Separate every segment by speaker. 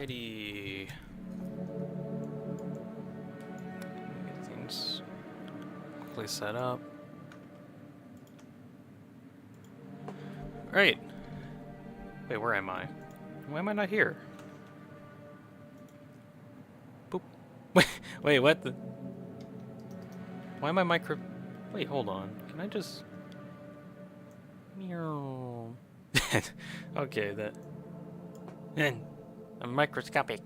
Speaker 1: Alrighty. Get things quickly set up. Right. Wait, where am I? Why am I not here? Boop. Wait, what the? Why am I micro? Wait, hold on. Can I just? Meow. Okay, that. I'm microscopic.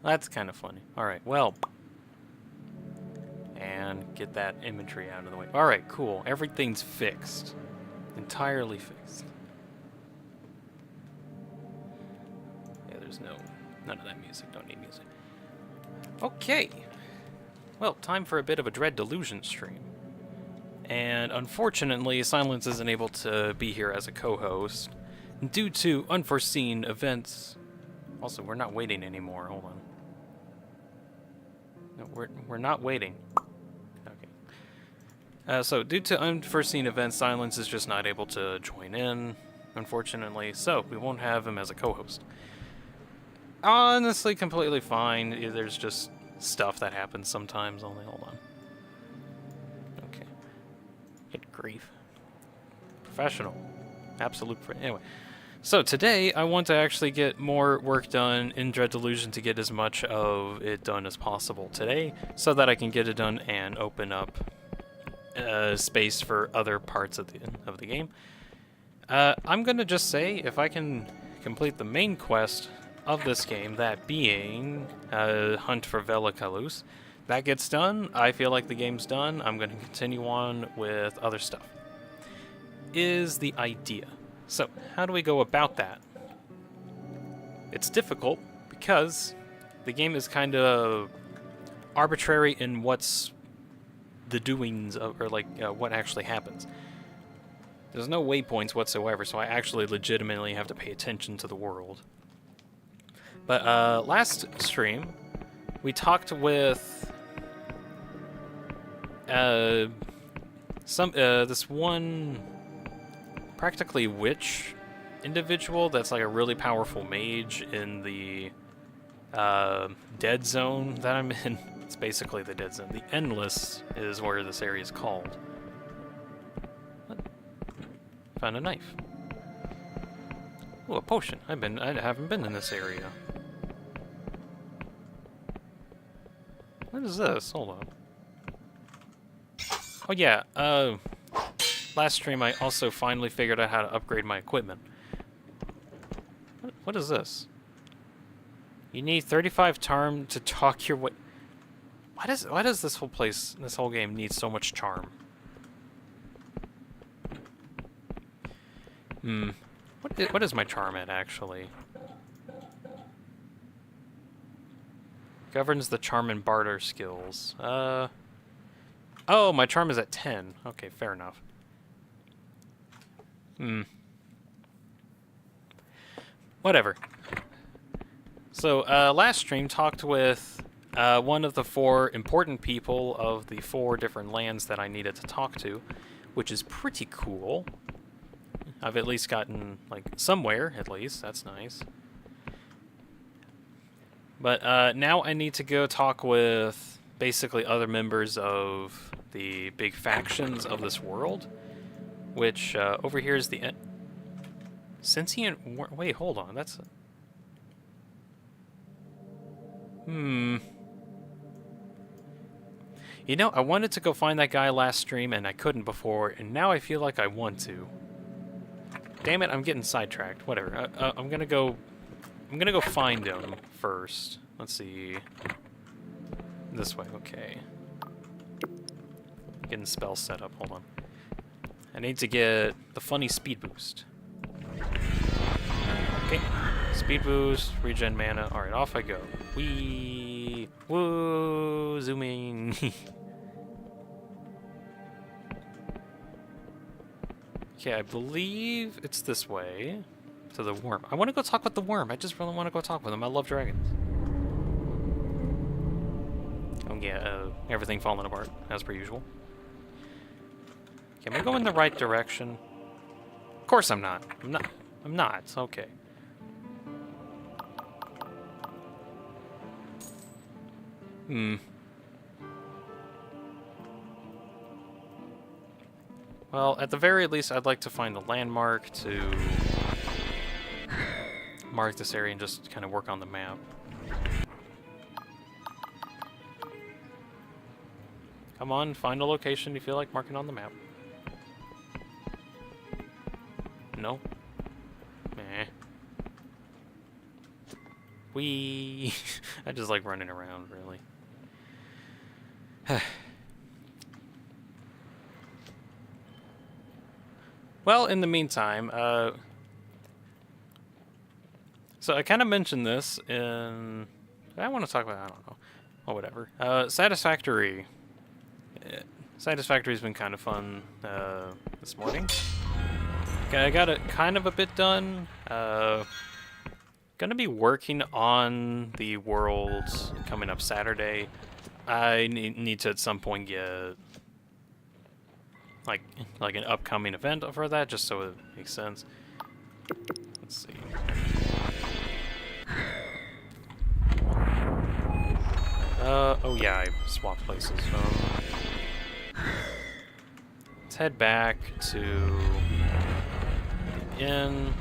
Speaker 1: That's kind of funny. Alright, well. And get that imagery out of the way. Alright, cool. Everything's fixed. Entirely fixed. Yeah, there's none of that music. Don't need music. Okay. Well, time for a bit of a Dread Delusion stream. And unfortunately, Silence isn't able to be here as a co-host due to unforeseen events. Also, we're not waiting anymore. Hold on. No, we're not waiting. Okay. So, due to unforeseen events, Silence is just not able to join in, unfortunately. So, we won't have him as a co-host. Honestly, completely fine. There's just stuff that happens sometimes. Only hold on. Okay. Good grief. Professional. Absolute. Anyway. So today, I want to actually get more work done in Dread Delusion to get as much of it done as possible today, so that I can get it done and open up space for other parts of the game. I'm gonna just say, if I can complete the main quest of this game, that being Hunt for Velocalus, that gets done, I feel like the game's done. I'm gonna continue on with other stuff. Is the idea. So, how do we go about that? It's difficult because the game is kind of arbitrary in what's the doings of, or like what actually happens. There's no waypoints whatsoever, so I actually legitimately have to pay attention to the world. But last stream, we talked with this one practically witch individual that's like a really powerful mage in the dead zone that I'm in. It's basically the dead zone. The Endless is where this area is called. What? Found a knife. Oh, a potion. I haven't been in this area. What is this? Hold on. Oh yeah, last stream I also finally figured out how to upgrade my equipment. What is this? You need 35 charm to talk your way. Why does this whole game need so much charm? What is my charm at, actually? Governs the charm and barter skills. Oh, my charm is at 10. Okay, fair enough. Whatever. So, last stream talked with one of the 4 important people of the 4 different lands that I needed to talk to, which is pretty cool. I've at least gotten, like, somewhere, at least. That's nice. But now I need to go talk with basically other members of the big factions of this world, which over here is the sentient. Wait, hold on. That's You know, I wanted to go find that guy last stream and I couldn't before, and now I feel like I want to. Damn it! I'm getting sidetracked. Whatever. I'm gonna go find him first. Let's see. This way, okay. Getting spells set up, hold on. I need to get the funny speed boost. Okay, speed boost, regen mana. Alright, off I go. Wee! Woo! Zooming! Okay, I believe it's this way. To the worm. I want to go talk with the worm. I just really want to go talk with him. I love dragons. Oh yeah, everything falling apart, as per usual. Okay, am I going the right direction? Of course I'm not. I'm not. Okay. Well, at the very least, I'd like to find a landmark to mark this area and just kind of work on the map. Come on, find a location you feel like marking on the map. No? Meh. Whee! I just like running around, really. Well, in the meantime, so I kind of mentioned this in... I want to talk about, I don't know. Well, whatever. Satisfactory. Satisfactory's been kind of fun this morning. Okay, I got it kind of a bit done. Gonna be working on the world coming up Saturday. I need to at some point get like an upcoming event for that, just so it makes sense. Let's see. Oh yeah, I swapped places. Let's head back to the inn.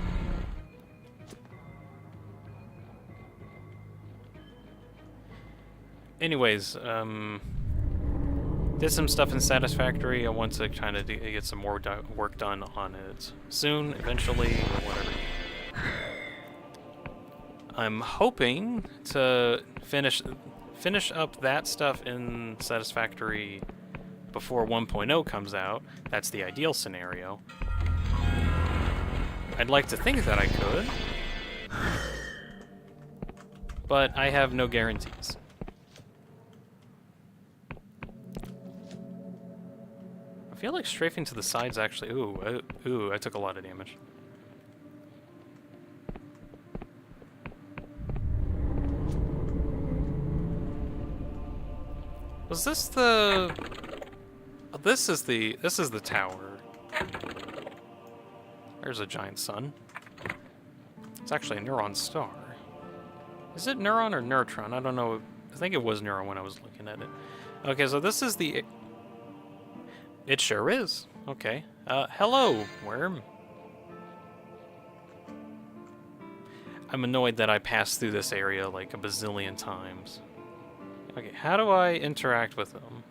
Speaker 1: Anyways, did some stuff in Satisfactory. I want to kind of get some more work done on it soon, eventually, or whatever. I'm hoping to finish up that stuff in Satisfactory before 1.0 comes out. That's the ideal scenario. I'd like to think that I could, but I have no guarantees. I feel like strafing to the sides actually... Ooh, I took a lot of damage. Was this the... Oh, this is the tower. There's a giant sun. It's actually a neuron star. Is it neuron or neutron? I don't know. I think it was neuron when I was looking at it. Okay, so this is the... It sure is. Okay. Hello, worm. I'm annoyed that I passed through this area like a bazillion times. Okay, how do I interact with them?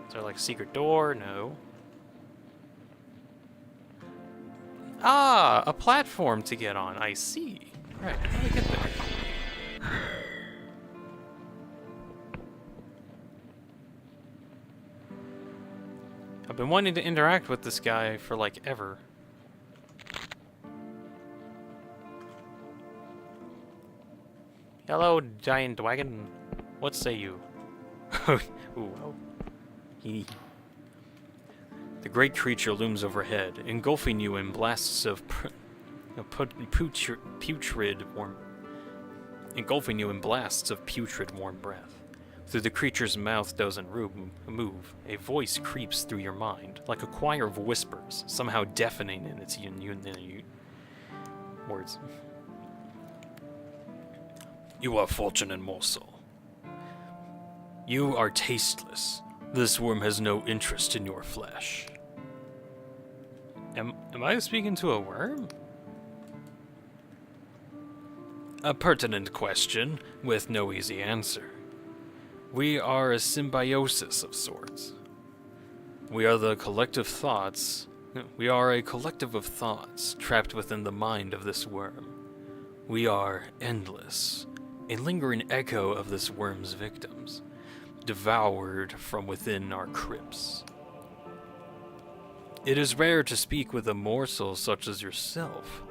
Speaker 1: Is there like a secret door? No. Ah, a platform to get on. I see. Right, how do I get there? I've been wanting to interact with this guy for like ever. Hello, giant wagon. What say you? Ooh, oh. The great creature looms overhead, engulfing you in blasts of putrid warm breath. Through the creature's mouth doesn't move. A voice creeps through your mind, like a choir of whispers, somehow deafening in its words. You are fortunate morsel. You are tasteless. This worm has no interest in your flesh. Am I speaking to a worm? A pertinent question with no easy answer. We are a symbiosis of sorts. We are a collective of thoughts trapped within the mind of this worm. We are endless, a lingering echo of this worm's victims, devoured from within our crypts. It is rare to speak with a morsel such as yourself.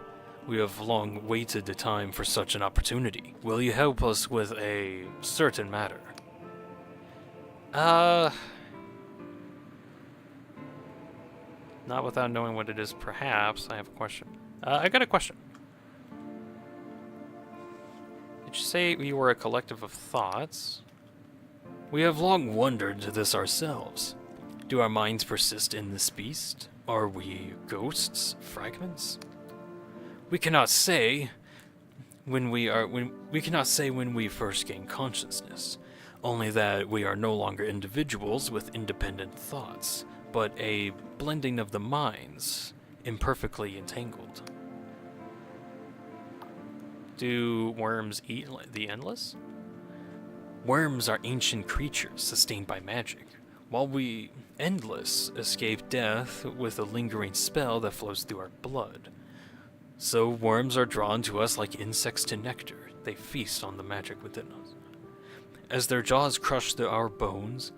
Speaker 1: We have long waited the time for such an opportunity. Will you help us with a certain matter? Not without knowing what it is, perhaps. I have a question. I got a question. Did you say we were a collective of thoughts? We have long wondered into this ourselves. Do our minds persist in this beast? Are we ghosts, fragments? We cannot say. when we cannot say when we first gain consciousness, only that we are no longer individuals with independent thoughts, but a blending of the minds, imperfectly entangled. Do worms eat the endless? Worms are ancient creatures sustained by magic, while we, endless, escape death with a lingering spell that flows through our blood. So worms are drawn to us like insects to nectar. They feast on the magic within us. As their jaws crush our bones,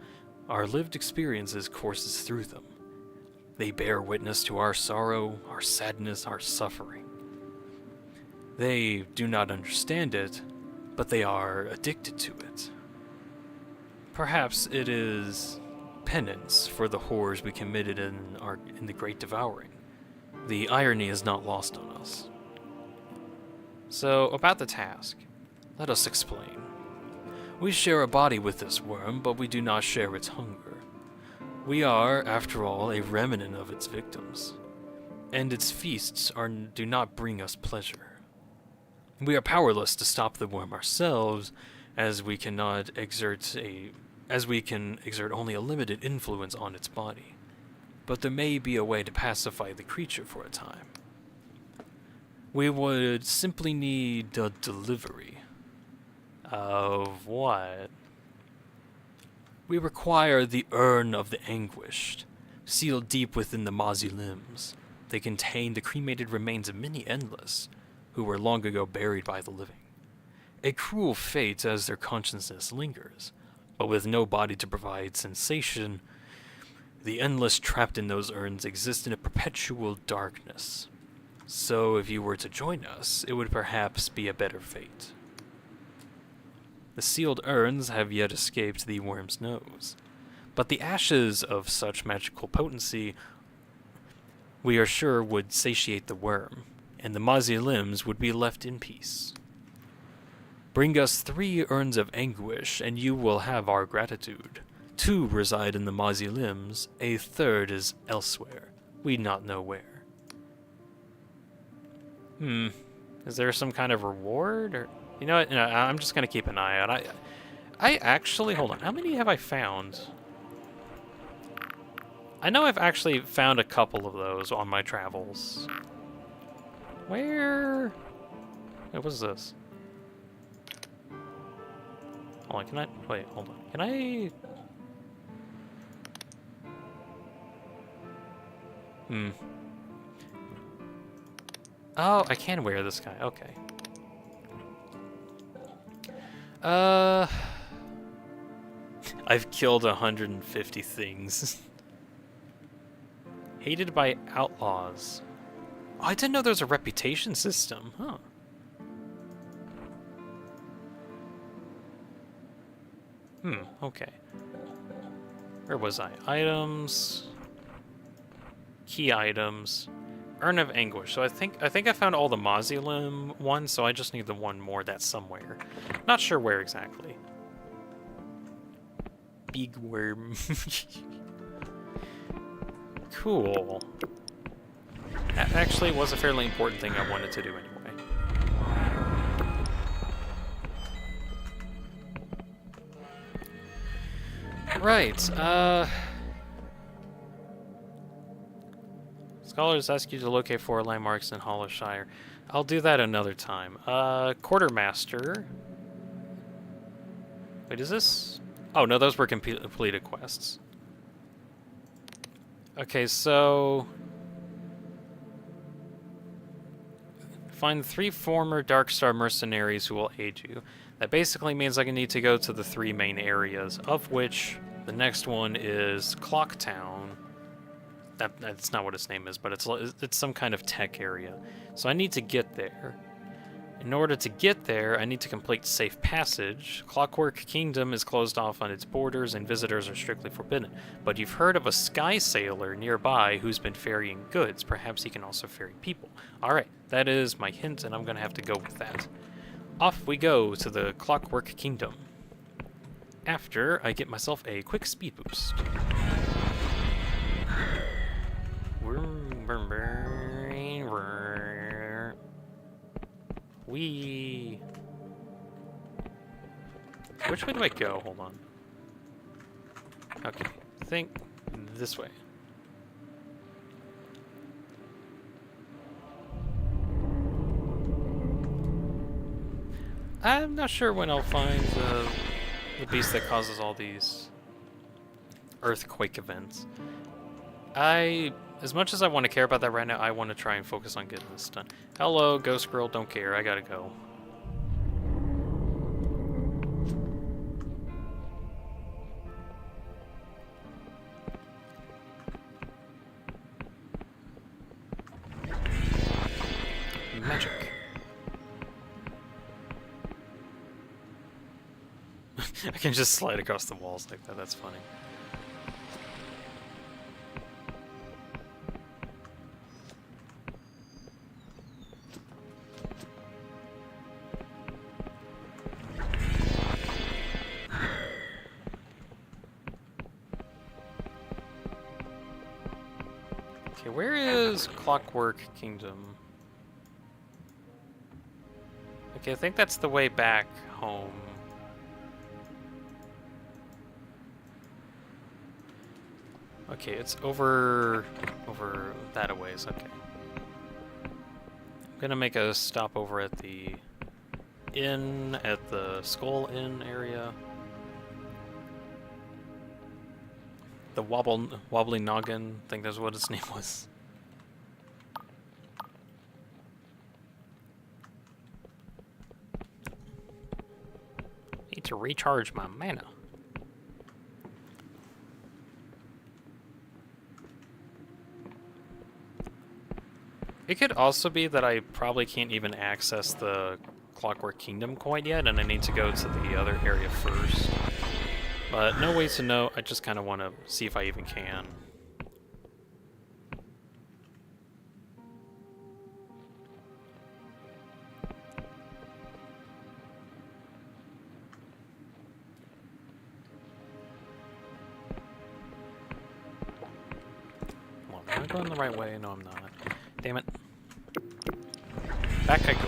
Speaker 1: our lived experiences courses through them. They bear witness to our sorrow, our sadness, our suffering. They do not understand it, but they are addicted to it. Perhaps it is penance for the horrors we committed in the Great Devouring. The irony is not lost on us. So, about the task. Let us explain. We share a body with this worm, but we do not share its hunger. We are, after all, a remnant of its victims, and its feasts do not bring us pleasure. We are powerless to stop the worm ourselves, as we can exert only a limited influence on its body. But there may be a way to pacify the creature for a time. We would simply need a delivery. Of what? We require the urn of the anguished, sealed deep within the mausoleums. They contain the cremated remains of many endless, who were long ago buried by the living. A cruel fate as their consciousness lingers, but with no body to provide sensation. The endless trapped in those urns exist in a perpetual darkness. So if you were to join us, it would perhaps be a better fate. The sealed urns have yet escaped the worm's nose, but the ashes of such magical potency, we are sure, would satiate the worm, and the mausoleums would be left in peace. Bring us 3 urns of anguish, and you will have our gratitude. 2 reside in the mausoleums, a 3rd is elsewhere. We not know where. Is there some kind of reward? Or you know what? No, I'm just gonna keep an eye out. I actually, hold on. How many have I found? I know I've actually found a couple of those on my travels. Where? Wait, what's this? Hold on, can I? Wait, hold on. Can I? Oh, I can wear this guy. Okay. I've killed 150 things. Hated by outlaws. Oh, I didn't know there was a reputation system. Huh. Okay. Where was I? Items. Key items. Urn of Anguish. So I think I found all the mausoleum ones, so I just need the one more that's somewhere. Not sure where exactly. Big worm. Cool. That actually was a fairly important thing I wanted to do anyway. Right, Scholars ask you to locate 4 landmarks in Hollowshire. I'll do that another time. Quartermaster. Wait, is this? Oh, no, those were completed quests. Okay, so... Find 3 former Darkstar mercenaries who will aid you. That basically means I need to go to the 3 main areas, of which the next one is Clocktown. That's not what its name is, but it's some kind of tech area. So I need to get there. In order to get there, I need to complete Safe Passage. Clockwork Kingdom is closed off on its borders, and visitors are strictly forbidden. But you've heard of a sky sailor nearby who's been ferrying goods. Perhaps he can also ferry people. Alright, that is my hint, and I'm going to have to go with that. Off we go to the Clockwork Kingdom. After I get myself a quick speed boost. Whee! Which way do I go? Hold on. Okay, I think this way. I'm not sure when I'll find the beast that causes all these earthquake events. As much as I want to care about that right now, I want to try and focus on getting this done. Hello, Ghost Girl, don't care, I gotta go. Magic. I can just slide across the walls like that, that's funny. Okay, where is Clockwork Kingdom? Okay, I think that's the way back home. Okay, it's over that a ways, okay. I'm gonna make a stop over at the inn, at the Skull Inn area. The Wobbly Noggin, I think that's what its name was. Need to recharge my mana. It could also be that I probably can't even access the Clockwork Kingdom quite yet, and I need to go to the other area first. But no way to know, I just kind of want to see if I even can. Come on, am I going the right way? No, I'm not. Damn it. Back I go.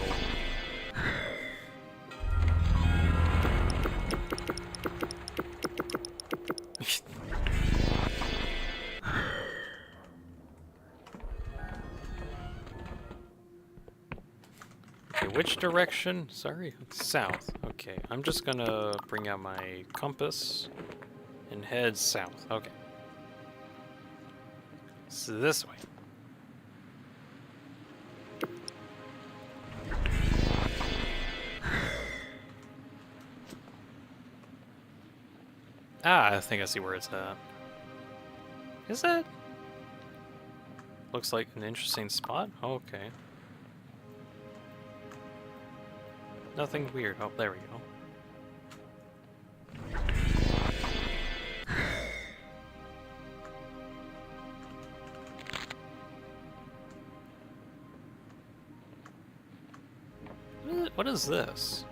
Speaker 1: Okay, which direction? Sorry, south. Okay, I'm just gonna bring out my compass and head south. Okay. So this way. Ah, I think I see where it's at. Is it? Looks like an interesting spot. Oh, okay. Nothing weird. Oh, there we go. What is this?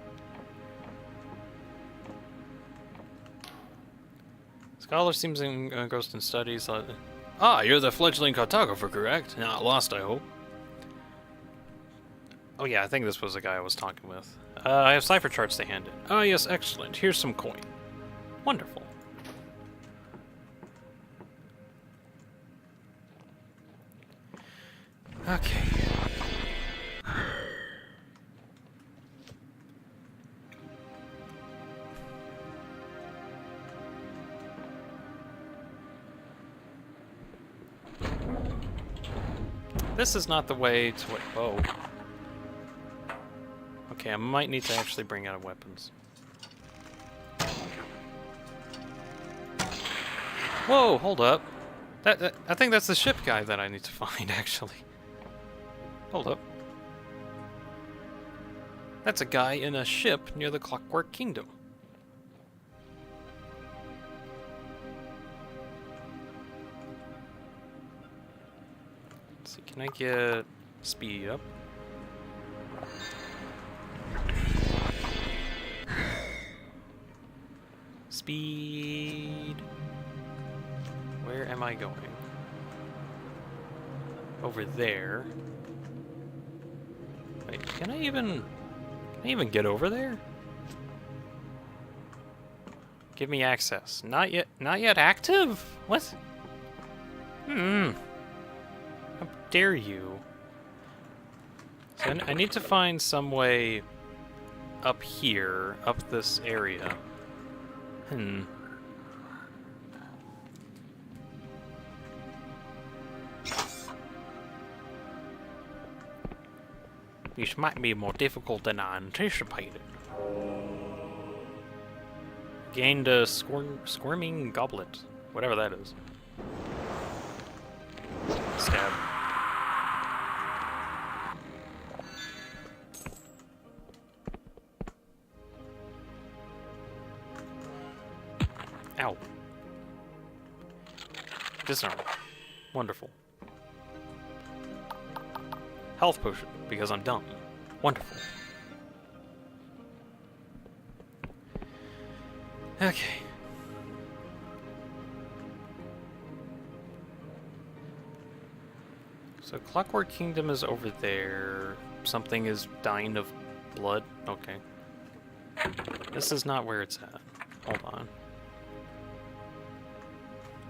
Speaker 1: Scholar seems engrossed in studies. Ah, you're the fledgling cartographer, correct? Not lost, I hope. Oh yeah, I think this was the guy I was talking with. I have cipher charts to hand in. Ah yes, excellent. Here's some coin. Wonderful. Okay. This is not the way to... Oh. Okay, I might need to actually bring out weapons. Whoa, hold up. I think that's the ship guy that I need to find, actually. Hold up. That's a guy in a ship near the Clockwork Kingdom. Let's see, can I get speed up? Speed. Where am I going? Over there. Wait, can I even... I even get over there? Give me access. Not yet active? What? How dare you? So I need to find some way up here, up this area. This might be more difficult than I anticipated. Gained a squirming goblet. Whatever that is. Stab. Ow. Disarm. Wonderful. Health potion, because I'm dumb. Wonderful. Okay. So Clockwork Kingdom is over there. Something is dying of blood. Okay. This is not where it's at. Hold on.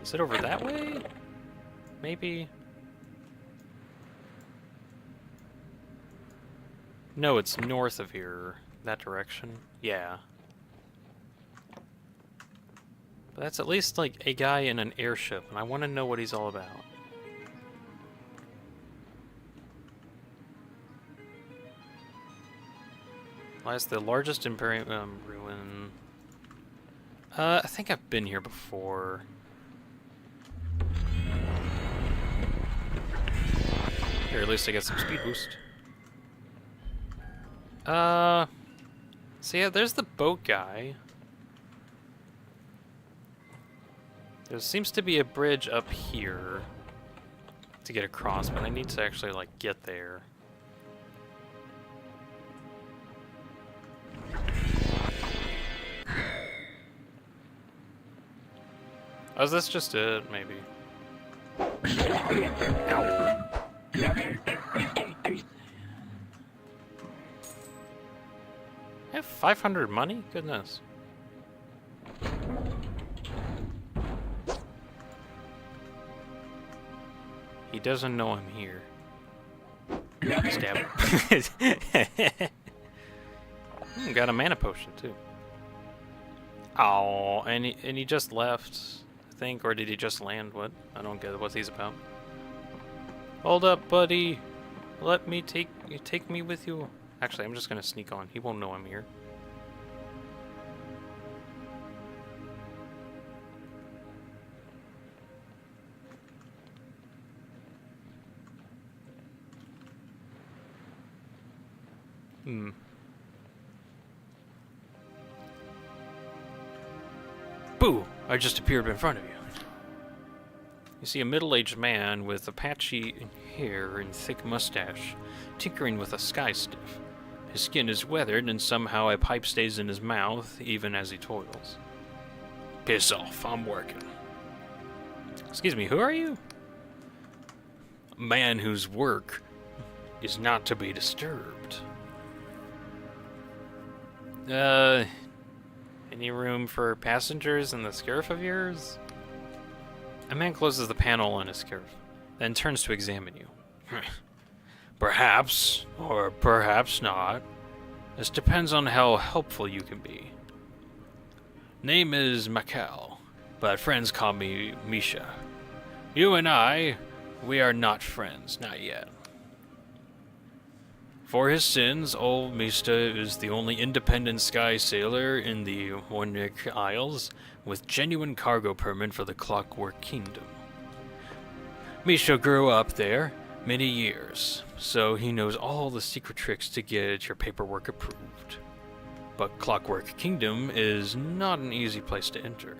Speaker 1: Is it over that way? Maybe? No, it's north of here. That direction. Yeah. But that's at least like a guy in an airship, and I want to know what he's all about. Lies the largest Imperium ruin. I think I've been here before. Here, at least I get some speed boost. So yeah, there's the boat guy. There seems to be a bridge up here to get across, but I need to actually, like, get there. Oh, is this just it? Maybe. Ow. I have 500 money? Goodness. He doesn't know I'm here. Stab him. Got a mana potion, too. Oh, and he just left, I think, or did he just land? What? I don't get what he's about. Hold up, buddy. Let me take me with you. Actually, I'm just gonna sneak on. He won't know I'm here. Boo! I just appeared in front of you. You see a middle-aged man with a patchy hair and thick mustache, tinkering with a sky stiff. His skin is weathered, and somehow a pipe stays in his mouth, even as he toils. Piss off, I'm working. Excuse me, who are you? A man whose work is not to be disturbed. Any room for passengers in the skiff of yours? A man closes the panel on his skiff, then turns to examine you. Perhaps, or perhaps not. This depends on how helpful you can be. Name is Mikhail, but friends call me Misha. You and I, we are not friends, not yet. For his sins, old Mista is the only independent sky sailor in the Warnick Isles with genuine cargo permit for the Clockwork Kingdom. Misha grew up there many years, so he knows all the secret tricks to get your paperwork approved. But Clockwork Kingdom is not an easy place to enter.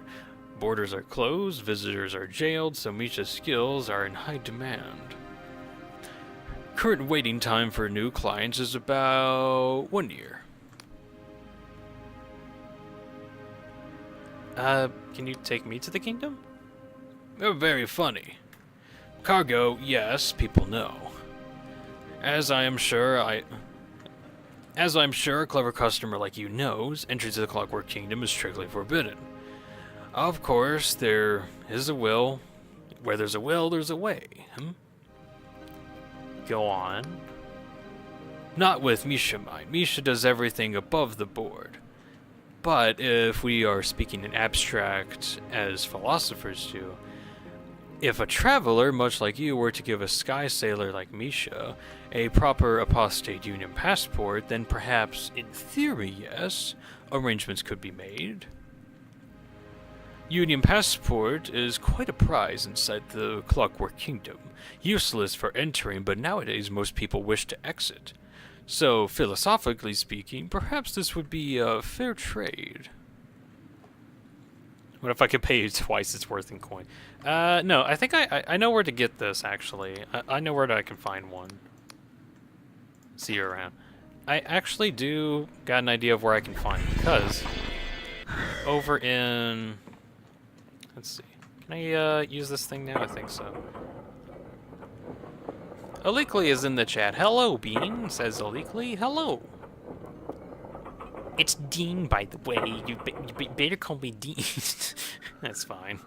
Speaker 1: Borders are closed, visitors are jailed, so Misha's skills are in high demand. Current waiting time for new clients is about 1 year. Can you take me to the kingdom? Very funny. Cargo, yes, people know. As I am sure As I'm sure a clever customer like you knows, entry to the Clockwork Kingdom is strictly forbidden. Of course, there is a will. Where there's a will, there's a way. Go on. Not with Misha, mind. Misha does everything above the board. But if we are speaking in abstract, as philosophers do, if a traveler, much like you, were to give a sky sailor like Misha a proper apostate union passport, then perhaps, in theory, yes, arrangements could be made. Union passport is quite a prize inside the Clockwork Kingdom. Useless for entering, but nowadays most people wish to exit. So, philosophically speaking, perhaps this would be a fair trade. What if I could pay you twice its worth in coin? No, I think I know where to get this, actually. I know where I can find one. See you around. I actually do got an idea of where I can find it, because over in... Let's see. Can I use this thing now? I think so. Olikli is in the chat. Hello, Bean, says Olikli. Hello. It's Dean, by the way. You better call me Dean. That's fine.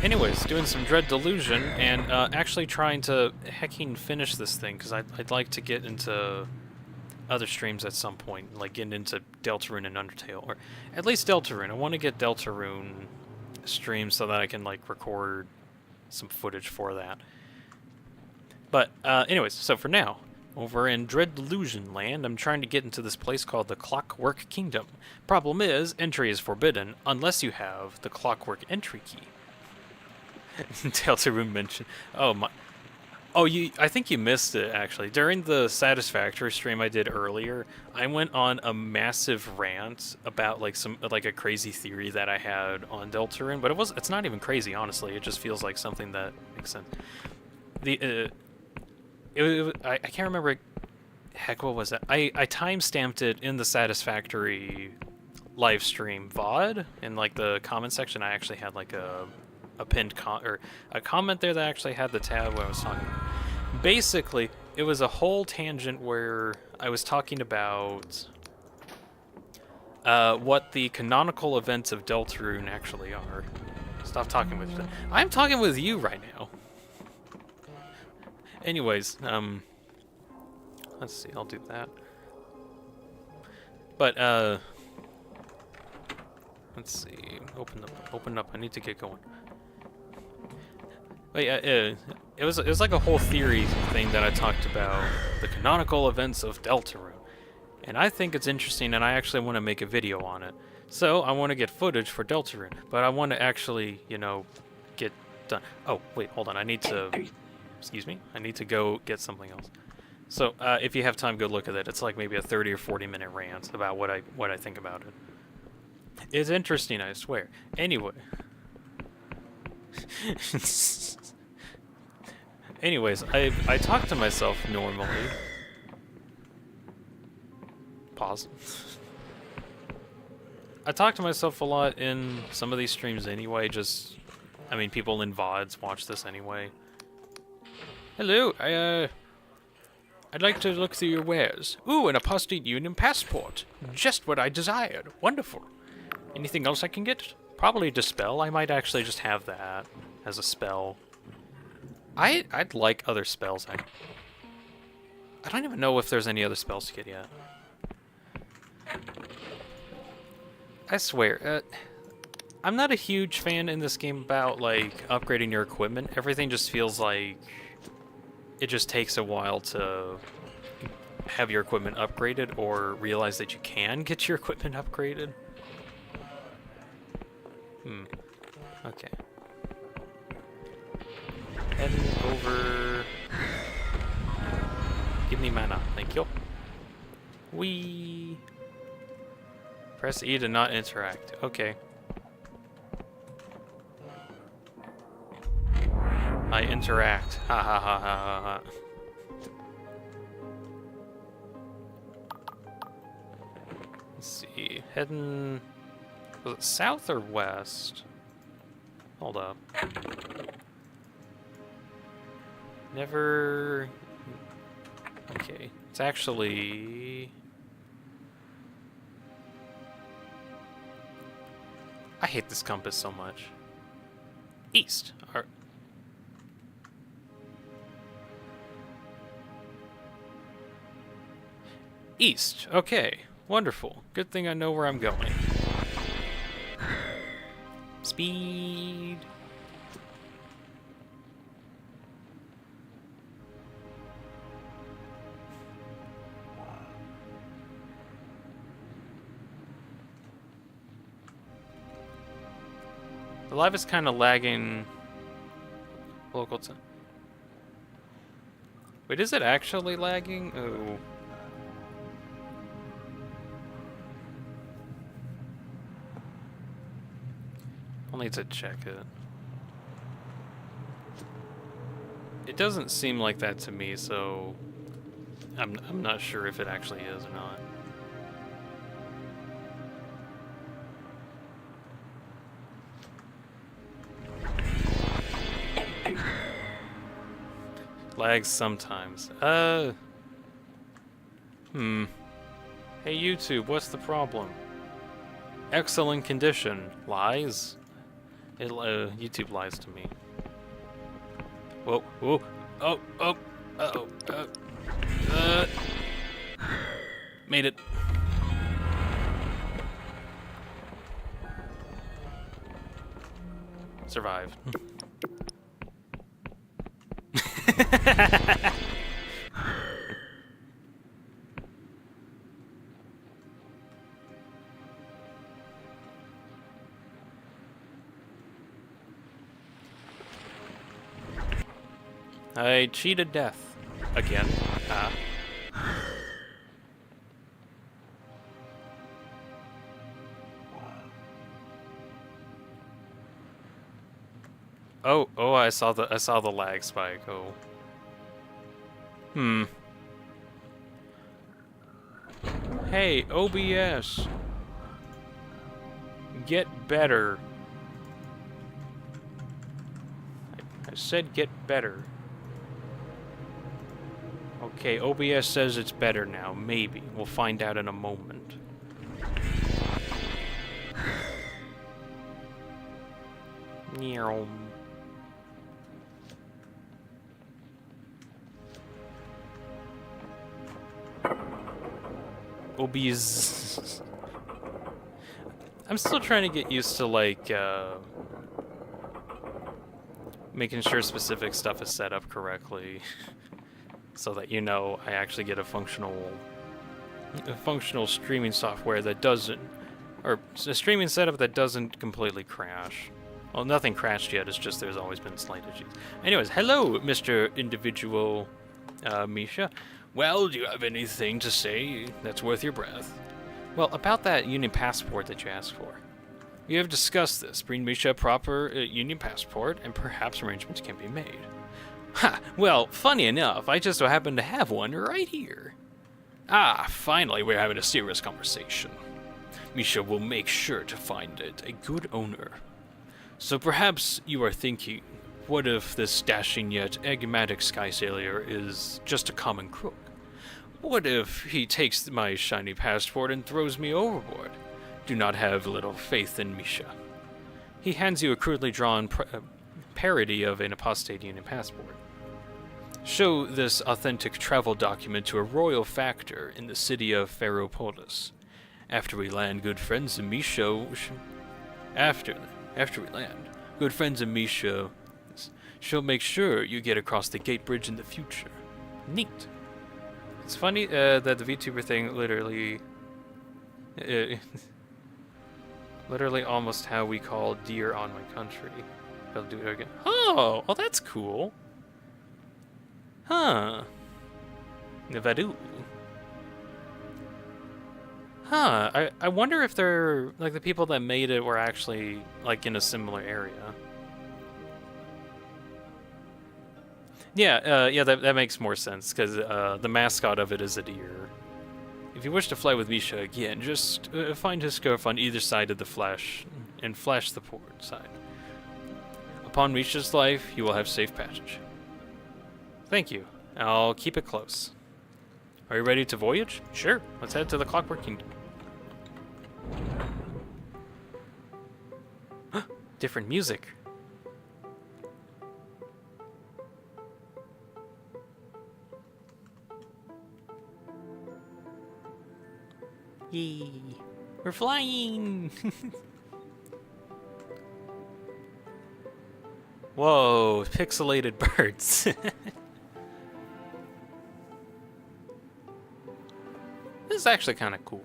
Speaker 1: Anyways, doing some Dread Delusion and actually trying to hecking finish this thing, because I'd like to get into other streams at some point, like getting into Deltarune and Undertale, or at least Deltarune. I want to get Deltarune streamed so that I can like record some footage for that. But anyways, so for now, over in Dread Delusion land, I'm trying to get into this place called the Clockwork Kingdom. Problem is, entry is forbidden unless you have the Clockwork entry key. Deltarune mentioned. Oh my. Oh, I think you missed it, actually. During the Satisfactory stream I did earlier, I went on a massive rant about like a crazy theory that I had on Deltarune, but it's not even crazy, honestly. It just feels like something that makes sense. I can't remember. Heck, what was that? I time-stamped it in the Satisfactory live stream VOD. In like the comment section, I actually had like a pinned a comment there that actually had the tab where I was talking. Basically, it was a whole tangent where I was talking about what the canonical events of Deltarune actually are. Stop talking with me. I'm talking with you right now. Anyways, let's see, I'll do that. But let's see, open up. I need to get going. But yeah, it was like a whole theory thing that I talked about, the canonical events of Deltarune, and I think it's interesting, and I actually want to make a video on it. So I want to get footage for Deltarune, but I want to actually, you know, get done. Oh wait, hold on. I need to. Excuse me. I need to go get something else. So if you have time, go look at it. It's like maybe a 30 or 40-minute rant about what I think about it. It's interesting, I swear. Anyway. Anyways, I talk to myself normally. Pause. I talk to myself a lot in some of these streams anyway, I mean, people in VODs watch this anyway. Hello, I'd like to look through your wares. Ooh, an apostate union passport. Just what I desired. Wonderful. Anything else I can get? Probably Dispel. I might actually just have that as a spell. I'd like other spells. I don't even know if there's any other spells to get yet. I swear, I'm not a huge fan in this game about, like, upgrading your equipment. Everything just feels like it just takes a while to have your equipment upgraded or realize that you can get your equipment upgraded. Okay. Heading over... Give me mana, thank you. Whee! Press E to not interact. Okay. I interact. Ha ha ha ha ha ha. Let's see. Heading... Was it south or west? Hold up. Okay. It's actually... I hate this compass so much. East. East. Okay. Wonderful. Good thing I know where I'm going. Speed. The live is kind of lagging. Local time. Wait, is it actually lagging? Oh. I'll need to check it. It doesn't seem like that to me, so I'm not sure if it actually is or not. Lags sometimes. Hey YouTube, what's the problem? Excellent condition. Lies? YouTube lies to me. Whoa, whoa, oh, uh-oh, made it. Survive. I cheated death. Again. Oh, I saw the lag spike. Oh. Hey, OBS. Get better. I said get better. Okay, OBS says it's better now. Maybe. We'll find out in a moment. Meow. OBS. I'm still trying to get used to, like, making sure specific stuff is set up correctly. So that, you know, I actually get a functional streaming software that doesn't, or a streaming setup that doesn't completely crash. Well, nothing crashed yet, it's just there's always been slight issues. Anyways, hello, Mr. Individual Misha. Well, do you have anything to say that's worth your breath? Well, about that Union passport that you asked for. We have discussed this. Bring Misha a proper Union passport, and perhaps arrangements can be made. Ha! Well, funny enough, I just so happen to have one right here. Ah, finally we're having a serious conversation. Misha will make sure to find it a good owner. So perhaps you are thinking, what if this dashing yet enigmatic sky sailor is just a common crook? What if he takes my shiny passport and throws me overboard? Do not have little faith in Misha. He hands you a crudely drawn parody of an apostate Union passport. Show this authentic travel document to a royal factor in the city of Ferropolis. After we land, good friends of Misha... After we land, good friends of Misha... She'll make sure you get across the gate bridge in the future. Neat. It's funny that the VTuber thing literally... literally almost how we call deer on my country. I'll do it again. Oh, that's cool. Huh. Nevadu. Huh. I wonder if they're, like, the people that made it were actually, like, in a similar area. Yeah, that makes more sense, because the mascot of it is a deer. If you wish to fly with Misha again, just find his scarf on either side of the flash, and flash the port side. Upon Misha's life, you will have safe passage. Thank you. I'll keep it close. Are you ready to voyage? Sure. Let's head to the Clockwork Kingdom. Different music. Yay. We're flying! Whoa, pixelated birds. This is actually kind of cool.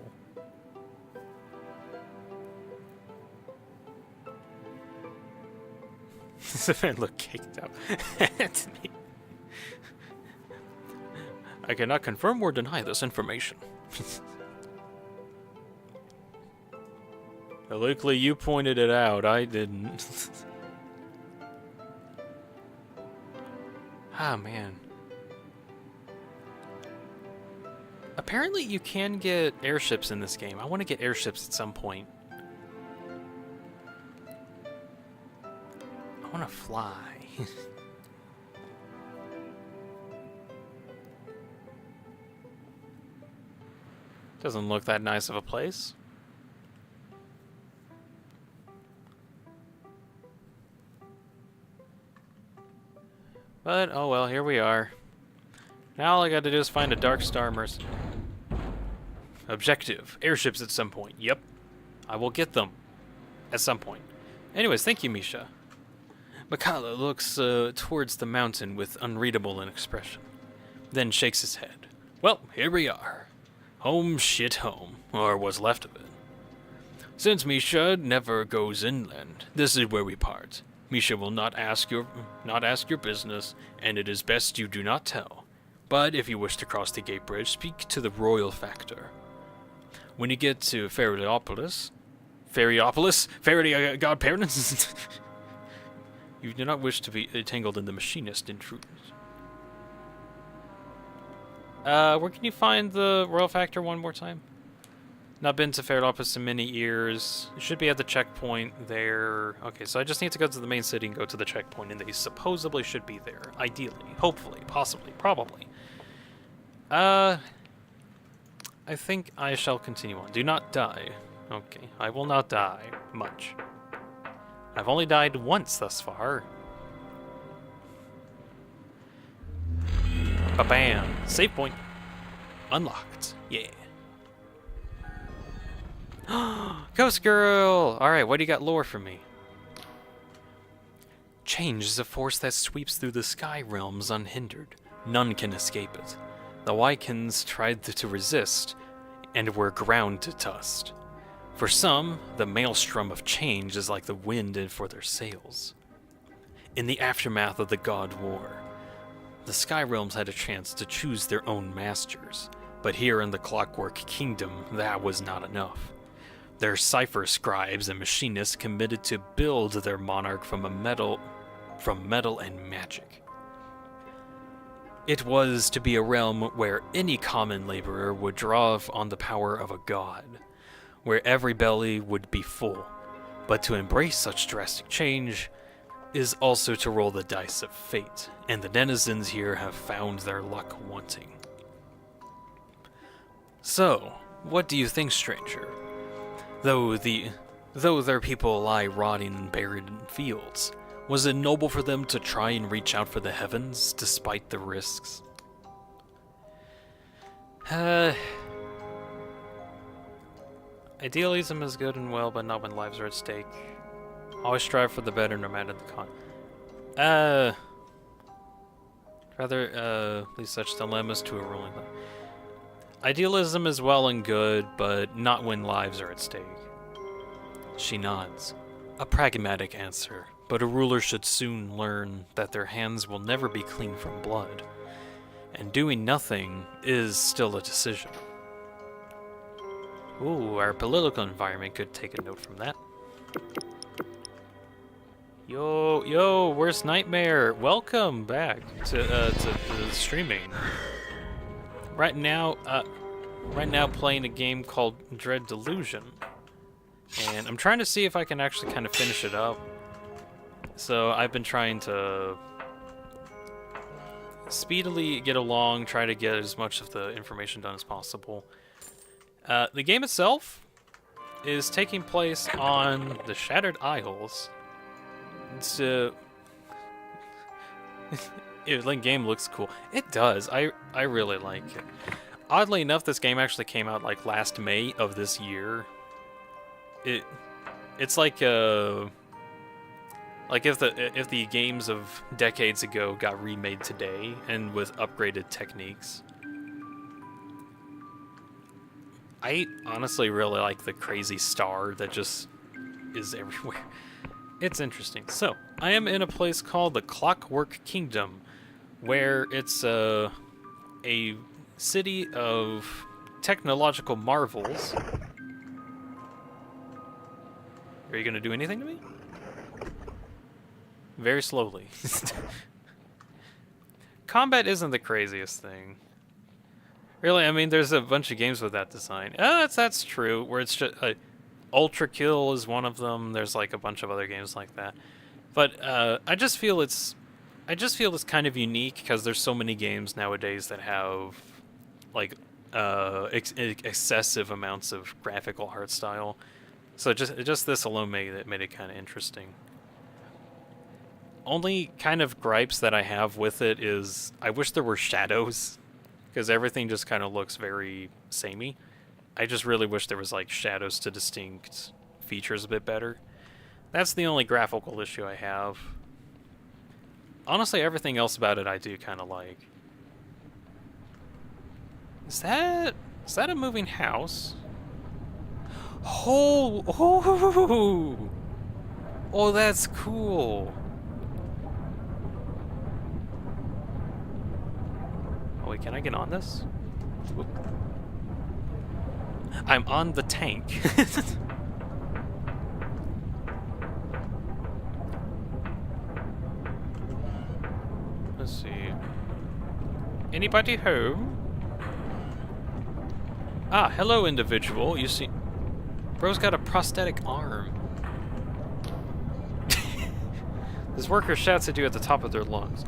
Speaker 1: This man looked caked up. It's me. I cannot confirm or deny this information. Luckily, you pointed it out. I didn't. Ah, man. Apparently, you can get airships in this game. I want to get airships at some point. I want to fly. Doesn't look that nice of a place. But, oh well, here we are. Now all I gotta do is find a Dark Star Mercy. Objective. Airships at some point. Yep. I will get them. At some point. Anyways, thank you, Misha. Makala looks towards the mountain with unreadable expression. Then shakes his head. Well, here we are. Home shit home. Or what's left of it. Since Misha never goes inland, this is where we part. Misha will not ask your business, and it is best you do not tell. But if you wish to cross the gate bridge, speak to the royal factor. When you get to Fairy godparents, you do not wish to be entangled in the machinist intruders. Where can you find the royal factor one more time? Not been to Fairylopolis in many years. It should be at the checkpoint there. Okay, so I just need to go to the main city and go to the checkpoint, and they supposedly should be there. Ideally. Hopefully. Possibly. Probably. I think I shall continue on. Do not die. Okay, I will not die much. I've only died once thus far. Ba-bam. Save point. Unlocked. Yeah. Ghost Girl! Alright, what do you got lore for me? Change is a force that sweeps through the sky realms unhindered. None can escape it. The Wycans tried to resist, and were ground to dust. For some, the maelstrom of change is like the wind for their sails. In the aftermath of the God War, the sky realms had a chance to choose their own masters, but here in the Clockwork Kingdom, that was not enough. Their cipher scribes and machinists committed to build their monarch from metal and magic. It was to be a realm where any common laborer would draw on the power of a god, where every belly would be full. But to embrace such drastic change is also to roll the dice of fate, and the denizens here have found their luck wanting. So, what do you think, stranger? Though their people lie rotting and buried in fields, was it noble for them to try and reach out for the heavens, despite the risks? Idealism is good and well, but not when lives are at stake. Always strive for the better, no matter the con. Rather, leave such dilemmas to a ruling. Idealism is well and good, but not when lives are at stake. She nods. A pragmatic answer, but a ruler should soon learn that their hands will never be clean from blood, and doing nothing is still a decision. Ooh, our political environment could take a note from that. Yo, where's Nightmare? Welcome back to streaming. Right now playing a game called Dread Delusion. And I'm trying to see if I can actually kind of finish it up. So I've been trying to speedily get along, try to get as much of the information done as possible. The game itself is taking place on the Shattered Isles. It's the game looks cool. It does. I really like it. Oddly enough, this game actually came out like last May of this year. It's like if the games of decades ago got remade today and with upgraded techniques. I honestly really like the crazy star that just is everywhere. It's interesting. So, I am in a place called the Clockwork Kingdom, where it's a city of technological marvels. Are you going to do anything to me? Very slowly. Combat isn't the craziest thing. Really, I mean, there's a bunch of games with that design. That's true, where it's just... Ultra Kill is one of them. There's like a bunch of other games like that. But I just feel it's kind of unique because there's so many games nowadays that have like excessive amounts of graphical art style. So just this alone made it kind of interesting. Only kind of gripes that I have with it is I wish there were shadows, because everything just kind of looks very samey. I just really wish there was like shadows to distinct features a bit better. That's the only graphical issue I have. Honestly, everything else about it I do kind of like. Is that a moving house? Oh, that's cool. Oh wait, can I get on this? Whoop. I'm on the tank. Let's see. Anybody home? Ah, hello, individual. You see, bro's got a prosthetic arm. This worker shouts at you at the top of their lungs.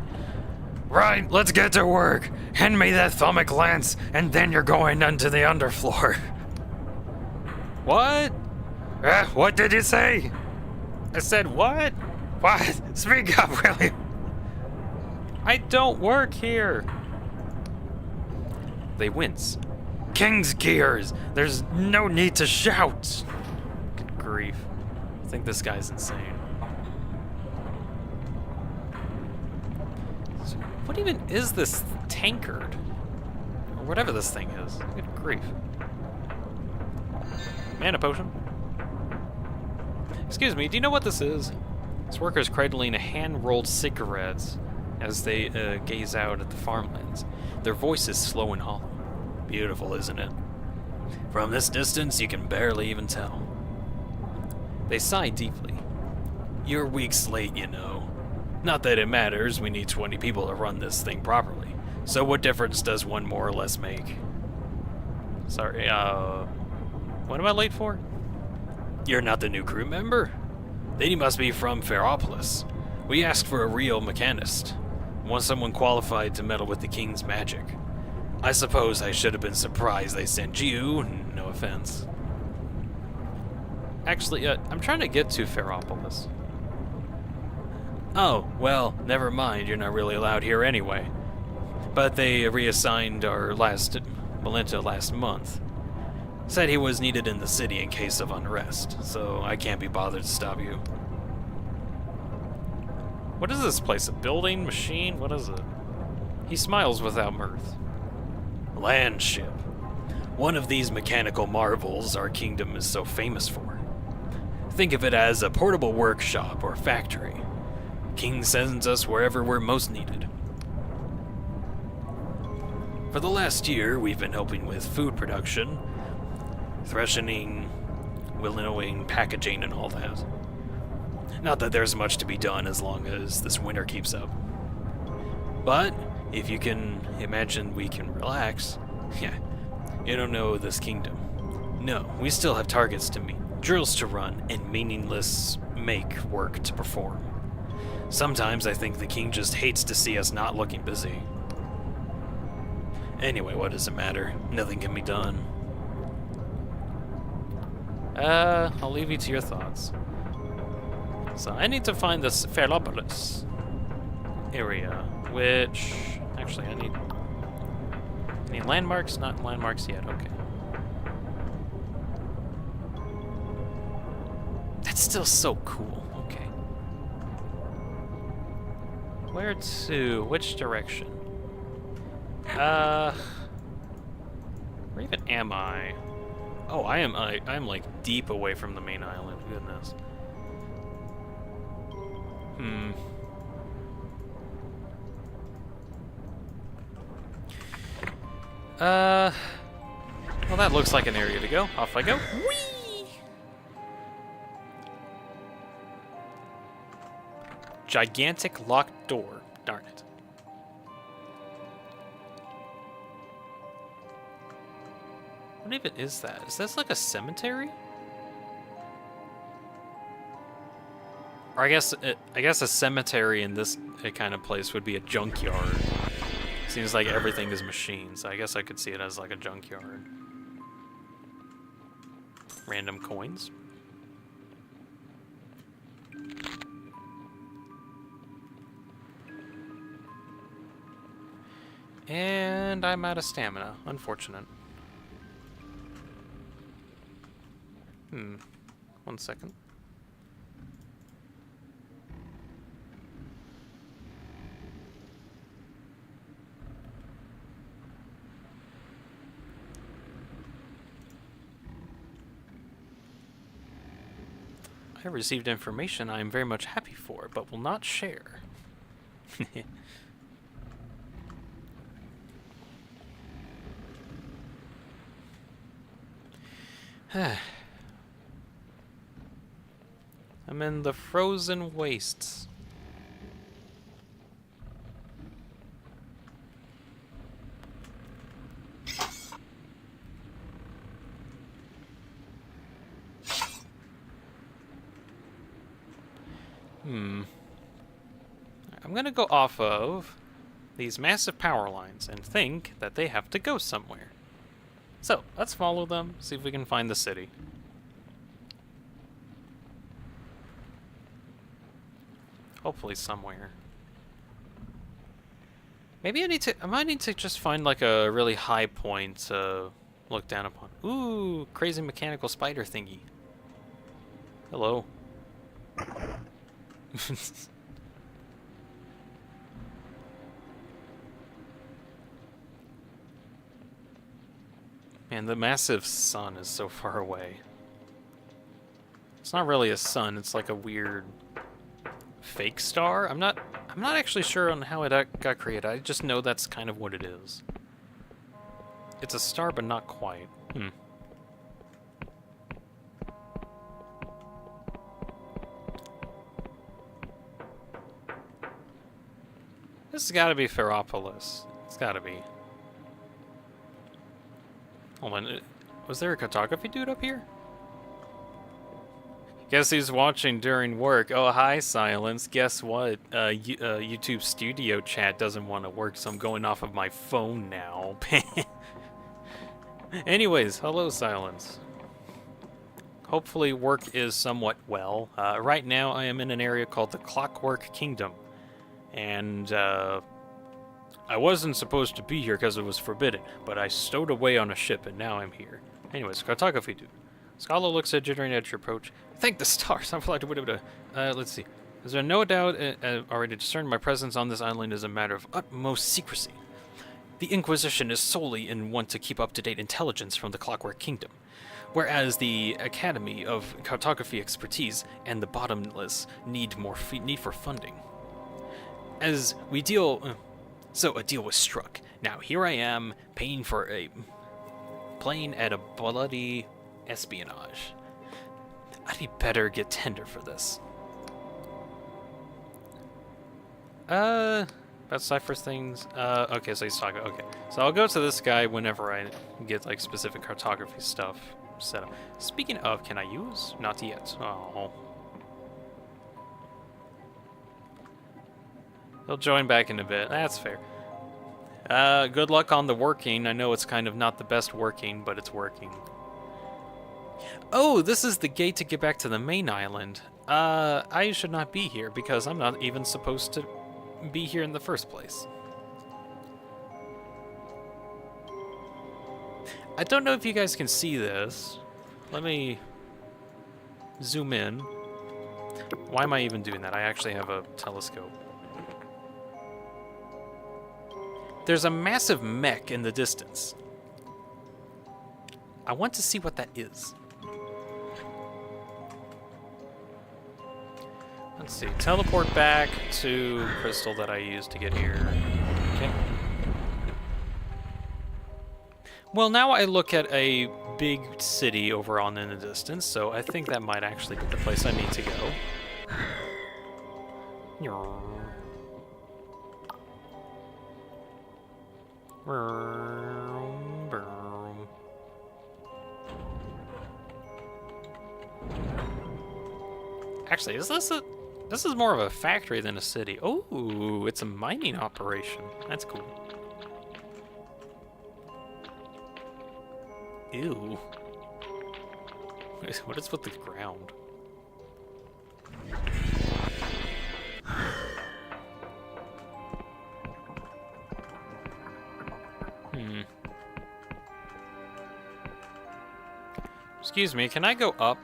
Speaker 1: Right, let's get to work. Hand me that thermic lance, and then you're going into the underfloor. What? What did you say? I said what? What? Speak up, William. I don't work here. They wince. King's gears. There's no need to shout. Good grief. I think this guy's insane. So what even is this tankard? Or whatever this thing is. Good grief. Mana potion. Excuse me, do you know what this is? This worker's cradling a hand-rolled cigarettes as they gaze out at the farmlands. Their voice is slow and hollow. Beautiful, isn't it? From this distance, you can barely even tell. They sigh deeply. You're weeks late, you know. Not that it matters, we need 20 people to run this thing properly. So what difference does one more or less make? Sorry, what am I late for? You're not the new crew member? Then you must be from Ferropolis. We asked for a real mechanist. Want someone qualified to meddle with the king's magic. I suppose I should have been surprised they sent you, no offense. Actually, I'm trying to get to Ferropolis. Oh, well, never mind, you're not really allowed here anyway. But they reassigned our Valenta last month. Said he was needed in the city in case of unrest, so I can't be bothered to stop you. What is this place? A building? Machine? What is it? He smiles without mirth. Land ship. One of these mechanical marvels our kingdom is so famous for. Think of it as a portable workshop or factory. King sends us wherever we're most needed. For the last year, we've been helping with food production, threshing, winnowing, packaging, and all that. Not that there's much to be done as long as this winter keeps up. But, if you can imagine we can relax, yeah, you don't know this kingdom. No, we still have targets to meet, drills to run, and meaningless make work to perform. Sometimes I think the king just hates to see us not looking busy. Anyway, what does it matter? Nothing can be done. I'll leave you to your thoughts. So I need to find this Ferlopolis area, which actually I need landmarks, not landmarks yet. Okay. That's still so cool. Okay. Where to? Which direction? Where even am I? Oh, I'm like deep away from the main island. Goodness. Well, that looks like an area to go. Off I go. Whee! Gigantic locked door. Darn it. What even is that? Is this like a cemetery? Or I guess a cemetery in this kind of place would be a junkyard. Seems like everything is machines. I guess I could see it as like a junkyard. Random coins. And I'm out of stamina. Unfortunate. 1 second. I received information I am very much happy for, but will not share. I'm in the frozen wastes. I'm gonna go off of these massive power lines and think that they have to go somewhere. So, let's follow them, see if we can find the city. Hopefully somewhere. Maybe I might need to just find like a really high point to look down upon. Ooh, crazy mechanical spider thingy. Hello. Man, the massive sun is so far away. It's not really a sun, it's like a weird fake star. I'm not actually sure on how it got created. I just know that's kind of what it is. It's a star, but not quite. This has got to be Ferropolis. It's got to be. Hold on, was there a cartography dude up here? Guess he's watching during work. Oh, hi, Silence. Guess what? YouTube Studio chat doesn't want to work, so I'm going off of my phone now. Anyways, hello, Silence. Hopefully work is somewhat well. Right now I am in an area called the Clockwork Kingdom. And, I wasn't supposed to be here because it was forbidden, but I stowed away on a ship and now I'm here. Anyways, cartography dude. Scholar looks at jittering at your approach. Thank the stars. I'm like, let's see. Is there no doubt already discerned my presence on this island is a matter of utmost secrecy. The Inquisition is solely in want to keep up-to-date intelligence from the Clockwork Kingdom, whereas the Academy of Cartography Expertise and the Bottomless need for funding. As we deal... So a deal was struck. Now here I am, paying at a bloody espionage. I'd be better get tender for this. About Cypher's things. Okay, so he's talking. Okay, so I'll go to this guy whenever I get like specific cartography stuff set up. Speaking of, can I use? Not yet. Oh. He'll join back in a bit. That's fair. Good luck on the working. I know it's kind of not the best working, but it's working. Oh, this is the gate to get back to the main island. I should not be here because I'm not even supposed to be here in the first place. I don't know if you guys can see this. Let me zoom in. Why am I even doing that? I actually have a telescope. There's a massive mech in the distance. I want to see what that is. Let's see. Teleport back to crystal that I used to get here. Okay. Well, now I look at a big city over on in the distance, so I think that might actually be the place I need to go. Actually, is this a... This is more of a factory than a city. Oh, it's a mining operation. That's cool. Ew. What is with the ground? Excuse me, can I go up?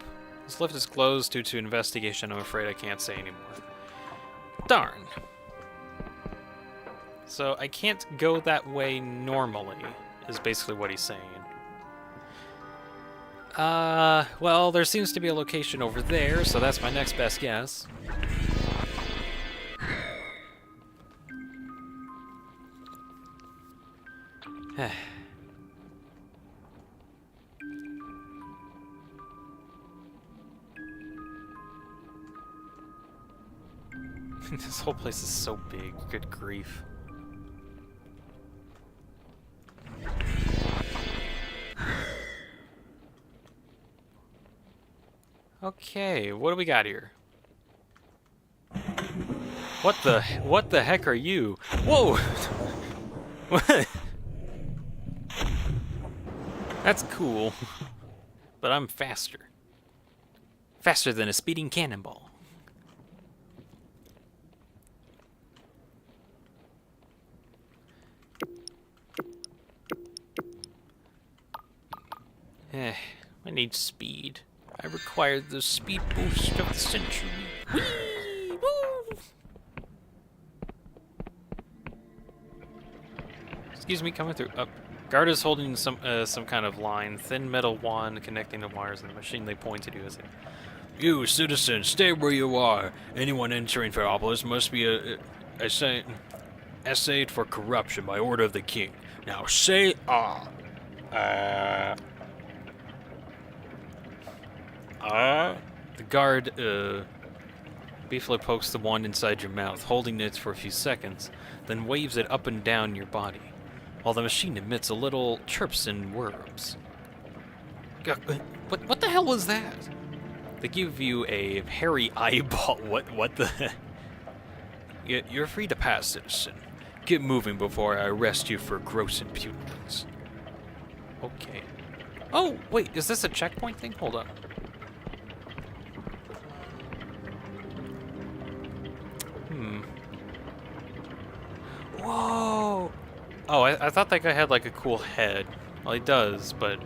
Speaker 1: This lift is closed due to investigation. I'm afraid I can't say anymore. Darn. So I can't go that way normally, is basically what he's saying. Well, there seems to be a location over there, so that's my next best guess. This whole place is so big, good grief. Okay, what do we got here? What the heck are you? Whoa! What? That's cool. But I'm faster. Faster than a speeding cannonball. I need speed. I require the speed boost of the century. Whee! Woo! Excuse me, coming through. Guard is holding some kind of line, thin metal wand connecting the wires in the machine they point to do as it. You, citizen, stay where you are. Anyone entering Ferropolis must be assayed for corruption by order of the king. Now say The guard, briefly pokes the wand inside your mouth, holding it for a few seconds, then waves it up and down your body, while the machine emits a little chirps and whirs. What the hell was that? They give you a hairy eyeball. What the heck? You're free to pass, citizen. Get moving before I arrest you for gross impudence. Okay. Oh, wait, is this a checkpoint thing? Hold on. Whoa! Oh, I thought that guy had like a cool head. Well, he does, but...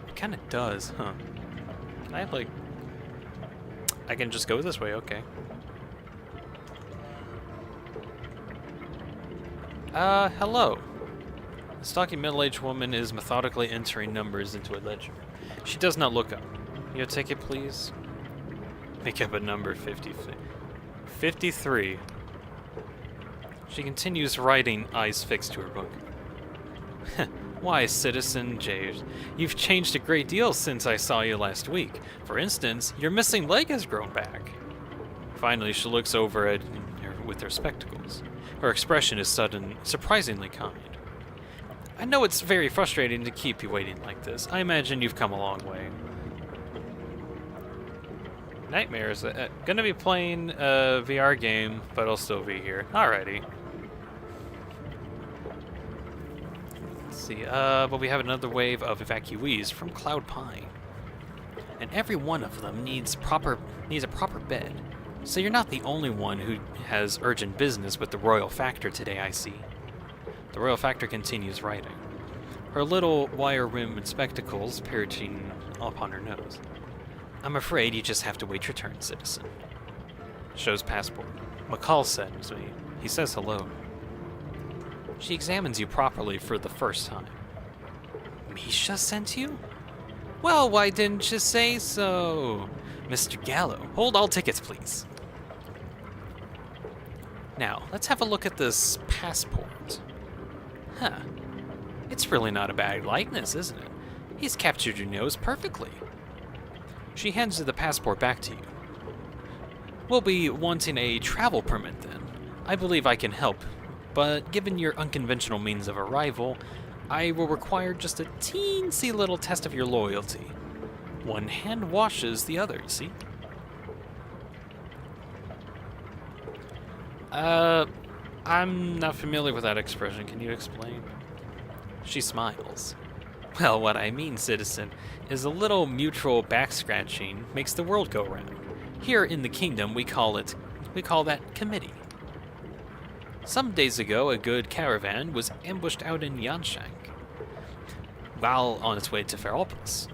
Speaker 1: It kind of does, huh? Can I like... I can just go this way, okay. Hello. The stocky middle-aged woman is methodically entering numbers into a ledger. She does not look up. Your ticket, please. Make up a number 53. She continues writing, eyes fixed to her book. Why, Citizen J, you've changed a great deal since I saw you last week. For instance, your missing leg has grown back. Finally, she looks over at her with her spectacles. Her expression is surprisingly kind. I know it's very frustrating to keep you waiting like this. I imagine you've come a long way. Nightmares. Gonna be playing a VR game, but I'll still be here. Alrighty. Let's see. But we have another wave of evacuees from Cloud Pine, and every one of them needs a proper bed. So you're not the only one who has urgent business with the Royal Factor today, I see. The Royal Factor continues writing, her little wire-rimmed spectacles perching upon her nose. I'm afraid you just have to wait your turn, citizen. Shows passport. McCall says he says hello. She examines you properly for the first time. Misha sent you? Well, why didn't you say so? Mr. Gallo, hold all tickets, please. Now, let's have a look at this passport. Huh. It's really not a bad likeness, isn't it? He's captured your nose perfectly. She hands the passport back to you. We'll be wanting a travel permit then. I believe I can help, but given your unconventional means of arrival, I will require just a teensy little test of your loyalty. One hand washes the other, see? I'm not familiar with that expression. Can you explain? She smiles. Well, what I mean, citizen, is a little mutual back-scratching makes the world go round. Here in the kingdom, we call that committee. Some days ago, a good caravan was ambushed out in Yanshank while on its way to Ferropolis.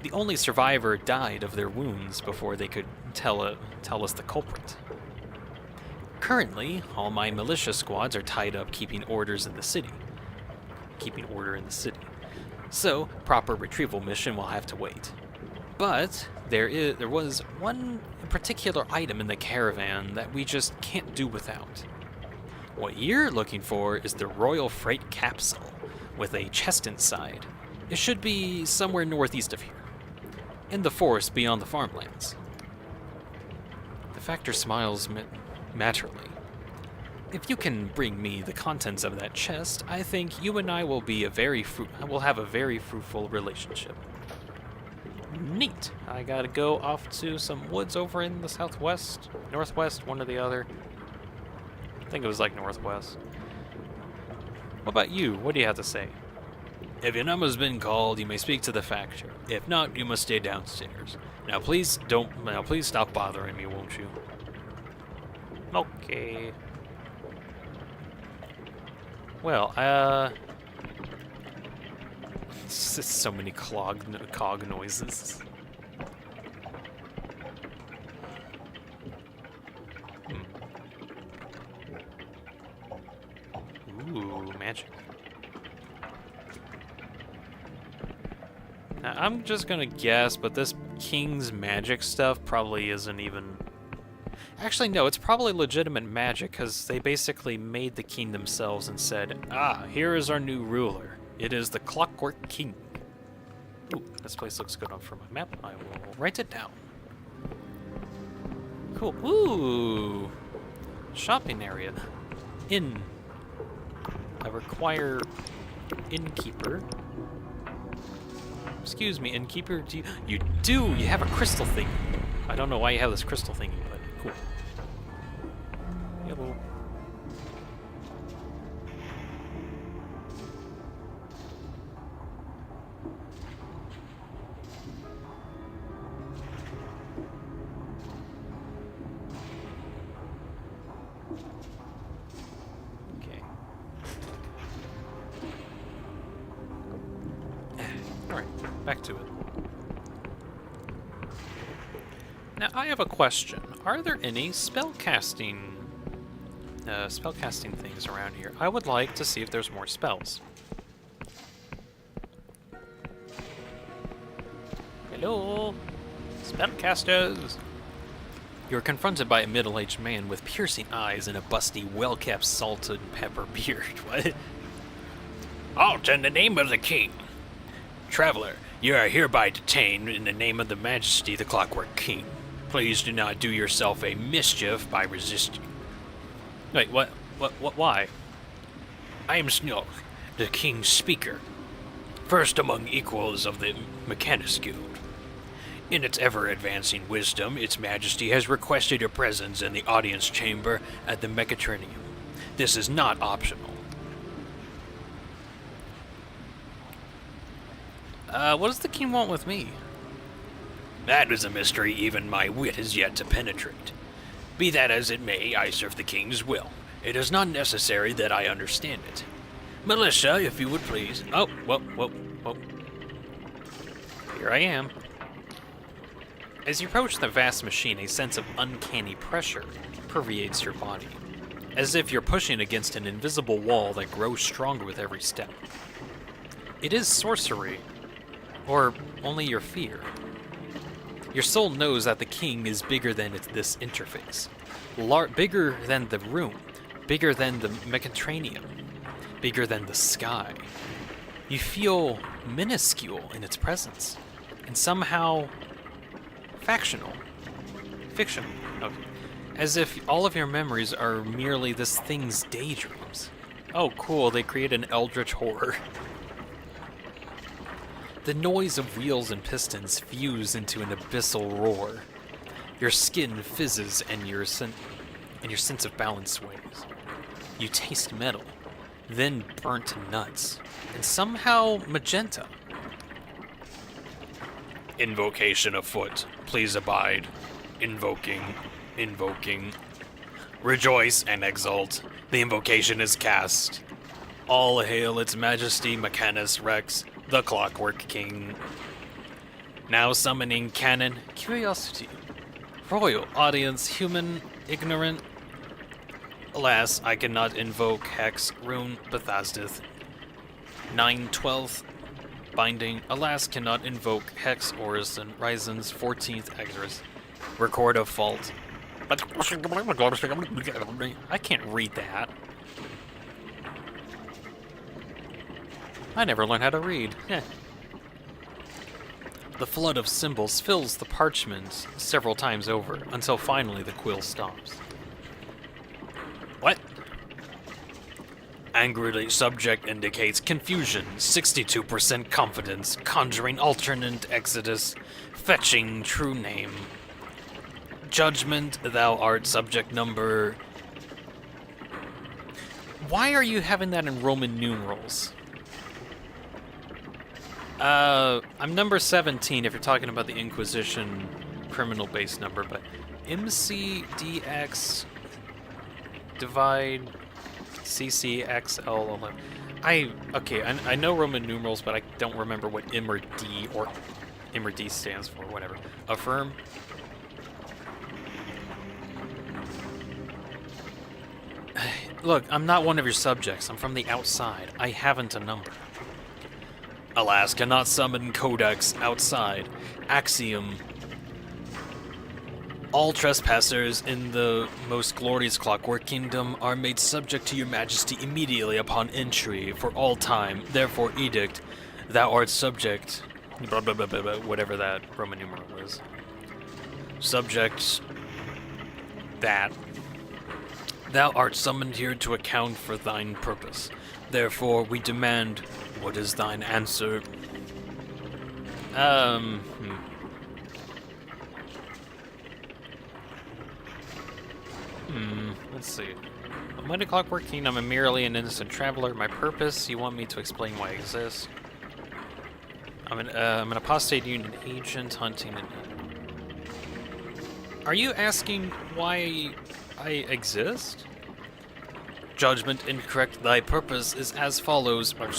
Speaker 1: The only survivor died of their wounds before they could tell us the culprit. Currently, all my militia squads are tied up keeping order in the city. So, proper retrieval mission will have to wait. But there was one particular item in the caravan that we just can't do without. What you're looking for is the Royal Freight Capsule with a chest inside. It should be somewhere northeast of here, in the forest beyond the farmlands. The Factor smiles matterly. If you can bring me the contents of that chest, I think you and I will have a very fruitful relationship. Neat. I gotta go off to some woods over in the southwest, northwest, one or the other. I think it was like northwest. What about you? What do you have to say? If your number's been called, you may speak to the Factor. If not, you must stay downstairs. Now please stop bothering me, won't you? Okay. Well, it's just so many cog noises. Ooh, magic. Now, I'm just gonna guess, but this king's magic stuff probably isn't even... Actually, no, it's probably legitimate magic, because they basically made the king themselves and said, here is our new ruler. It is the Clockwork King. Ooh, this place looks good for my map. I will write it down. Cool. Ooh! Shopping area. Inn. I require innkeeper. Excuse me, innkeeper, you do! You have a crystal thing. I don't know why you have this crystal thingy, but cool. Hello. Okay. Alright, back to it. Now, I have a question. Are there any spellcasting things around here? I would like to see if there's more spells. Hello? Spellcasters! You're confronted by a middle-aged man with piercing eyes and a busty, well-kept salted pepper beard. What?
Speaker 2: Halt in the name of the king. Traveler, you are hereby detained in the name of the Majesty the Clockwork King. Please do not do yourself a mischief by resisting.
Speaker 1: Wait, what, why?
Speaker 2: I am Snilk, the king's speaker, first among equals of the Mechanist Guild. In its ever-advancing wisdom, its majesty has requested your presence in the audience chamber at the Mechatrinium. This is not optional.
Speaker 1: What does the king want with me?
Speaker 2: That is a mystery even my wit has yet to penetrate. Be that as it may, I serve the king's will. It is not necessary that I understand it. Militia, if you would please. Oh, whoa.
Speaker 1: Here I am. As you approach the vast machine, a sense of uncanny pressure pervades your body, as if you're pushing against an invisible wall that grows stronger with every step. It is sorcery, or only your fear. Your soul knows that the king is bigger than this interface, bigger than the room, bigger than the mechatranium, bigger than the sky. You feel minuscule in its presence, and somehow fictional. Okay. As if all of your memories are merely this thing's daydreams. Oh, cool, they create an eldritch horror. The noise of wheels and pistons fuse into an abyssal roar. Your skin fizzes and your sense of balance sways. You taste metal, then burnt nuts, and somehow magenta.
Speaker 2: Invocation afoot. Please abide. Invoking. Rejoice and exult. The invocation is cast. All hail its majesty Mechanus Rex, the Clockwork King. Now summoning cannon, curiosity, royal audience, human, ignorant. Alas, I cannot invoke hex, rune, Bethesdith. 9/12th binding. Alas, cannot invoke hex, orison, Ryzen's 14th Exodus. Record of fault.
Speaker 1: I can't read that. I never learned how to read. The flood of symbols fills the parchment several times over, until finally the quill stops.
Speaker 2: What? Angrily, subject indicates confusion, 62% confidence, conjuring alternate exodus, fetching true name. Judgment, thou art subject number.
Speaker 1: Why are you having that in Roman numerals? I'm number 17 if you're talking about the Inquisition criminal base number, but MCDX divide CCXL11. I know Roman numerals, but I don't remember what M or D stands for, whatever. Affirm. Look, I'm not one of your subjects. I'm from the outside. I haven't a number.
Speaker 2: Alas, cannot summon codex outside. Axiom. All trespassers in the most glorious Clockwork Kingdom are made subject to your majesty immediately upon entry for all time. Therefore, edict, thou art subject. Blah, blah, blah, blah, blah, whatever that Roman numeral was. Subject. That. Thou art summoned here to account for thine purpose. Therefore, we demand, what is thine answer?
Speaker 1: Let's see. I'm in a Clockwork Kingdom. I'm merely an innocent traveler. My purpose, you want me to explain why I exist. I'm an apostate union agent hunting an... Are you asking why I exist?
Speaker 2: Judgment incorrect. Thy purpose is as follows.
Speaker 1: I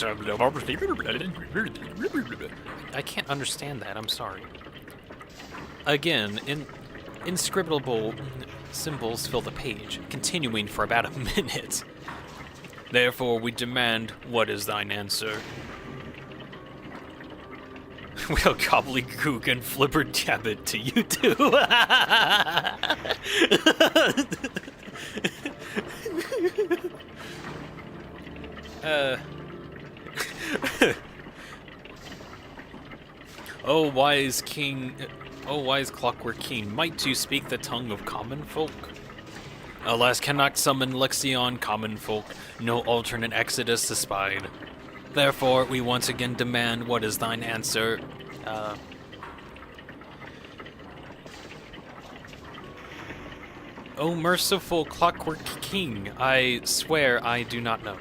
Speaker 1: can't understand that. I'm sorry. Again, inscribable symbols fill the page, continuing for about a minute.
Speaker 2: Therefore, we demand, what is thine answer?
Speaker 1: We'll gobbledygook and flipper dab it to you too. Oh wise king, oh wise Clockwork King, might you speak the tongue of common folk?
Speaker 2: Alas, cannot summon Lexion common folk, no alternate exodus espied. Therefore, we once again demand, what is thine answer?
Speaker 1: O merciful Clockwork King, I swear I do not know.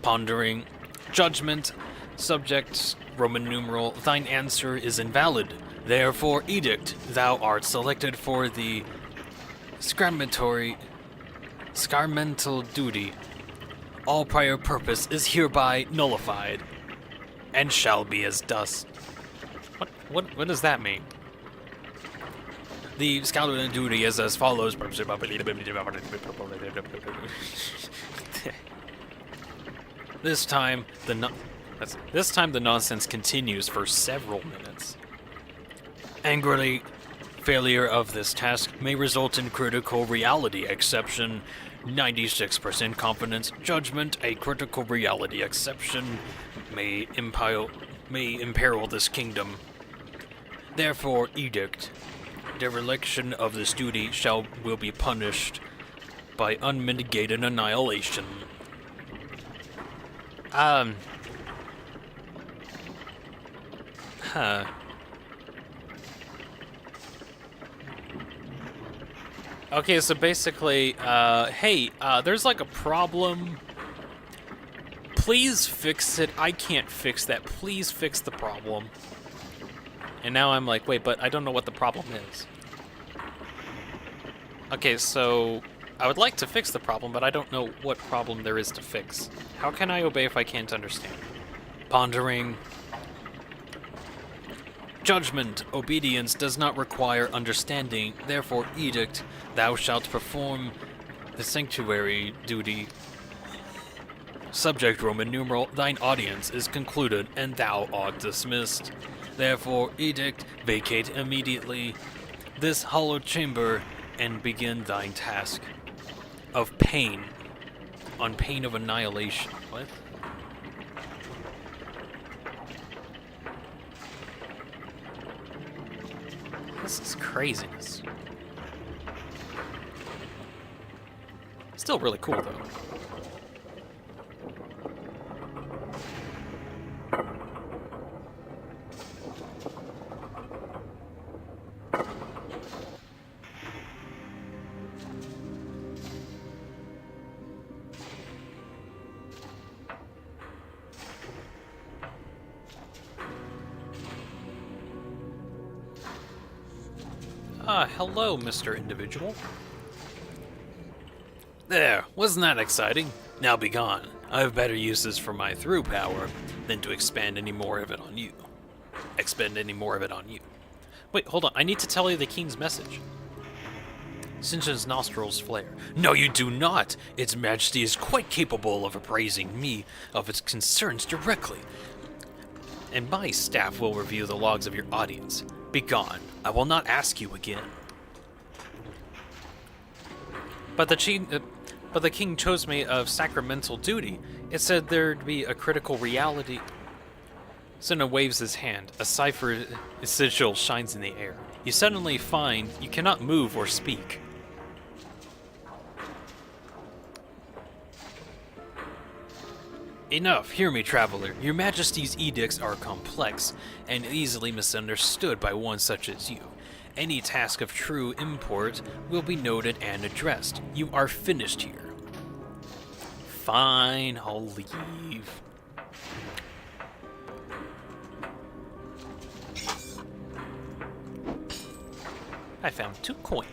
Speaker 2: Pondering. Judgment. Subject. Roman numeral, thine answer is invalid. Therefore, edict, thou art selected for the scarmental duty. All prior purpose is hereby nullified, and shall be as dust.
Speaker 1: What does that mean?
Speaker 2: The scarmental duty is as follows. This time the nonsense continues for several minutes. Angrily, failure of this task may result in critical reality exception. 96% confidence judgment. A critical reality exception may imperil this kingdom. Therefore, edict. Dereliction of this duty will be punished by unmitigated annihilation.
Speaker 1: Okay, so basically, hey, there's like a problem. Please fix it. I can't fix that. Please fix the problem. And now I'm like, wait, but I don't know what the problem is. Okay, so I would like to fix the problem, but I don't know what problem there is to fix. How can I obey if I can't understand?
Speaker 2: Pondering. Judgment, obedience does not require understanding, therefore edict, thou shalt perform the sanctuary duty. Subject Roman numeral, thine audience is concluded, and thou art dismissed. Therefore edict, vacate immediately this hollow chamber, and begin thine task of pain, on pain of annihilation. What?
Speaker 1: This is craziness. Still really cool, though. Hello, Mr. Individual.
Speaker 2: There, wasn't that exciting? Now be gone. I have better uses for my through power than to expend any more of it on you.
Speaker 1: Wait, hold on. I need to tell you the king's message. Sinjin's nostrils flare.
Speaker 2: No, you do not. Its Majesty is quite capable of appraising me of its concerns directly. And my staff will review the logs of your audience. Be gone. I will not ask you again.
Speaker 1: But the king chose me of sacramental duty. It said there'd be a critical reality. Senna waves his hand. A cipher sigil shines in the air. You suddenly find you cannot move or speak.
Speaker 2: Enough, hear me, traveler. Your Majesty's edicts are complex and easily misunderstood by one such as you. Any task of true import will be noted and addressed. You are finished here.
Speaker 1: Fine, I'll leave. I found 2 coins.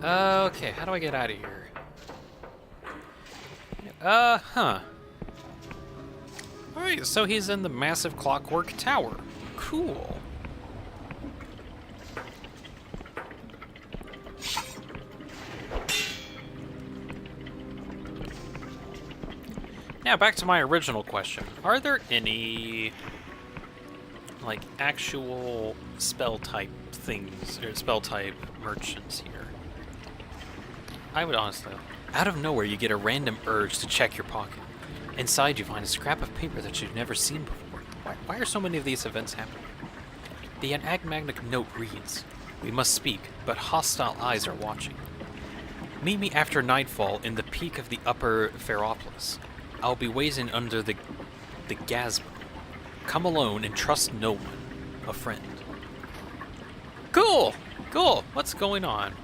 Speaker 1: Okay, how do I get out of here? Alright, so he's in the massive clockwork tower. Cool. Now, back to my original question. Are there any, like, actual spell type things, or spell type merchants here? I would honestly. Out of nowhere, you get a random urge to check your pocket. Inside, you find a scrap of paper that you've never seen before. Why are so many of these events happening? The enigmatic note reads, "We must speak, but hostile eyes are watching. Meet me after nightfall in the peak of the upper Ferropolis. I'll be waiting under the gazebo. Come alone and trust no one. A friend." Cool! Cool! What's going on?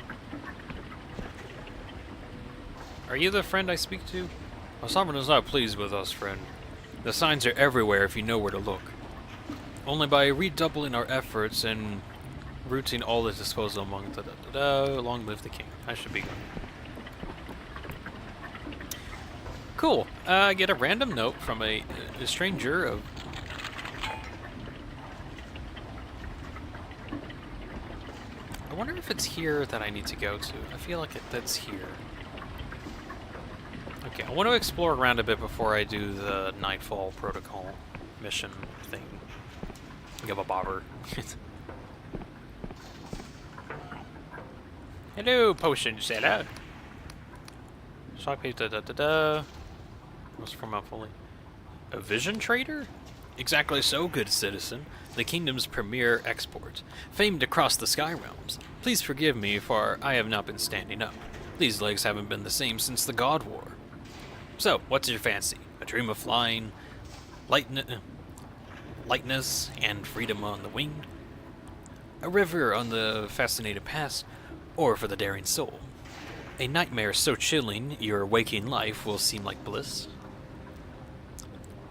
Speaker 1: Are you the friend I speak to?
Speaker 2: Our sovereign is not pleased with us, friend. The signs are everywhere if you know where to look. Only by redoubling our efforts and routing all the disposal among long live the king. I should be going. Cool. I get a random note from a stranger of... I wonder if it's here that I need to go to. I feel like that's here. Okay, I want to explore around a bit before I do the Nightfall Protocol mission thing. Give a bobber. Hello, potion seller. Shock page, What's from fully? A vision trader? Exactly so, good citizen. The kingdom's premier export, famed across the sky realms. Please forgive me, for I have not been standing up. These legs haven't been the same since the God War. So, what's your fancy? A dream of flying, lightness, and freedom on the wing? A river on the fascinating past, or for the daring soul? A nightmare so chilling your waking life will seem like bliss?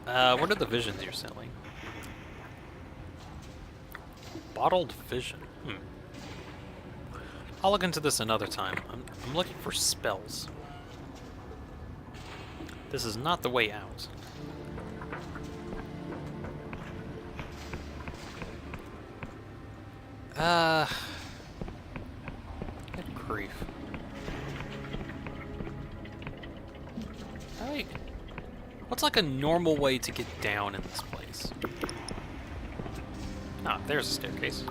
Speaker 2: What are the visions you're selling? Bottled vision. I'll look into this another time. I'm looking for spells. This is not the way out. Good grief. Hey, what's like a normal way to get down in this place? Ah, there's a staircase.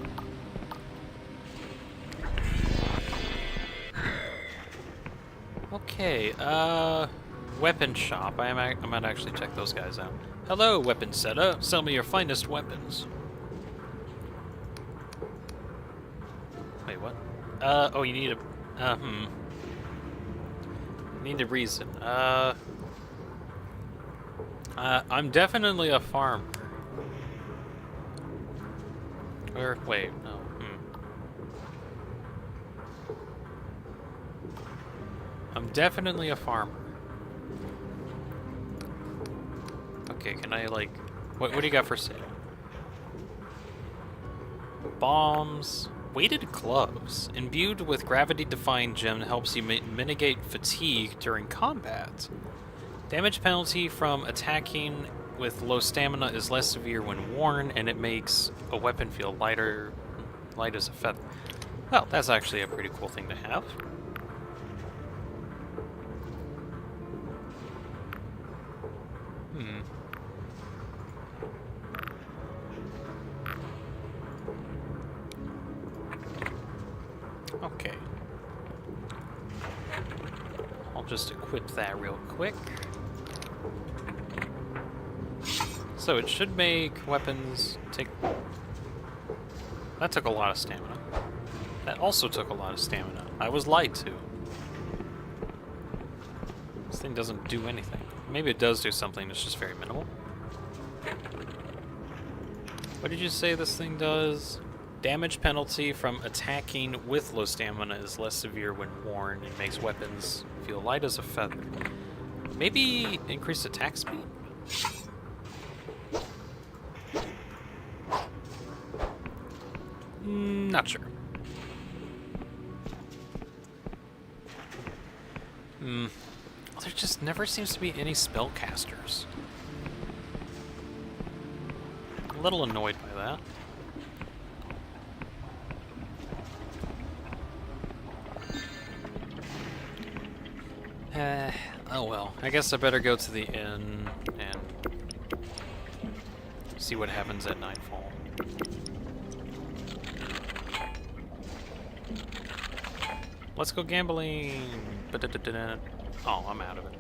Speaker 2: Okay, weapon shop. I might actually check those guys out. Hello, weapon setter. Sell me your finest weapons. Wait, what? Oh, you need a, Need a reason. I'm definitely a farmer. Or, wait, no. I'm definitely a farmer. Okay, can I, like... What do you got for sale? Bombs. Weighted gloves. Imbued with gravity-defying gem helps you mitigate fatigue during combat. Damage penalty from attacking with low stamina is less severe when worn, and it makes a weapon feel light as a feather. Well, that's actually a pretty cool thing to have. Okay. I'll just equip that real quick. So it should make weapons take... That took a lot of stamina. That also took a lot of stamina. I was lied to. This thing doesn't do anything. Maybe it does do something, it's just very minimal. What did you say this thing does? Damage penalty from attacking with low stamina is less severe when worn and makes weapons feel light as a feather. Maybe increase attack speed? Not sure. There just never seems to be any spellcasters. I'm a little annoyed by that. Oh well. I guess I better go to the inn and see what happens at nightfall. Let's go gambling. Oh, I'm out of it.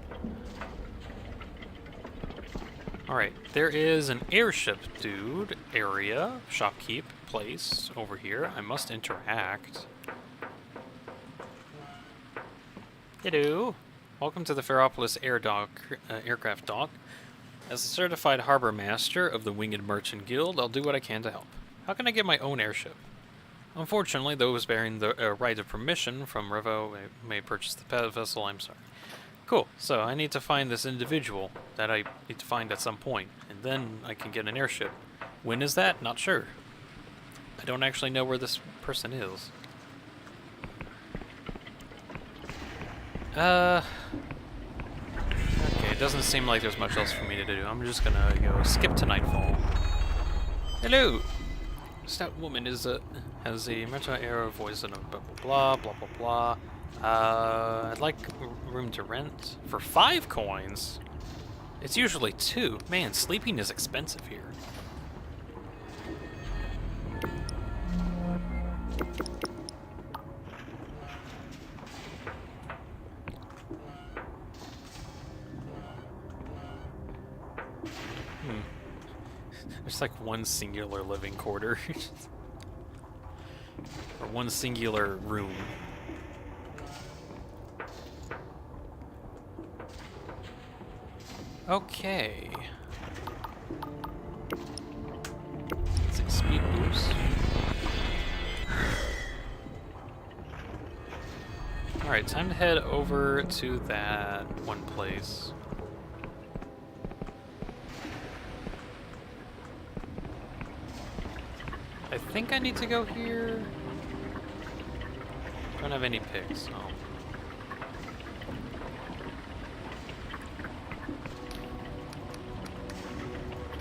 Speaker 2: Alright, there is an airship dude area, shopkeep, place over here. I must interact. Hello. Welcome to the Ferropolis aircraft dock. As a certified harbor master of the Winged Merchant Guild, I'll do what I can to help. How can I get my own airship? Unfortunately, those bearing the right of permission from Revo may purchase the vessel. I'm sorry.
Speaker 1: Cool. So I need to find this individual that I need to find at some point, and then I can get an airship. When is that? Not sure. I don't actually know where this person is. Okay, it doesn't seem like there's much else for me to do. I'm just gonna go skip to nightfall. Hello! Stout woman has a mental error voice and a blah blah blah blah blah blah. I'd like room to rent for 5 coins. It's usually 2. Man, sleeping is expensive here. There's like one singular living quarter. Or one singular room. Okay. 6 speed boost. Alright, time to head over to that one place. I think I need to go here. Don't have any picks, so.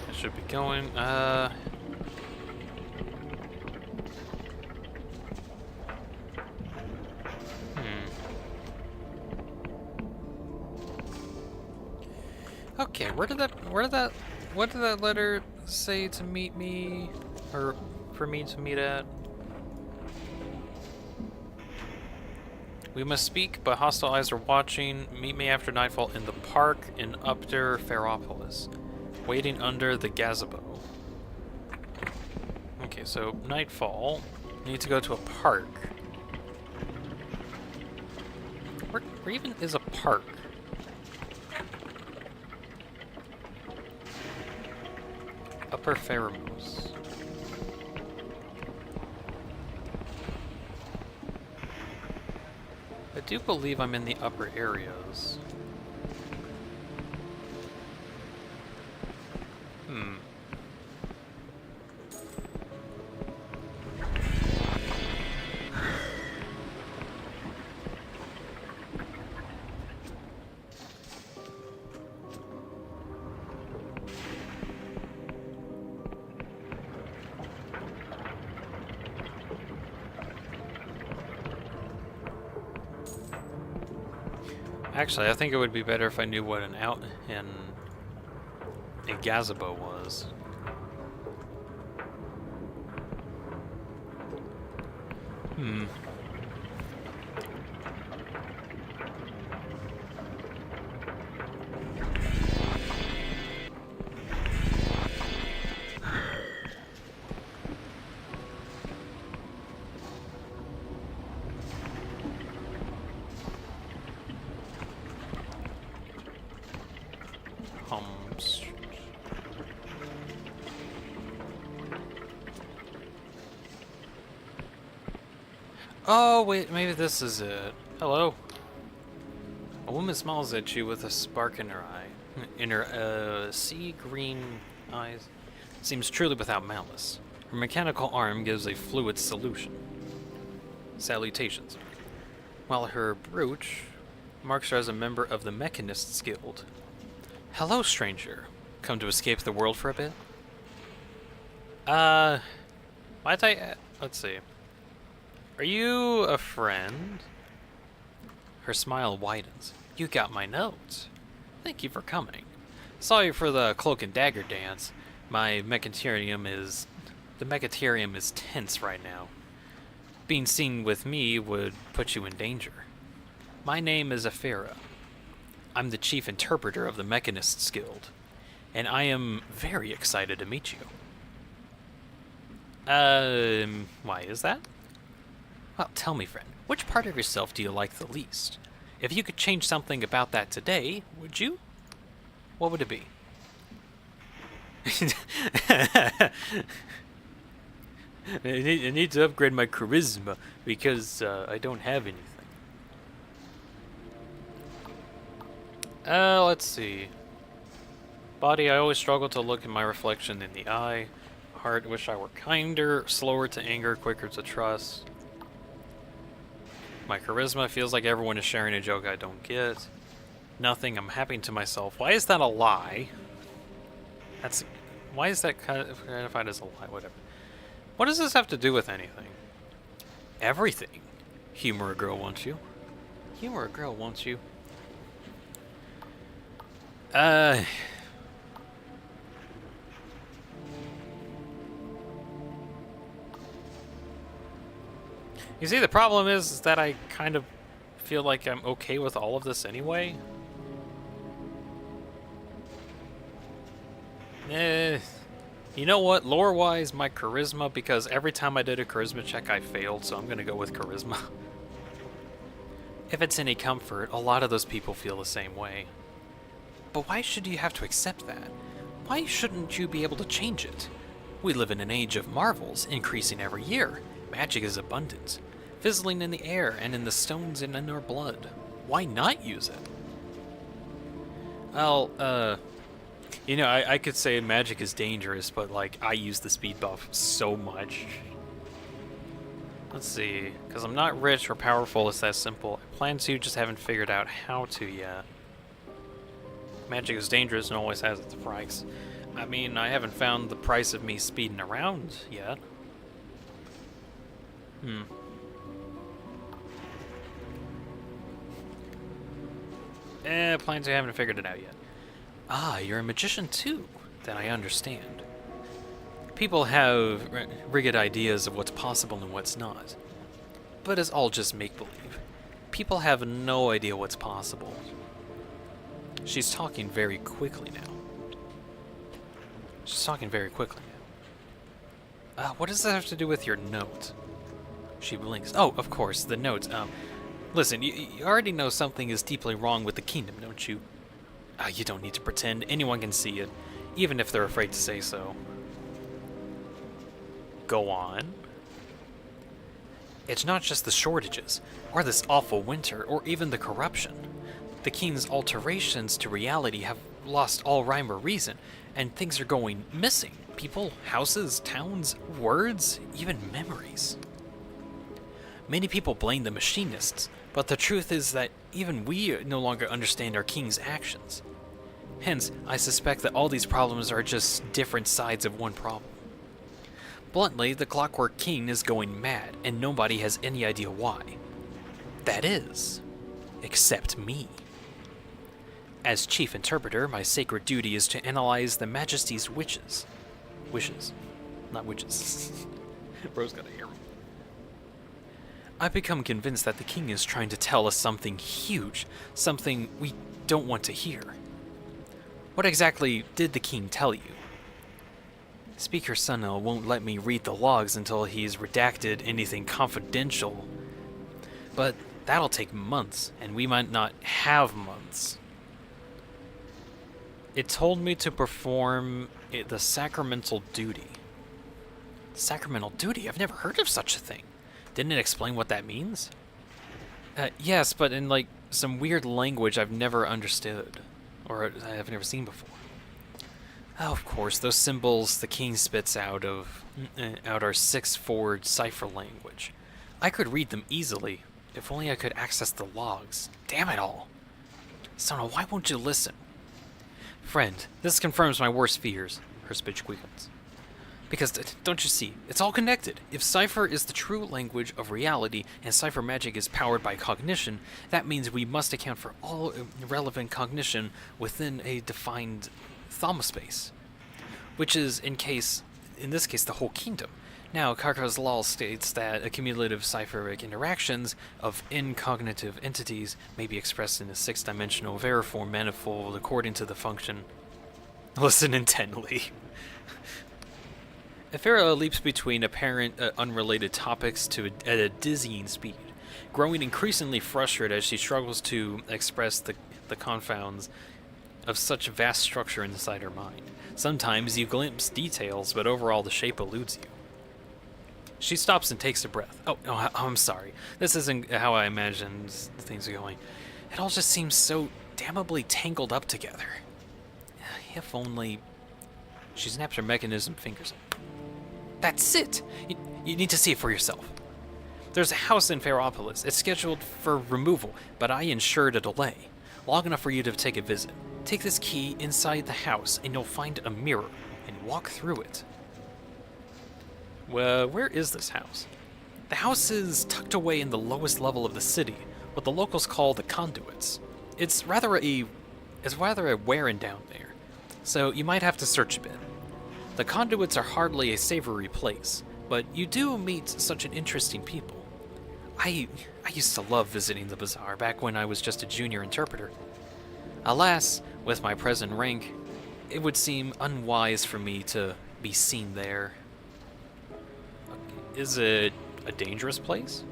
Speaker 1: I should be going, Okay, what did that letter say to meet me, or for me to meet at? We must speak, but hostile eyes are watching. Meet me after nightfall in the park in Upper Ferropolis, waiting under the gazebo. Okay, so nightfall. I need to go to a park. Where even is a park? Upper Ferropolis. I do believe I'm in the upper areas. Actually, I think it would be better if I knew what an out in a gazebo was. Oh, wait, maybe this is it. Hello. A woman smiles at you with a spark in her eye. In her, sea green eyes. Seems truly without malice. Her mechanical arm gives a fluid solution. Salutations. While her brooch marks her as a member of the Mechanists Guild. Hello, stranger. Come to escape the world for a bit? Might I... let's see. Are you a friend? Her smile widens. You got my note. Thank you for coming. Sorry for the cloak and dagger dance. My mechatarium is... The mechatarium is tense right now. Being seen with me would put you in danger. My name is Afera. I'm the chief interpreter of the Mechanists Guild, and I am very excited to meet you. Why is that? Well, tell me, friend, which part of yourself do you like the least? If you could change something about that today, would you? What would it be? I need to upgrade my charisma because I don't have anything. Let's see. Body, I always struggle to look at my reflection in the eye. Heart, wish I were kinder, slower to anger, quicker to trust. My charisma feels like everyone is sharing a joke I don't get. Nothing, I'm happy to myself. Why is that a lie? Why is that identified as a lie? Whatever. What does this have to do with anything? Everything. Humor a girl wants you. Humor a girl wants you. You see, the problem is that I kind of feel like I'm okay with all of this anyway. You know what? Lore-wise, my charisma, because every time I did a charisma check, I failed, so I'm gonna go with charisma. If it's any comfort, a lot of those people feel the same way. But why should you have to accept that? Why shouldn't you be able to change it? We live in an age of marvels, increasing every year. Magic is abundant, fizzling in the air and in the stones and in our blood. Why not use it? Well, you know, I could say magic is dangerous, but, like, I use the speed buff so much. Let's see, because I'm not rich or powerful, it's that simple. I plan to, just haven't figured out how to yet. Magic is dangerous and always has its price. I mean, I haven't found the price of me speeding around yet. Plan to, haven't figured it out yet. Ah, you're a magician too. Then I understand. People have rigged ideas of what's possible and what's not. But it's all just make-believe. People have no idea what's possible. She's talking very quickly now. What does that have to do with your note? She blinks. Oh, of course, the notes. Listen, you already know something is deeply wrong with the kingdom, don't you? You don't need to pretend. Anyone can see it, even if they're afraid to say so. Go on. It's not just the shortages, or this awful winter, or even the corruption. The king's alterations to reality have lost all rhyme or reason, and things are going missing. People, houses, towns, words, even memories. Many people blame the machinists, but the truth is that even we no longer understand our king's actions. Hence, I suspect that all these problems are just different sides of one problem. Bluntly, the Clockwork King is going mad, and nobody has any idea why. That is, except me. As chief interpreter, my sacred duty is to analyze the Majesty's wishes. Wishes, not witches. Bro's got a hair. I've become convinced that the king is trying to tell us something huge, something we don't want to hear. What exactly did the king tell you? Speaker Sunil won't let me read the logs until he's redacted anything confidential. But that'll take months, and we might not have months. It told me to perform the sacramental duty. Sacramental duty? I've never heard of such a thing. Didn't it explain what that means? Yes, but in, like, some weird language I've never understood. Or I've never seen before. Oh, of course, those symbols the king spits out our six-forward cipher language. I could read them easily, if only I could access the logs. Damn it all. Sona, why won't you listen? Friend, this confirms my worst fears. Her speech quickens. Because, don't you see, it's all connected. If cipher is the true language of reality, and cipher magic is powered by cognition, that means we must account for all relevant cognition within a defined thaumaspace. Which is, in this case, the whole kingdom. Now, Karka's law states that accumulative cipheric interactions of incognitive entities may be expressed in a six-dimensional variform manifold according to the function. Listen intently. Ephira leaps between apparent unrelated topics at a dizzying speed, growing increasingly frustrated as she struggles to express the confounds of such vast structure inside her mind. Sometimes you glimpse details, but overall the shape eludes you. She stops and takes a breath. Oh, I'm sorry. This isn't how I imagined things are going. It all just seems so
Speaker 2: damnably tangled up together. If only... She snaps her mechanism fingers. That's it! You need to see it for yourself. There's a house in Ferropolis. It's scheduled for removal, but I ensured a delay. Long enough for you to take a visit. Take this key inside the house, and you'll find a mirror, and walk through it. Well, where is this house? The house is tucked away in the lowest level of the city, what the locals call the conduits. It's rather a wearing down there, so you might have to search a bit. The conduits are hardly a savory place, but you do meet such an interesting people. I used to love visiting the bazaar back when I was just a junior interpreter. Alas, with my present rank, it would seem unwise for me to be seen there. Is it a dangerous place?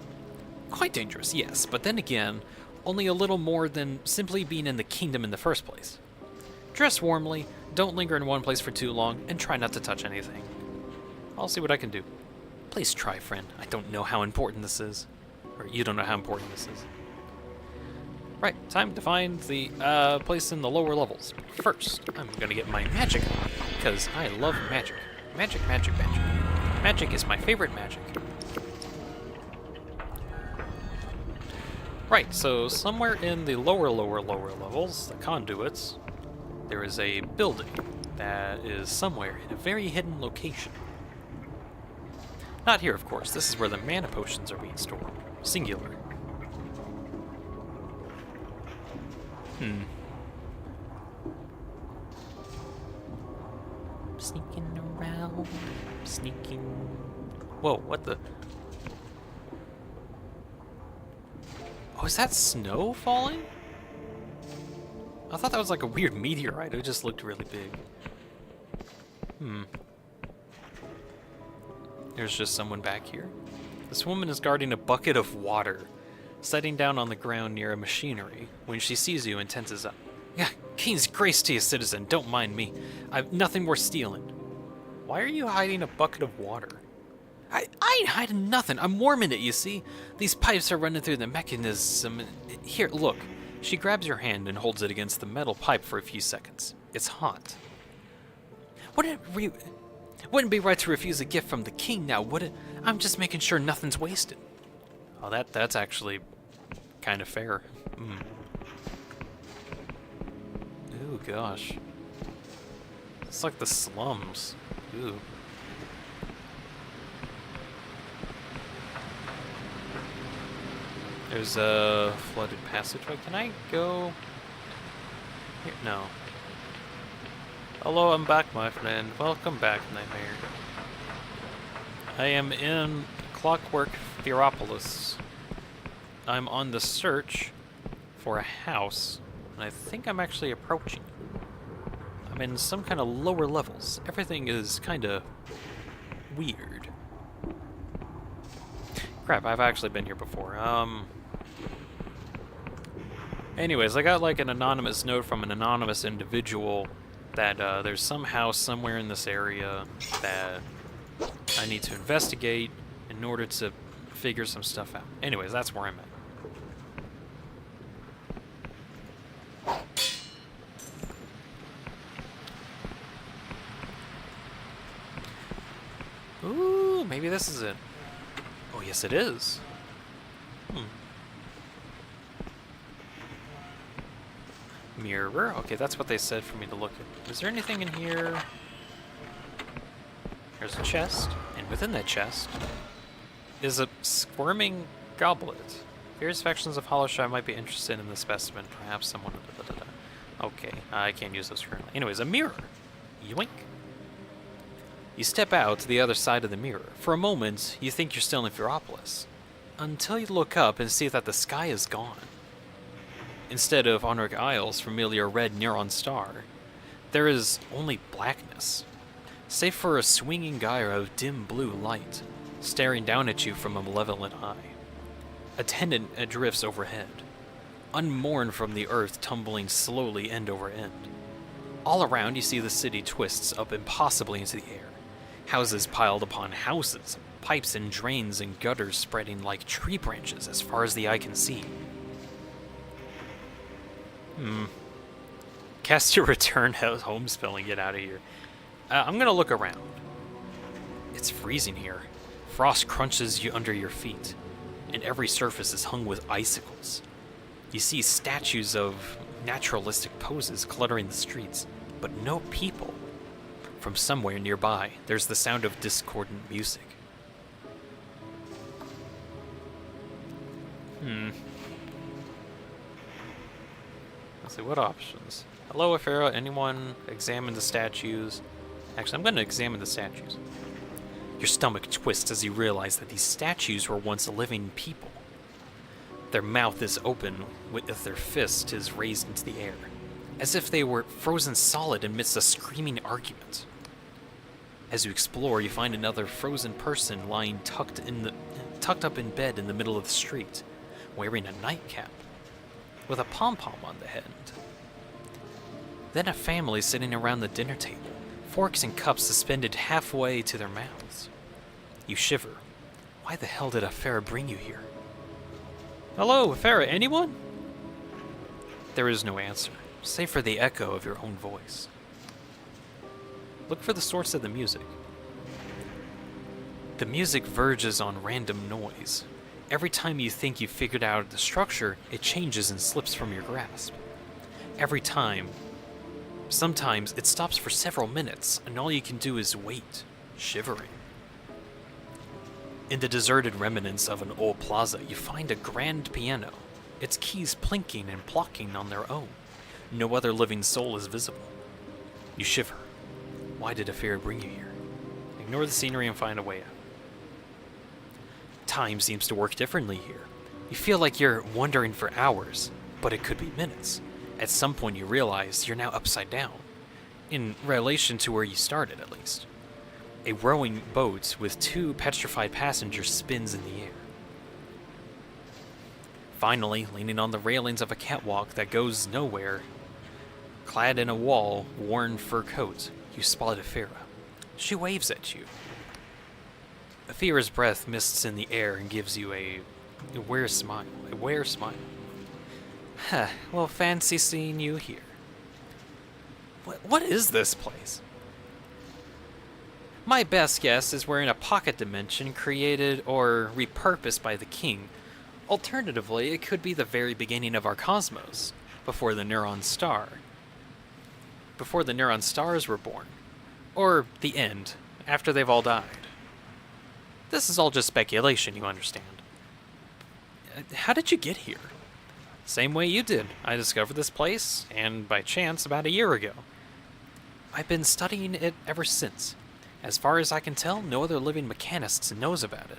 Speaker 2: Quite dangerous, yes, but then again, only a little more than simply being in the kingdom in the first place. Dress warmly, don't linger in one place for too long, and try not to touch anything. I'll see what I can do. Please try, friend. I don't know how important this is. Or you don't know how important this is. Right, time to find the place in the lower levels. First, I'm gonna get my magic on, because I love magic. Magic, magic, magic. Magic is my favorite magic. Right, so somewhere in the lower levels, the conduits, there is a building that is somewhere in a very hidden location. Not here, of course. This is where the mana potions are being stored. Singular. Sneaking around, sneaking... Whoa, what the... Oh, is that snow falling? I thought that was like a weird meteorite. It just looked really big. There's just someone back here. This woman is guarding a bucket of water, sitting down on the ground near a machinery. When she sees you and tenses up. Yeah, King's grace to you, citizen. Don't mind me. I've nothing worth stealing. Why are you hiding a bucket of water? I ain't hiding nothing. I'm warming it, you see. These pipes are running through the mechanism. Here, look. She grabs your hand and holds it against the metal pipe for a few seconds. It's hot. Wouldn't be right to refuse a gift from the king now, would it? I'm just making sure nothing's wasted. Oh, that's actually kind of fair. Ooh, gosh. It's like the slums. Ooh. There's a flooded passageway. Can I go here? No. Hello, I'm back, my friend. Welcome back, Nightmare. I am in Clockwork Ferropolis. I'm on the search for a house, and I think I'm actually approaching. I'm in some kind of lower levels. Everything is kind of weird. Crap, I've actually been here before. Anyways, I got like an anonymous note from an anonymous individual that there's some house somewhere in this area that I need to investigate in order to figure some stuff out. Anyways, that's where I'm at. Ooh, maybe this is it. Oh, yes it is. Mirror. Okay, that's what they said for me to look at. Is there anything in here? There's a chest, and within that chest is a squirming goblet. Various factions of Hollowshy might be interested in the specimen. Perhaps someone... Okay, I can't use those currently. Anyways, a mirror. Yoink. You step out to the other side of the mirror. For a moment, you think you're still in Ferropolis, until you look up and see that the sky is gone. Instead of Onric Isle's familiar red neon star, there is only blackness, save for a swinging gyre of dim blue light, staring down at you from a malevolent eye. Attendant drifts overhead, unmourned from the earth tumbling slowly end over end. All around you see the city twists up impossibly into the air, houses piled upon houses, pipes and drains and gutters spreading like tree branches as far as the eye can see.
Speaker 1: Cast your return home spell and get out of here. I'm gonna look around. It's freezing here. Frost crunches you under your feet, and every surface is hung with icicles. You see statues of naturalistic poses cluttering the streets, but no people. From somewhere nearby, there's the sound of discordant music. Let's see, what options? Hello, Afera. Anyone examine the statues? Actually, I'm going to examine the statues. Your stomach twists as you realize that these statues were once living people. Their mouth is open, with their fist is raised into the air, as if they were frozen solid amidst a screaming argument. As you explore, you find another frozen person lying tucked up in bed in the middle of the street, wearing a nightcap, with a pom-pom on the head. Then a family sitting around the dinner table, forks and cups suspended halfway to their mouths. You shiver. Why the hell did Afera bring you here? Hello, Afera, anyone? There is no answer, save for the echo of your own voice. Look for the source of the music. The music verges on random noise. Every time you think you've figured out the structure, it changes and slips from your grasp. Every time. Sometimes it stops for several minutes, and all you can do is wait, shivering. In the deserted remnants of an old plaza, you find a grand piano, its keys plinking and plocking on their own. No other living soul is visible. You shiver. Why did Afera bring you here? Ignore the scenery and find a way out. Time seems to work differently here. You feel like you're wandering for hours, but it could be minutes. At some point you realize you're now upside down, in relation to where you started at least. A rowing boat with 2 petrified passengers spins in the air. Finally, leaning on the railings of a catwalk that goes nowhere, clad in a worn fur coat, you spot Afera. She waves at you. Afera's breath mists in the air and gives you a weird smile. Huh, well, fancy seeing you here. What is this place? My best guess is we're in a pocket dimension created or repurposed by the king. Alternatively, it could be the very beginning of our cosmos, before the neuron stars were born. Or the end, after they've all died. This is all just speculation, you understand. How did you get here? Same way you did. I discovered this place, and by chance, about a year ago. I've been studying it ever since. As far as I can tell, no other living mechanist knows about it.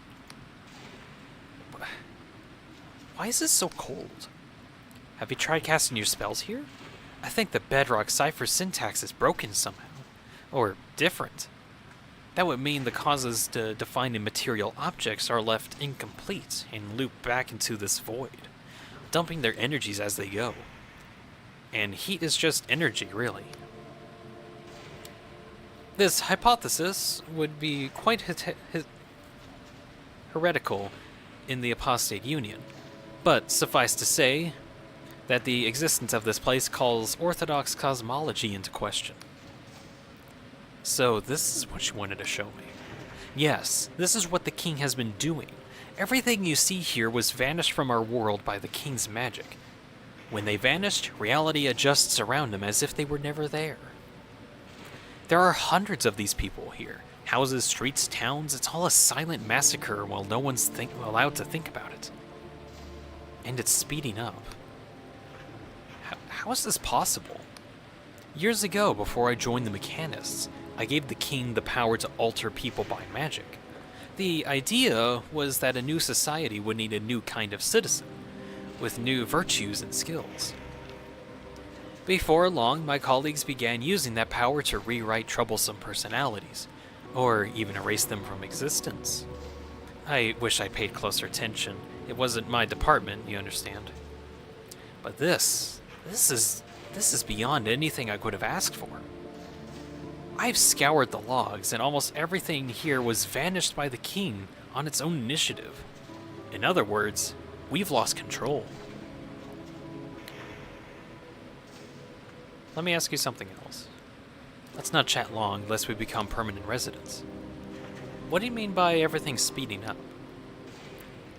Speaker 1: Why is it so cold? Have you tried casting your spells here? I think the bedrock cipher syntax is broken somehow. Or different. That would mean the causes to defining material objects are left incomplete and loop back into this void, dumping their energies as they go. And heat is just energy, really. This hypothesis would be quite heretical in the apostate union, but suffice to say that the existence of this place calls orthodox cosmology into question. So this is what you wanted to show me. Yes, this is what the king has been doing. Everything you see here was vanished from our world by the king's magic. When they vanished, reality adjusts around them as if they were never there. There are hundreds of these people here. Houses, streets, towns, it's all a silent massacre while no one's allowed to think about it. And it's speeding up. How is this possible? Years ago, before I joined the Mechanists, I gave the king the power to alter people by magic. The idea was that a new society would need a new kind of citizen, with new virtues and skills. Before long, my colleagues began using that power to rewrite troublesome personalities, or even erase them from existence. I wish I paid closer attention. It wasn't my department, you understand. But this is beyond anything I could have asked for. I've scoured the logs, and almost everything here was vanished by the king on its own initiative. In other words, we've lost control. let me ask you something else. Let's not chat long, lest we become permanent residents. What do you mean by everything speeding up?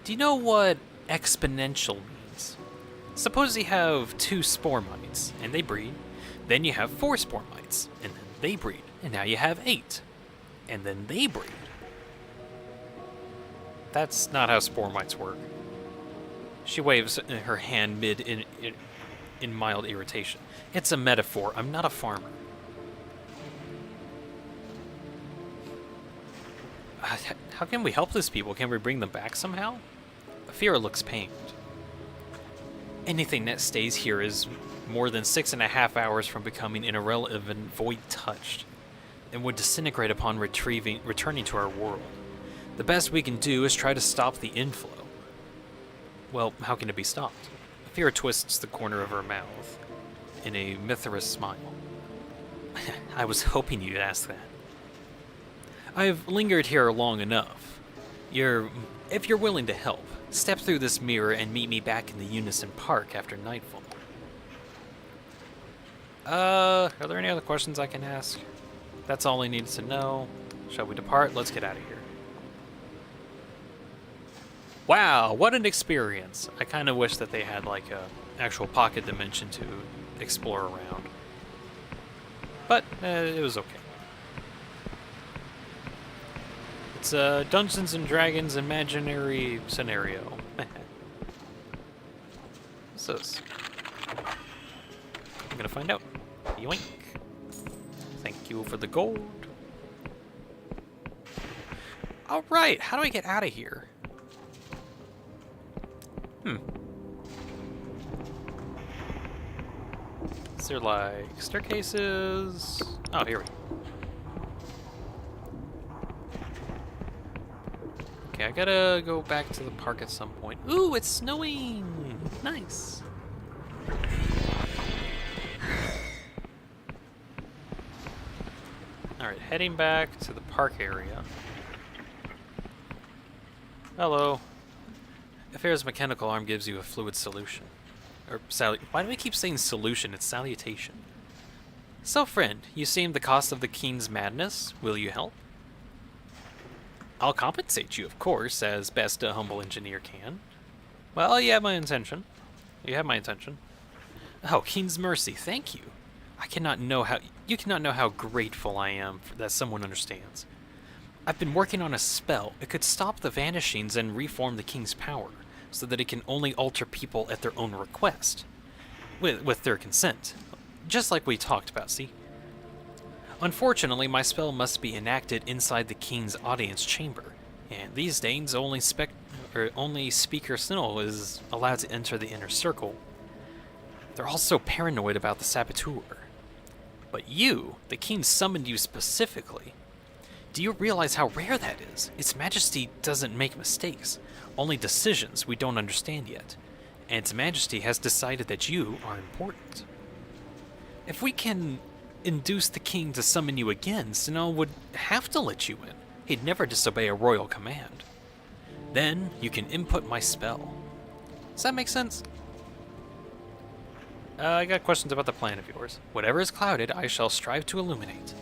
Speaker 1: Do you know what exponential means? Suppose you have 2 spore mites, and they breed. Then you have 4 spore mites, and then they breed. And now you have 8, and then they breed. That's not how spore mites work. She waves her hand mid in mild irritation. It's a metaphor. I'm not a farmer. How can we help these people? Can we bring them back somehow? Afira looks pained. Anything that stays here is more than 6.5 hours from becoming an irrelevant void touched, and would disintegrate upon returning to our world. The best we can do is try to stop the inflow. Well, how can it be stopped? Afira twists the corner of her mouth in a mitherous smile. I was hoping you'd ask that. I've lingered here long enough. If you're willing to help, step through this mirror and meet me back in the Unison Park after nightfall. Are there any other questions I can ask? That's all I needed to know. Shall we depart? Let's get out of here. Wow, what an experience. I kind of wish that they had like a actual pocket dimension to explore around. But it was okay. It's a Dungeons and Dragons imaginary scenario. What's this? I'm gonna find out. Yoink. Thank you for the gold. Alright, how do I get out of here? Is there like staircases? Oh, here we go. Okay, I gotta go back to the park at some point. Ooh, it's snowing! Nice. Alright, heading back to the park area. Hello. Afira's mechanical arm gives you a fluid solution. Or why do we keep saying solution? It's salutation. So, friend, you seem the cost of the king's madness. Will you help? I'll compensate you, of course, as best a humble engineer can. Well, you have my intention. You have my intention. Oh, King's mercy, thank you. You cannot know how grateful I am that someone understands. I've been working on a spell. It could stop the vanishings and reform the king's power, so that it can only alter people at their own request, with their consent, just like we talked about. See. Unfortunately, my spell must be enacted inside the king's audience chamber, and these days only Speaker Snow is allowed to enter the inner circle. They're all so paranoid about the saboteur. But you, the king summoned you specifically. Do you realize how rare that is? Its Majesty doesn't make mistakes, only decisions we don't understand yet, and Its Majesty has decided that you are important. If we can induce the king to summon you again, Snow would have to let you in. He'd never disobey a royal command. Then you can input my spell. Does that make sense? I got questions about the plan of yours. Whatever is clouded, I shall strive to illuminate.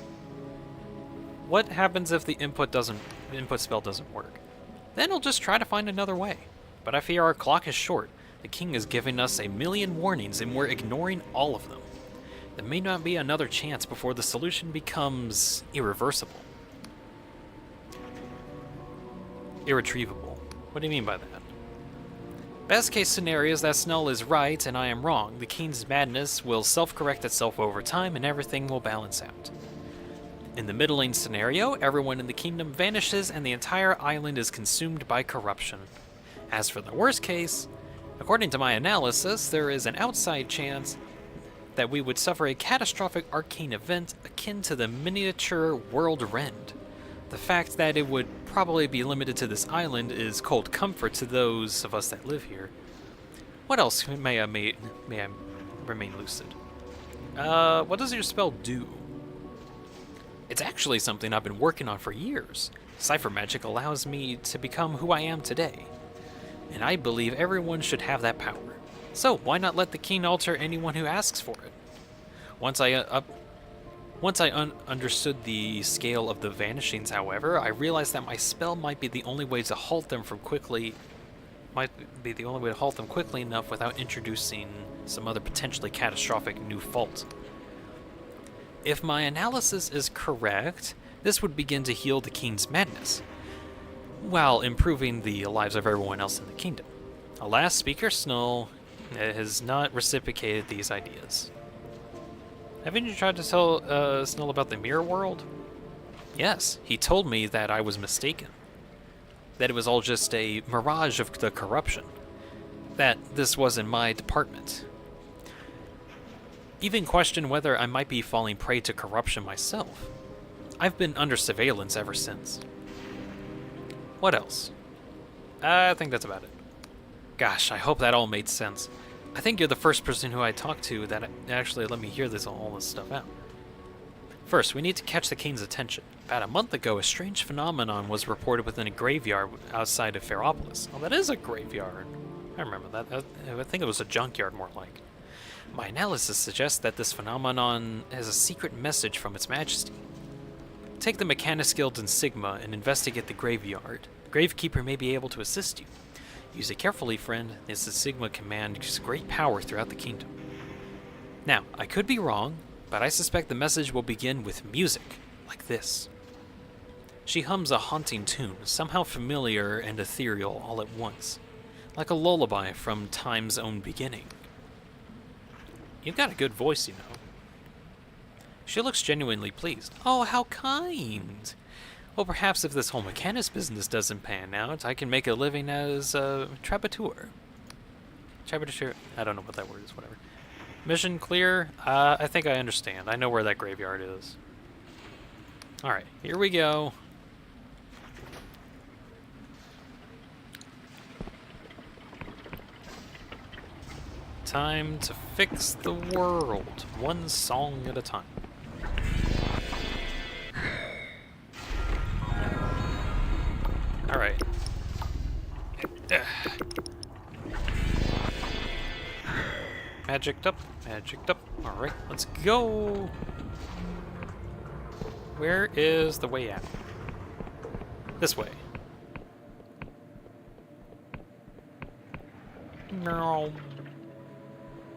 Speaker 1: What happens if the input spell doesn't work? Then we'll just try to find another way. But I fear our clock is short. The king is giving us 1,000,000 warnings and we're ignoring all of them. There may not be another chance before the solution becomes irreversible. Irretrievable. What do you mean by that? Best case scenario is that Snull is right and I am wrong. The king's madness will self-correct itself over time and everything will balance out. In the middling scenario, everyone in the kingdom vanishes and the entire island is consumed by corruption. As for the worst case, according to my analysis, there is an outside chance that we would suffer a catastrophic arcane event akin to the miniature world rend. The fact that it would probably be limited to this island is cold comfort to those of us that live here. What else may I remain lucid? What does your spell do? It's actually something I've been working on for years. Cipher magic allows me to become who I am today, and I believe everyone should have that power. So why not let the king alter anyone who asks for it? Once I understood the scale of the vanishings, however, I realized that my spell might be the only way to halt them quickly enough without introducing some other potentially catastrophic new fault. If my analysis is correct, this would begin to heal the king's madness, while improving the lives of everyone else in the kingdom. Alas, Speaker Snow has not reciprocated these ideas. Haven't you tried to tell Snow about the mirror world? Yes, he told me that I was mistaken. That it was all just a mirage of the corruption. That this wasn't my department. Even questioned whether I might be falling prey to corruption myself. I've been under surveillance ever since. What else? I think that's about it. Gosh, I hope that all made sense. I think you're the first person who I talked to that actually let me hear all this stuff out. First, we need to catch the king's attention. About a month ago, a strange phenomenon was reported within a graveyard outside of Ferropolis. Oh, that is a graveyard. I remember that. I think it was a junkyard, more like. My analysis suggests that this phenomenon has a secret message from Its Majesty. Take the Mechanics Guild in Sigma and investigate the graveyard. The Gravekeeper may be able to assist you. Use it carefully, friend, as the Sigma command gives great power throughout the kingdom. Now, I could be wrong, but I suspect the message will begin with music, like this. She hums a haunting tune, somehow familiar and ethereal all at once, like a lullaby from time's own beginning. You've got a good voice, you know. She looks genuinely pleased. Oh, how kind! Well, perhaps if this whole mechanics business doesn't pan out, I can make a living as a troubadour. Troubadour? I don't know what that word is, whatever. Mission clear? I think I understand. I know where that graveyard is. Alright, here we go. Time to fix the world, one song at a time. Alright. Magicked up, magicked up. Alright, let's go. Where is the way out? This way. No.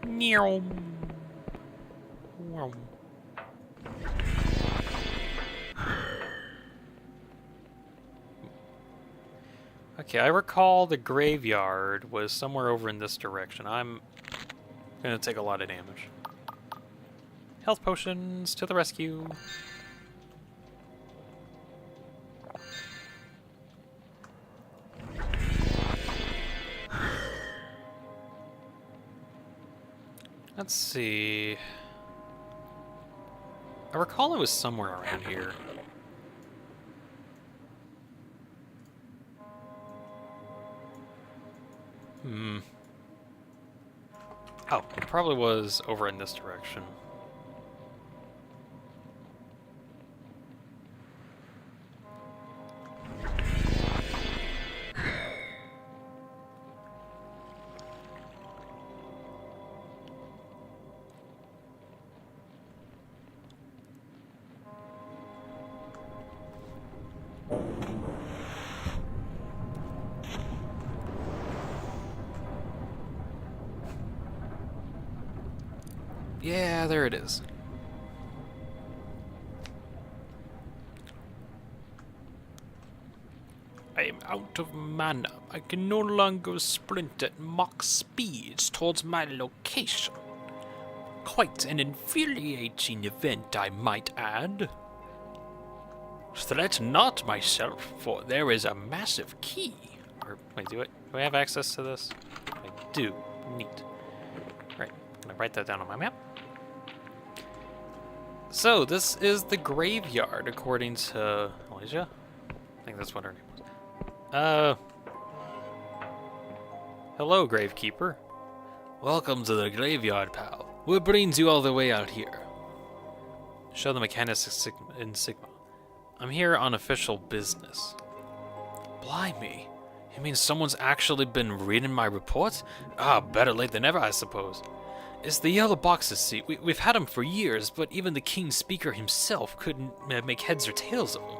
Speaker 1: No. Okay, I recall the graveyard was somewhere over in this direction. I'm gonna take a lot of damage. Health potions to the rescue. Let's see. I recall it was somewhere around here. Oh, it probably was over in this direction. Yeah, there it is. I am out of mana. I can no longer sprint at Mach speeds towards my location. Quite an infuriating event, I might add. Threat not myself, for there is a massive key. Or, wait, do I have access to this? I do. Neat. Right, I'm gonna write that down on my map. So, this is the graveyard, according to Alicia. I think that's what her name was. Hello, Gravekeeper. Welcome to the graveyard, pal. What brings you all the way out here? Show the mechanics in Sigma. I'm here on official business. Blimey. You mean someone's actually been reading my report? Ah, better late than never, I suppose. It's the yellow boxes, see. We've had them for years, but even the King's Speaker himself couldn't make heads or tails of them.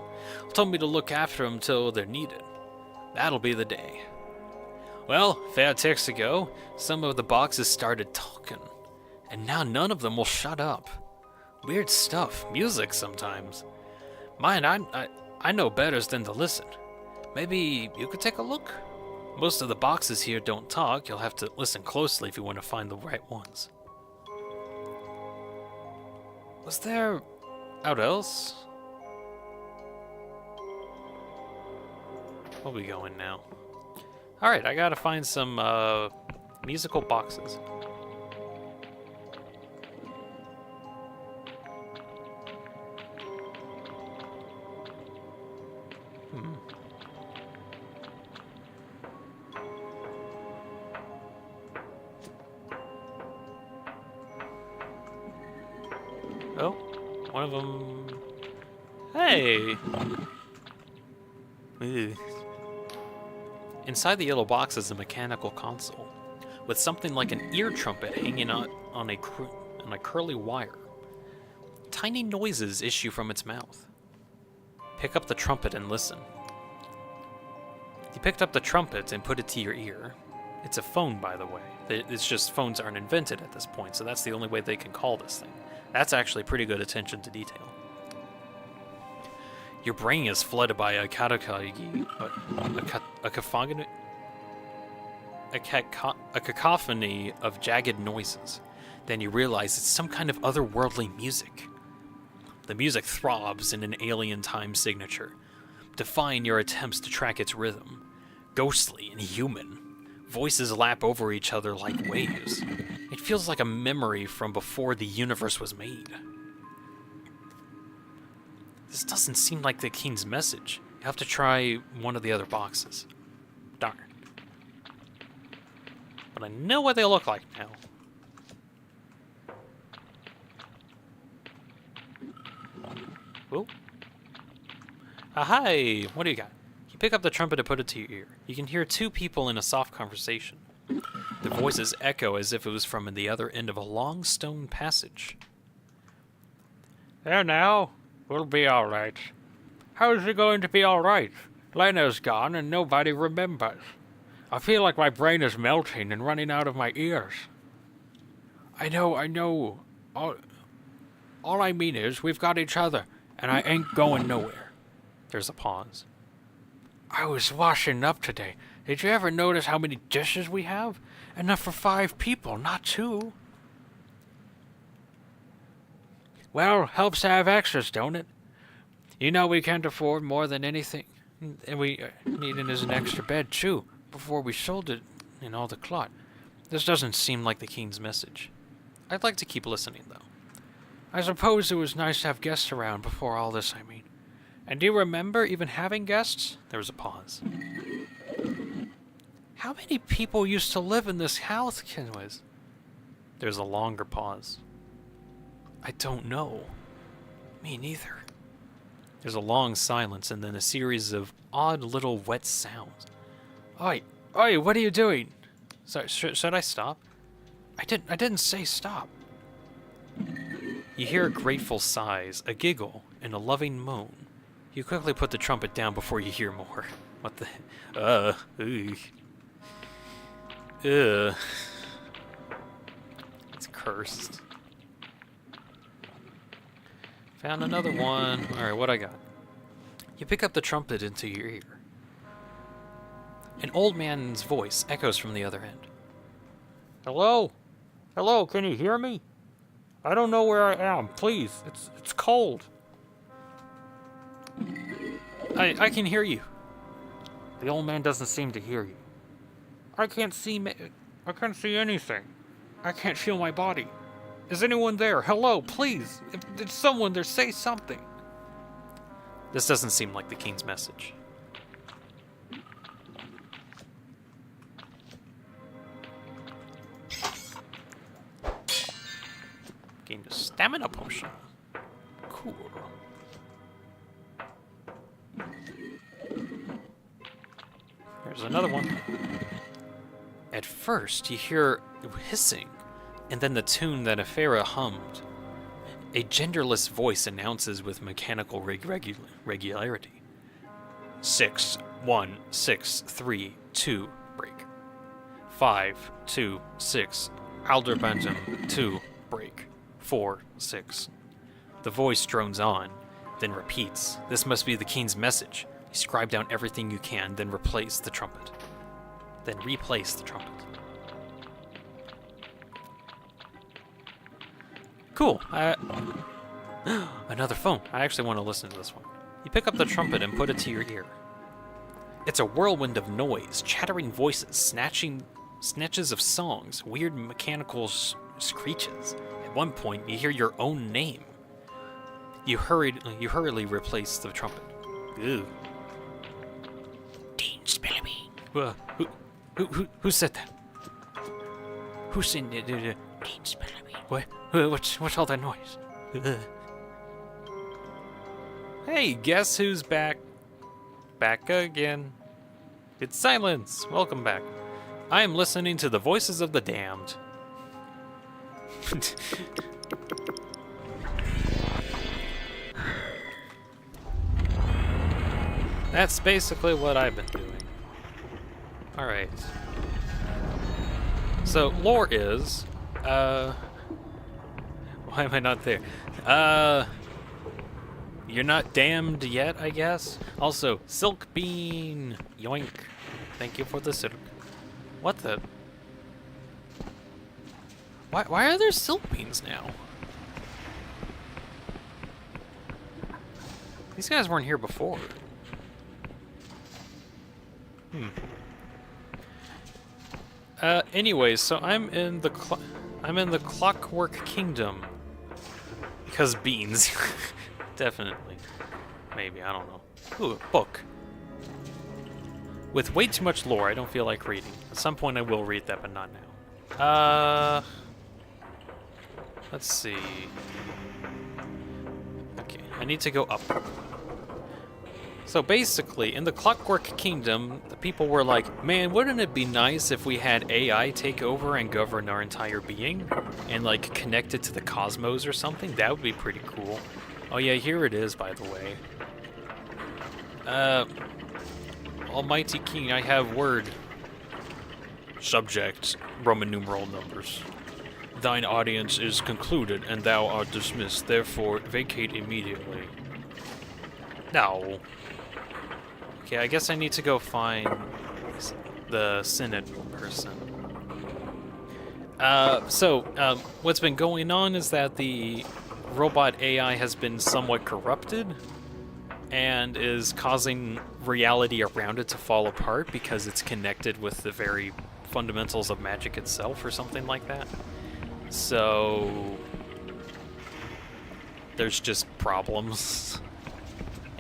Speaker 1: Told me to look after them till they're needed. That'll be the day. Well, fair ticks ago, some of the boxes started talking, and now none of them will shut up. Weird stuff, music sometimes. Mind, I know better than to listen. Maybe you could take a look? Most of the boxes here don't talk. You'll have to listen closely if you want to find the right ones. Was there out else? Where are we going now? Alright, I gotta find some musical boxes. Oh, one of them. Hey! Ew. Inside the yellow box is a mechanical console with something like an ear trumpet hanging on a curly wire. Tiny noises issue from its mouth. Pick up the trumpet and listen. You picked up the trumpet and put it to your ear. It's a phone, by the way. It's just phones aren't invented at this point, so that's the only way they can call this thing. That's actually pretty good attention to detail. Your brain is flooded by a cacophony of jagged noises. Then you realize it's some kind of otherworldly music. The music throbs in an alien time signature, defying your attempts to track its rhythm. Ghostly and human. Voices lap over each other like waves. It feels like a memory from before the universe was made. This doesn't seem like the King's message. You have to try one of the other boxes. Darn. But I know what they look like now. Oh. Hi! What do you got? You pick up the trumpet and put it to your ear. You can hear two people in a soft conversation. Their voices echo as if it was from the other end of a long stone passage.
Speaker 2: There now. We'll be all right. How's it going to be all right? Lena's gone and nobody remembers. I feel like my brain is melting and running out of my ears. I know. All I mean is we've got each other, and I ain't going nowhere.
Speaker 1: There's a pause.
Speaker 2: I was washing up today. Did you ever notice how many dishes we have? Enough for 5 people, not 2. Well, helps to have extras, don't it? You know we can't afford more than anything. And we needed is an extra bed, too, before we sold it and all the clot.
Speaker 1: This doesn't seem like the King's message. I'd like to keep listening, though.
Speaker 2: I suppose it was nice to have guests around before all this, I mean. And do you remember even having guests?
Speaker 1: There was a pause.
Speaker 2: How many people used to live in this house, Kenwis?
Speaker 1: There's a longer pause.
Speaker 2: I don't know. Me neither.
Speaker 1: There's a long silence and then a series of odd little wet sounds.
Speaker 2: Oi, what are you doing?
Speaker 1: Sorry, should I stop?
Speaker 2: I didn't say stop.
Speaker 1: You hear grateful sighs, a giggle, and a loving moan. You quickly put the trumpet down before you hear more. What the... It's cursed. Found another one. Alright, what I got? You pick up the trumpet into your ear. An old man's voice echoes from the other end.
Speaker 2: Hello? Hello, can you hear me? I don't know where I am. Please, it's cold.
Speaker 1: I can hear you.
Speaker 2: The old man doesn't seem to hear you. I can't see anything. I can't feel my body. Is anyone there? Hello, please. If there's someone there, say something.
Speaker 1: This doesn't seem like the King's message. Gained a stamina potion. Cool. There's another one. At first, you hear hissing, And then the tune that Afera hummed. A genderless voice announces with mechanical regularity. 6, 1, 6, 3, 2, break. 5, 2, 6, Alderbantum, 2, break. 4, 6. The voice drones on, then repeats. This must be the king's message. You scribe down everything you can, then replace the trumpet. Cool. Another phone. I actually want to listen to this one. You pick up the trumpet and put it to your ear. It's a whirlwind of noise, chattering voices, snatches of songs, weird mechanical screeches. At one point, you hear your own name. You hurriedly replace the trumpet. Ew. DeanSpillaBean. Who said that? Who said DeanSpillaBean? What's all that noise? Hey, guess who's back? Back again. It's Silence. Welcome back. I am listening to the voices of the damned. That's basically what I've been doing. Alright. So, lore is... Why am I not there? You're not damned yet, I guess? Also, Silk Bean! Yoink. Thank you for the silk. What the... Why are there silk beans now? These guys weren't here before. Anyways, so I'm in the Clockwork Kingdom. Because beans. Definitely. Maybe, I don't know. Ooh, a book. With way too much lore, I don't feel like reading. At some point I will read that, but not now. Let's see. Okay, I need to go up. So basically, in the Clockwork Kingdom, the people were like, man, wouldn't it be nice if we had AI take over and govern our entire being? And like connect it to the cosmos or something? That would be pretty cool. Oh yeah, here it is, by the way. Almighty King, I have word. Subject, Roman numeral numbers. Thine audience is concluded, and thou art dismissed. Therefore, vacate immediately. No. Okay, I guess I need to go find the Senate person. What's been going on is that the robot AI has been somewhat corrupted and is causing reality around it to fall apart because it's connected with the very fundamentals of magic itself or something like that. So there's just problems.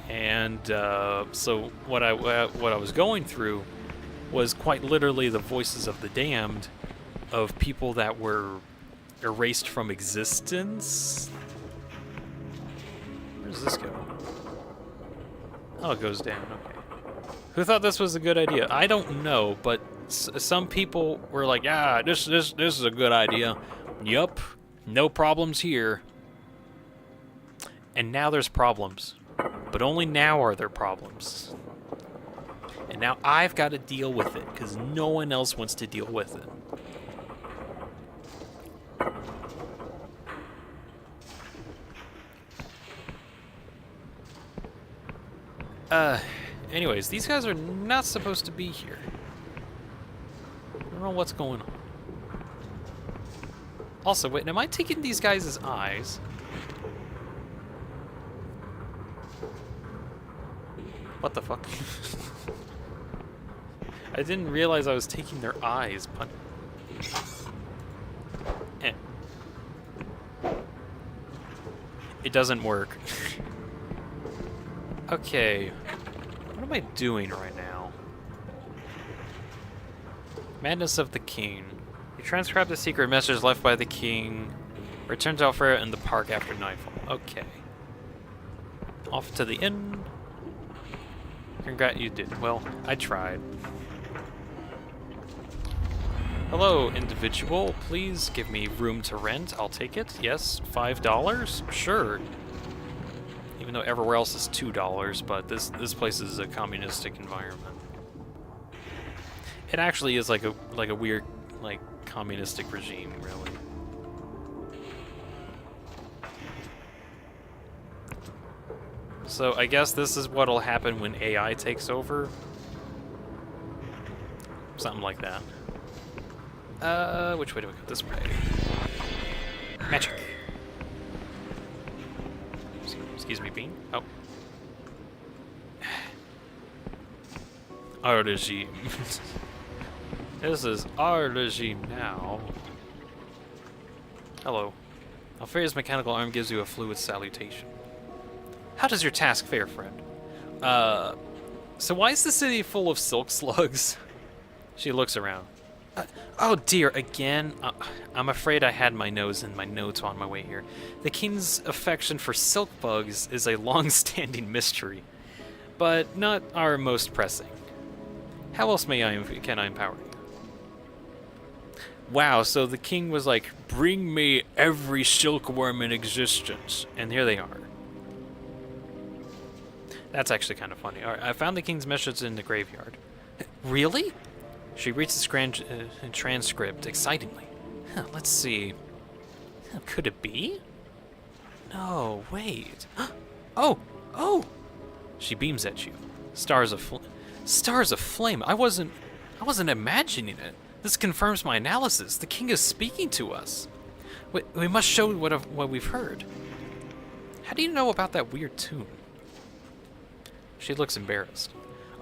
Speaker 1: And so what I was going through was quite literally the voices of the damned, of people that were erased from existence. Where does this go? Oh, it goes down. Okay. Who thought this was a good idea? I don't know, but some people were like, "Ah, this is a good idea." Yup, no problems here. And now there's problems. But only now are there problems. And now I've got to deal with it, because no one else wants to deal with it. Anyways, these guys are not supposed to be here. I don't know what's going on. Also, wait, am I taking these guys' eyes? What the fuck? I didn't realize I was taking their eyes, but... It doesn't work. Okay. What am I doing right now? Madness of the King. You transcribe the secret message left by the king. Return to Alfred in the park after nightfall. Okay. Off to the inn. You did. Well, I tried. Hello, individual. Please give me room to rent. I'll take it. Yes, $5? Sure. Even though everywhere else is $2, but this place is a communistic environment. It actually is like a weird like communistic regime, really. So I guess this is what'll happen when AI takes over. Something like that. Which way do we go? This way. Magic. Excuse me, Bean. Oh. Our regime. This is our regime now. Hello. Alfreya's mechanical arm gives you a fluid salutation. How does your task fare, friend? So why is the city full of silk slugs? She looks around. Oh dear, again? I'm afraid I had my nose in my notes on my way here. The king's affection for silk bugs is a long-standing mystery, but not our most pressing. How else can I empower you? Wow, so the king was like, bring me every silkworm in existence, and here they are. That's actually kind of funny. All right, I found the king's message in the graveyard. Really? She reads the transcript excitingly. Huh, let's see. Could it be? No, wait. Oh! She beams at you. Stars of flame. I wasn't imagining it. This confirms my analysis. The king is speaking to us. We must show what we've heard. How do you know about that weird tune? She looks embarrassed.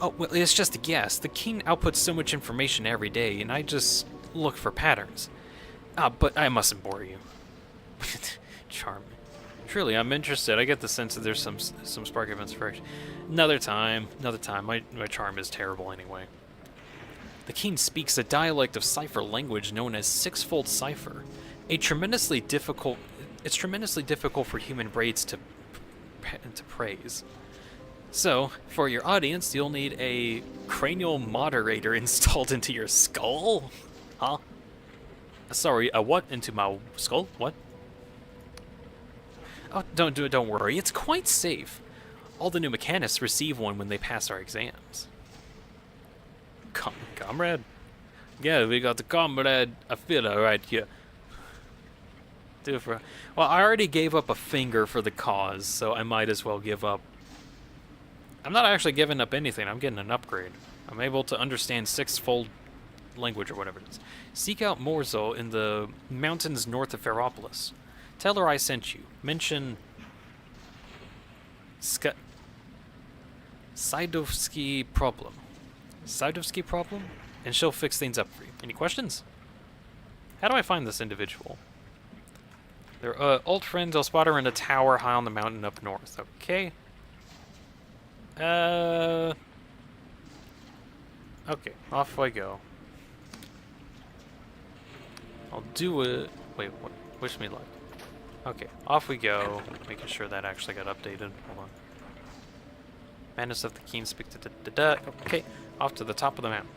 Speaker 1: Oh, well, it's just a guess. The king outputs so much information every day, and I just look for patterns. But I mustn't bore you. Charming. Truly, I'm interested. I get the sense that there's some spark of inspiration. Another time. My charm is terrible anyway. The king speaks a dialect of cipher language known as six-fold cipher. It's tremendously difficult for human brains to praise. So, for your audience, you'll need a cranial moderator installed into your skull? Huh? Sorry, a what into my skull? What? Oh, don't worry, it's quite safe. All the new mechanists receive one when they pass our exams. Comrade? Yeah, we got the comrade filler right here. Well, I already gave up a finger for the cause, so I might as well give up. I'm not actually giving up anything, I'm getting an upgrade. I'm able to understand six-fold language or whatever it is. Seek out Morzo in the mountains north of Ferropolis. Tell her I sent you. Mention Sidovsky problem. Sidovsky problem? And she'll fix things up for you. Any questions? How do I find this individual? They're old friends. I'll spot her in a tower high on the mountain up north. Okay. Okay, off I go. I'll do it. Wait, what? Wish me luck. Okay, off we go. Making sure that actually got updated. Hold on. Madness of the Keen speak to Okay, off to the top of the mountain.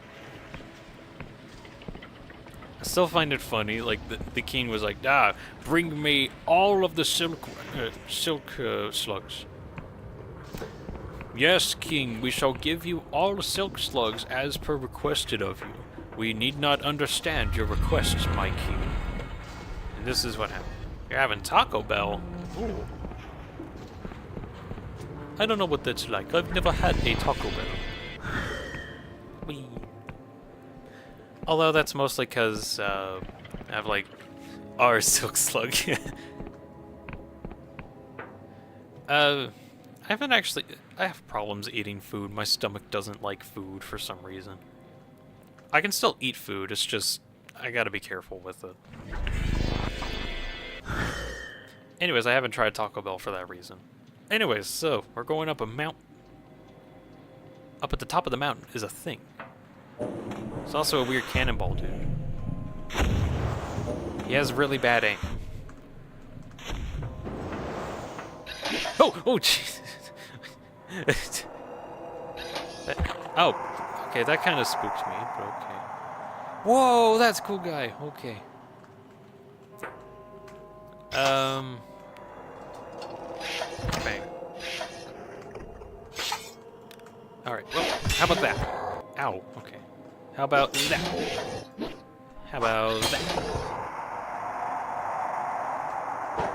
Speaker 1: I still find it funny, like the king was like, bring me all of the silk slugs. Yes, king, we shall give you all the silk slugs as per requested of you. We need not understand your requests, my king. And this is what happened. You're having Taco Bell. Ooh. I don't know what that's like. I've never had a Taco Bell. Whee. Although that's mostly because I have like our silk slug. I have problems eating food. My stomach doesn't like food for some reason. I can still eat food, it's just I gotta be careful with it. Anyways, I haven't tried Taco Bell for that reason. Anyways, so we're going up a mountain. Up at the top of the mountain is a thing. It's also a weird cannonball dude. He has really bad aim. Oh, jeez. Oh, okay, that kind of spooked me, but okay. Whoa, that's a cool guy. Okay. Bang. Alright, well, how about that? Ow, okay. How about that? How about that?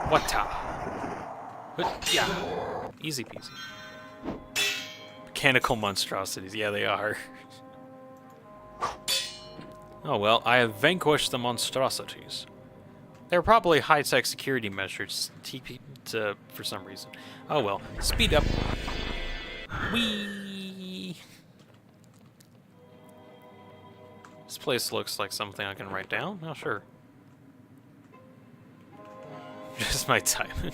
Speaker 1: Wata. Yeah. Easy peasy. Mechanical monstrosities, yeah, they are. Oh well, I have vanquished the monstrosities. They're probably high-tech security measures for some reason. Oh well, speed up. Whee! This place looks like something I can write down. Oh, sure. Just my time.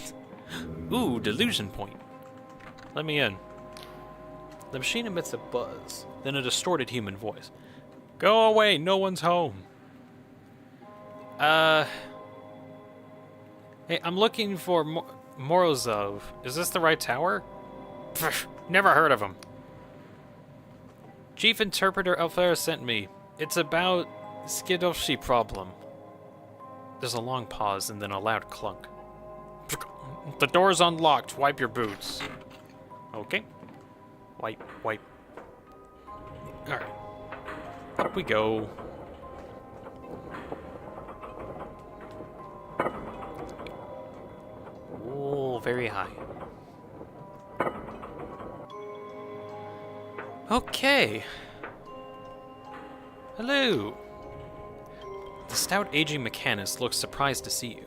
Speaker 1: Ooh, delusion point. Let me in. The machine emits a buzz, then a distorted human voice. Go away, no one's home. Hey, I'm looking for Morozov. Is this the right tower? Pfft, never heard of him. Chief Interpreter Alfera sent me. It's about Skidovshi problem. There's a long pause and then a loud clunk. The door's unlocked. Wipe your boots. Okay. Wipe. Alright. Up we go. Oh, very high. Okay. Hello. The stout aging mechanist looks surprised to see you.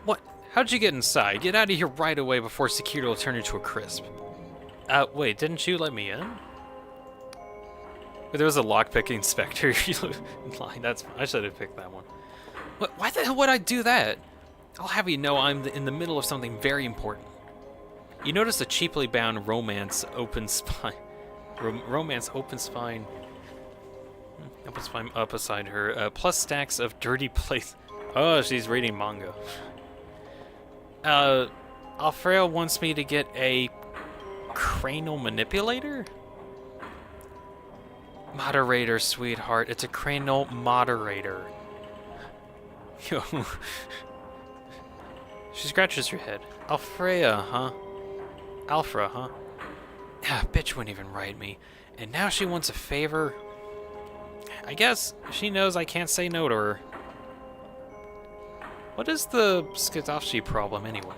Speaker 1: What? How'd you get inside? Get out of here right away before security will turn you to a crisp. Wait, didn't you let me in? There was a lockpicking inspector. That's I should have picked that one. What? Why the hell would I do that? I'll have you know I'm in the middle of something very important. You notice a cheaply bound romance open spine up beside her. Plus stacks of dirty plates. Oh, she's reading manga. Alfredo wants me to get a cranial manipulator? Moderator, sweetheart. It's a cranial moderator. Yo. She scratches her head. Alfrea, huh? Alfra, huh? Ah, bitch wouldn't even write me. And now she wants a favor? I guess she knows I can't say no to her. What is the Skidovshi problem anyway?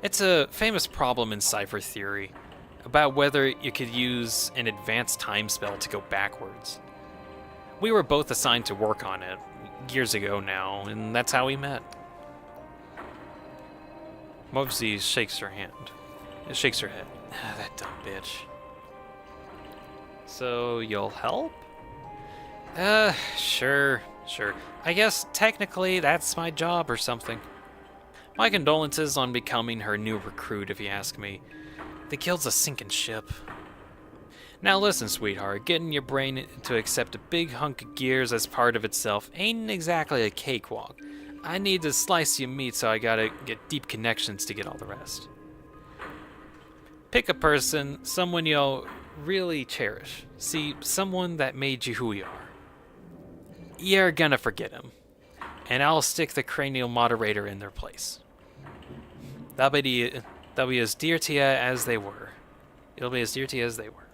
Speaker 1: It's a famous problem in cipher theory about whether you could use an advanced time spell to go backwards. We were both assigned to work on it years ago now, and that's how we met. Mobsy shakes her hand. It shakes her head. Ah, that dumb bitch. So, you'll help? Sure. I guess technically that's my job or something. My condolences on becoming her new recruit, if you ask me. The guild's a sinking ship. Now listen, sweetheart, getting your brain to accept a big hunk of gears as part of itself ain't exactly a cakewalk. I need to slice your meat, so I gotta get deep connections to get all the rest. Pick a person, someone you'll really cherish. See, someone that made you who you are. You're gonna forget him. And I'll stick the cranial moderator in their place. They'll be as dear to you as they were. It'll be as dear to you as they were.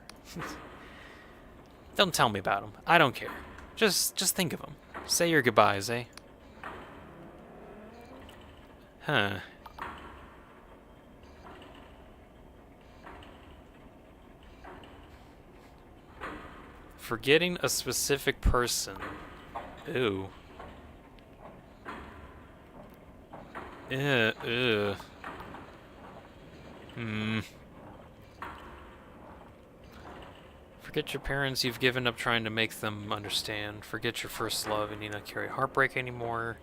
Speaker 1: Don't tell me about them. I don't care. Just think of them. Say your goodbyes, eh? Huh. Forgetting a specific person. Ooh. Ew. Forget your parents, you've given up trying to make them understand. Forget your first love, and you don't carry heartbreak anymore.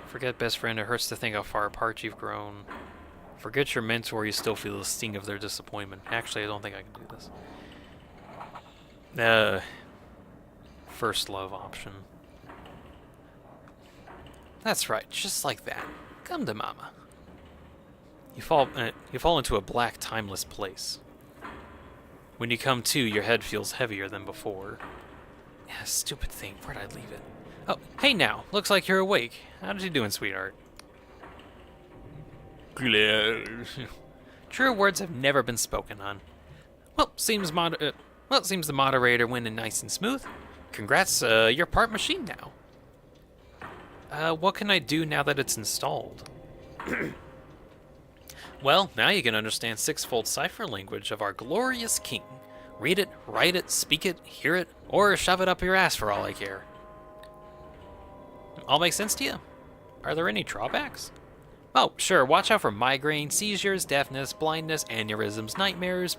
Speaker 1: Forget best friend, it hurts to think how far apart you've grown. Forget your mentor, you still feel the sting of their disappointment. Actually, I don't think I can do this. First love option. That's right, just like that. Come to mama. You fall into a black, timeless place. When you come to, your head feels heavier than before. Yeah, stupid thing. Where'd I leave it? Oh, hey now. Looks like you're awake. How's you doing, sweetheart? True words have never been spoken on. Well, seems the moderator went in nice and smooth. Congrats, you're part machine now. What can I do now that it's installed? Well, now you can understand six-fold cipher language of our glorious king. Read it, write it, speak it, hear it, or shove it up your ass for all I care. All make sense to you? Are there any drawbacks? Oh, sure, watch out for migraine, seizures, deafness, blindness, aneurysms, nightmares,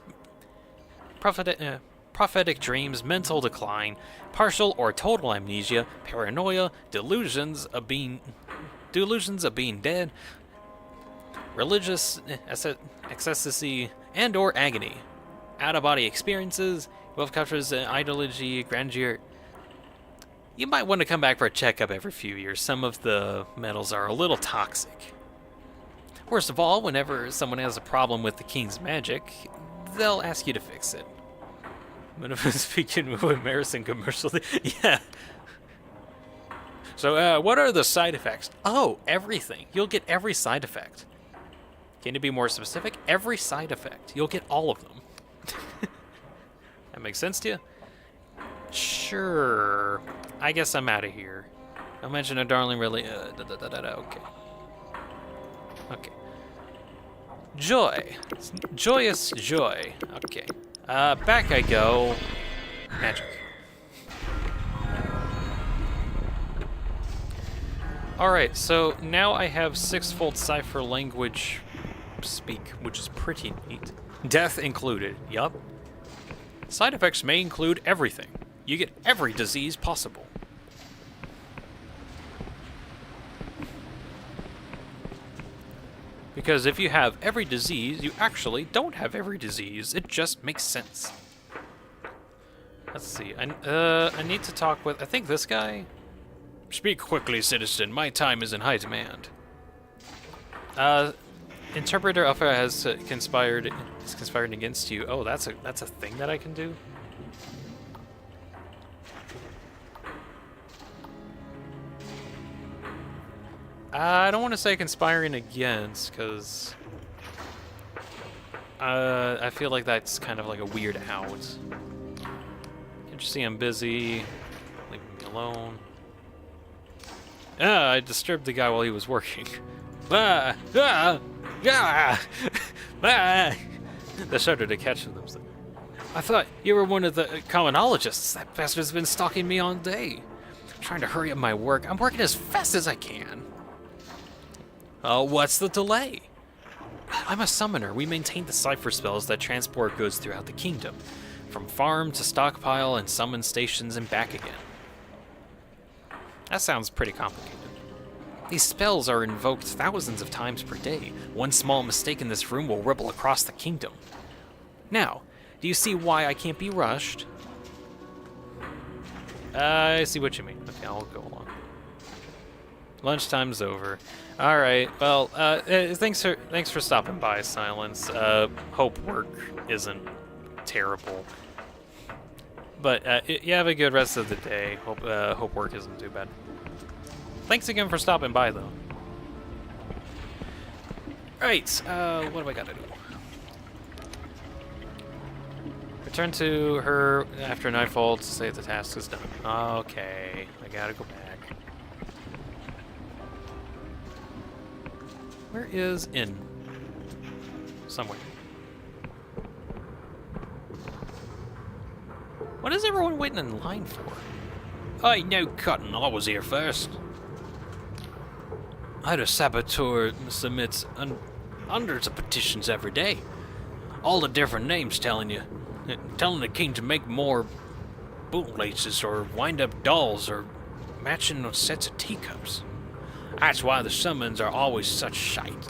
Speaker 1: prophetic dreams, mental decline, partial or total amnesia, paranoia, delusions of being dead, religious ecstasy and or agony, out-of-body experiences, wolf cultures, ideology, grandeur. You might want to come back for a checkup every few years. Some of the metals are a little toxic. Worst of all, whenever someone has a problem with the king's magic, they'll ask you to fix it. Whenever speaking with Emerson commercial, yeah. So, what are the side effects? Oh, everything. You'll get every side effect. Can you be more specific? Every side effect. You'll get all of them. That makes sense to you? Sure. I guess I'm out of here. Don't mention a darling really. Okay. Okay. Joy. Joyous joy. Okay. Back I go. Magic. Alright, so now I have six-fold cipher language speak, which is pretty neat. Death included, yup. Side effects may include everything. You get every disease possible. Because if you have every disease, you actually don't have every disease. It just makes sense. Let's see. I need to talk with, I think this guy.
Speaker 2: Speak quickly, citizen. My time is in high demand.
Speaker 1: Interpreter Alpha has conspired against you. Oh, that's a thing that I can do. I don't want to say conspiring against, because I feel like that's kind of like a weird out. Can't you see I'm busy? Leave me alone. I disturbed the guy while he was working. They started to catch them. I thought you were one of the commonologists. That bastard's been stalking me all day. I'm trying to hurry up my work. I'm working as fast as I can. What's the delay? I'm a summoner. We maintain the cipher spells that transport goods throughout the kingdom, from farm to stockpile and summon stations and back again. That sounds pretty complicated. These spells are invoked thousands of times per day. One small mistake in this room will ripple across the kingdom. Now, do you see why I can't be rushed? I see what you mean. Okay, I'll go along. Lunchtime's over. All right. Well, thanks for stopping by, Silence. Hope work isn't terrible, but you have a good rest of the day. Hope work isn't too bad. Thanks again for stopping by, though. Right. What do I gotta do? Return to her after nightfall to say the task is done. Okay. I gotta go back. Where is Inn? Somewhere. What is everyone waiting in line for?
Speaker 2: I know, Cotton. I was here first. I had a saboteur submits hundreds of petitions every day. All the different names telling the king to make more bootlaces or wind up dolls or matching sets of teacups. That's why the summons are always such shite.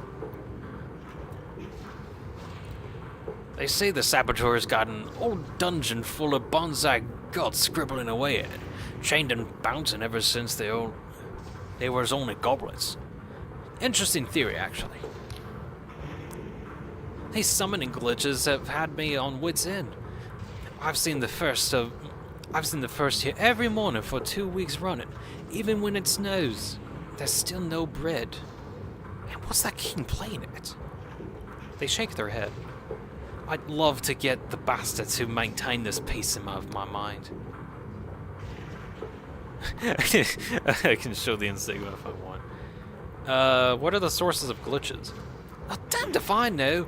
Speaker 2: They say the saboteur has got an old dungeon full of bonsai gods scribbling away at it, chained and bouncing ever since they was only goblets. Interesting theory, actually. These summoning glitches have had me on wit's end. I've seen the first of I've seen the first here every morning for 2 weeks running. Even when it snows, there's still no bread.
Speaker 1: And what's that king playing at? They shake their head. I'd love to get the bastards who maintain this peace in my mind. I can show the Insigma if I want. What are the sources of glitches?
Speaker 2: Oh, damned if I know.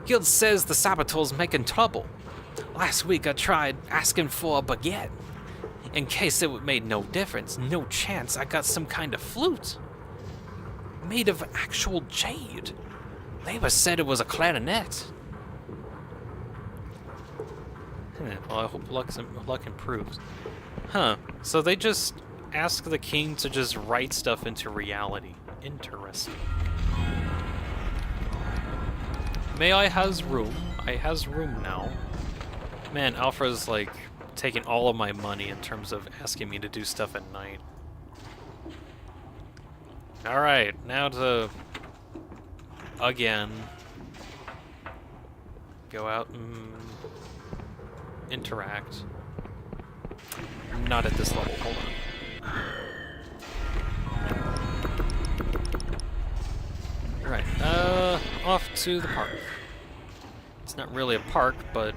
Speaker 2: Guild says the saboteur's making trouble. Last week I tried asking for a baguette. In case it made no difference, no chance I got some kind of flute. Made of actual jade. They said it was a clarinet.
Speaker 1: Well, I hope luck improves. Huh. So they just ask the king to just write stuff into reality. Interesting. May I has room? I has room now. Man, Alpha's like taking all of my money in terms of asking me to do stuff at night. Alright, now to... again. Go out and... interact. Not at this level, hold on. Alright, off to the park. It's not really a park, but...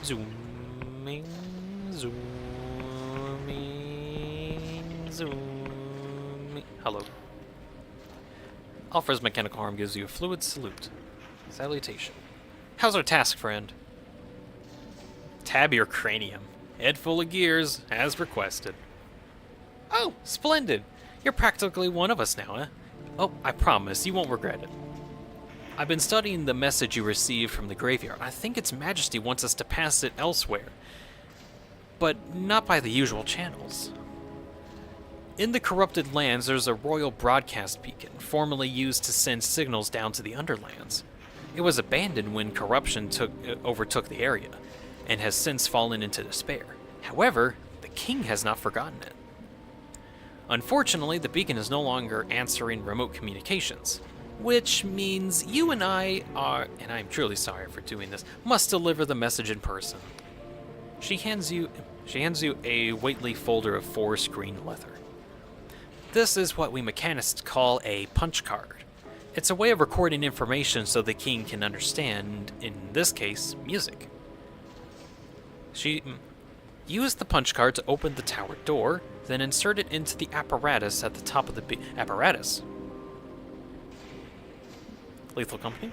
Speaker 1: zooming, zooming, zooming. Hello. Alpha's mechanical arm gives you a fluid salute. Salutation. How's our task, friend? Tab your cranium. Head full of gears, as requested. Oh, splendid! You're practically one of us now, eh? Oh, I promise, you won't regret it. I've been studying the message you received from the graveyard. I think its majesty wants us to pass it elsewhere, but not by the usual channels. In the corrupted lands, there's a royal broadcast beacon, formerly used to send signals down to the underlands. It was abandoned when corruption overtook the area, and has since fallen into despair. However, the king has not forgotten it. Unfortunately, the beacon is no longer answering remote communications, which means you and I are, and I'm truly sorry for doing this, must deliver the message in person. She hands you a weighty folder of 4 screen leather. This is what we mechanists call a punch card. It's a way of recording information so the king can understand, in this case, music. She used the punch card to open the tower door, then insert it into the apparatus at the top of the apparatus. Lethal company?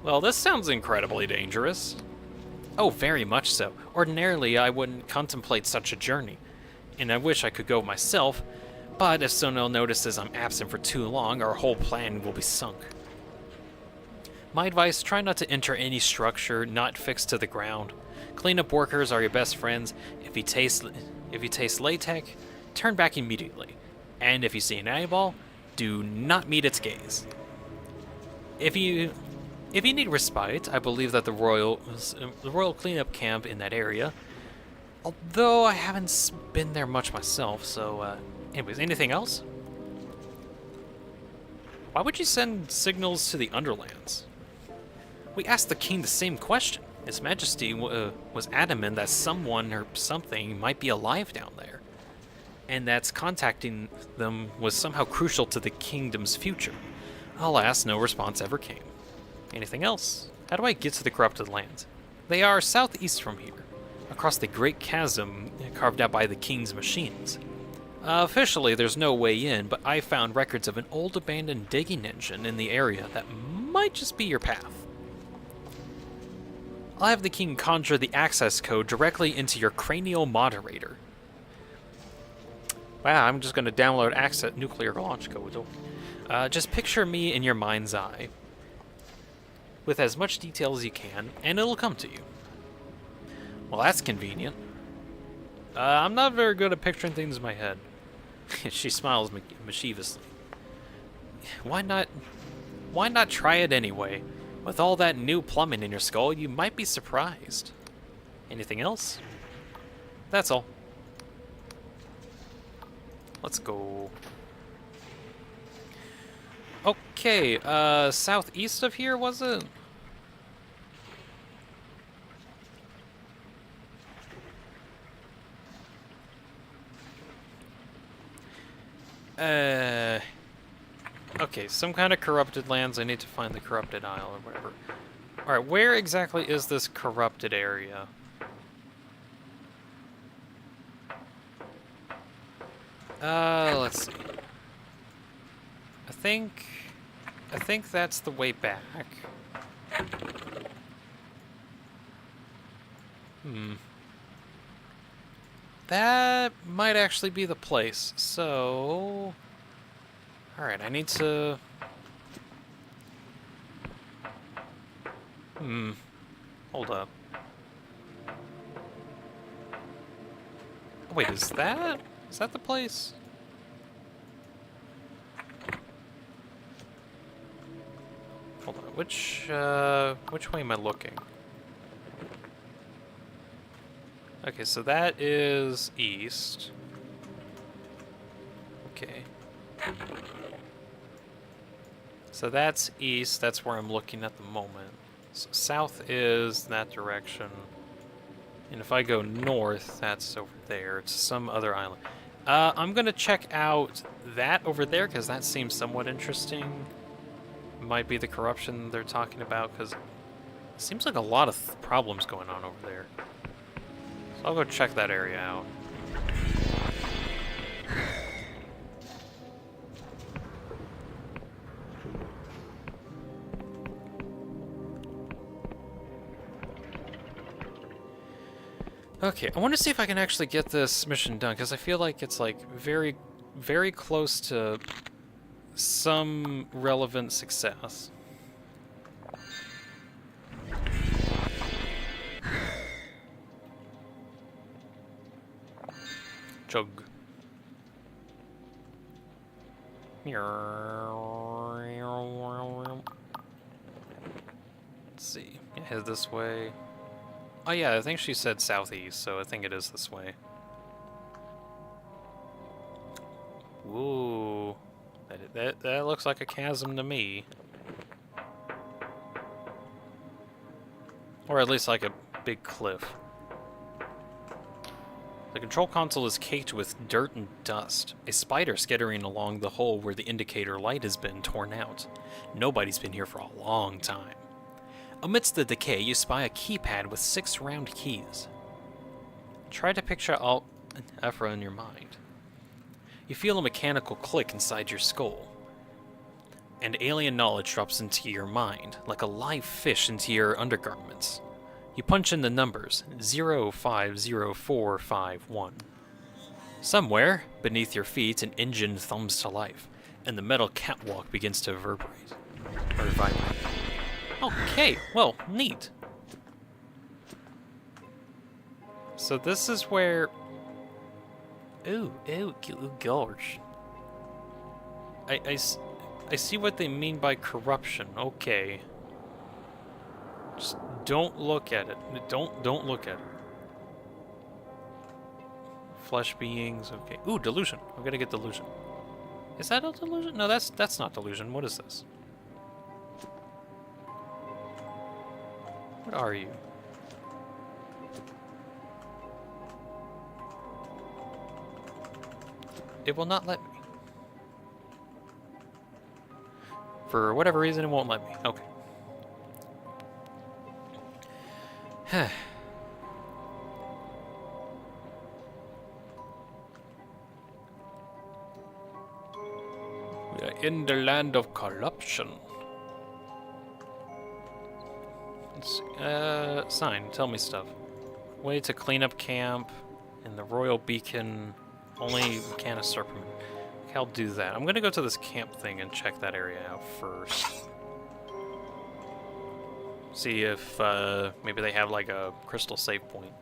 Speaker 1: Well, this sounds incredibly dangerous. Oh, very much so. Ordinarily, I wouldn't contemplate such a journey, and I wish I could go myself, but if Sonel notices I'm absent for too long, our whole plan will be sunk. My advice, try not to enter any structure not fixed to the ground. Cleanup workers are your best friends. If you taste latex, turn back immediately. And if you see an eyeball, do not meet its gaze. If you need respite, I believe that the royal cleanup camp in that area, although I haven't been there much myself, so anyways, anything else? Why would you send signals to the Underlands? We asked the king the same question. His Majesty was adamant that someone or something might be alive down there, and that contacting them was somehow crucial to the kingdom's future. Alas, no response ever came. Anything else? How do I get to the corrupted lands? They are southeast from here, across the great chasm carved out by the king's machines. Officially, there's no way in, but I found records of an old abandoned digging engine in the area that might just be your path. I'll have the king conjure the access code directly into your cranial moderator. Wow, I'm just going to download access nuclear launch code. Just picture me in your mind's eye, with as much detail as you can, and it'll come to you. Well, that's convenient. I'm not very good at picturing things in my head. She smiles mischievously. Why not try it anyway? With all that new plumbing in your skull, you might be surprised. Anything else? That's all. Let's go. Okay, southeast of here, was it? Okay, some kind of corrupted lands. I need to find the corrupted isle or whatever. Alright, where exactly is this corrupted area? Let's see. I think that's the way back. That might actually be the place. So, alright, I need to... Hold up. Wait, is that the place? Hold on, which way am I looking? Okay, so that is east. Okay. So that's east, that's where I'm looking at the moment. So south is that direction. And if I go north, that's over there. It's some other island. I'm gonna check out that over there, because that seems somewhat interesting. Might be the corruption they're talking about, because it seems like a lot of problems going on over there. So I'll go check that area out. Okay, I want to see if I can actually get this mission done, because I feel like it's like very, very close to some relevant success. Chug. Let's see. Head this way. Oh yeah, I think she said southeast, so I think it is this way. Ooh. That looks like a chasm to me. Or at least like a big cliff. The control console is caked with dirt and dust. A spider skittering along the hole where the indicator light has been torn out. Nobody's been here for a long time. Amidst the decay, you spy a keypad with 6 round keys. Try to picture Alt and Ephra in your mind. You feel a mechanical click inside your skull. And alien knowledge drops into your mind, like a live fish into your undergarments. You punch in the numbers, 050451. Somewhere, beneath your feet, an engine thumbs to life, and the metal catwalk begins to vibrate. Okay, well, neat. So this is where... Ooh, gosh. I see what they mean by corruption. Okay. Just don't look at it. Don't look at it. Flesh beings. Okay. Ooh, delusion. I'm gonna get delusion. Is that a delusion? No, that's not delusion. What is this? What are you? It will not let me. For whatever reason, it won't let me. Okay. We are in the land of corruption. Let's see. Sign, tell me stuff. Way to clean up camp in the Royal Beacon. Only Mechanic Serpent. Okay, I'll do that. I'm gonna go to this camp thing and check that area out first. See if maybe they have like a crystal save point.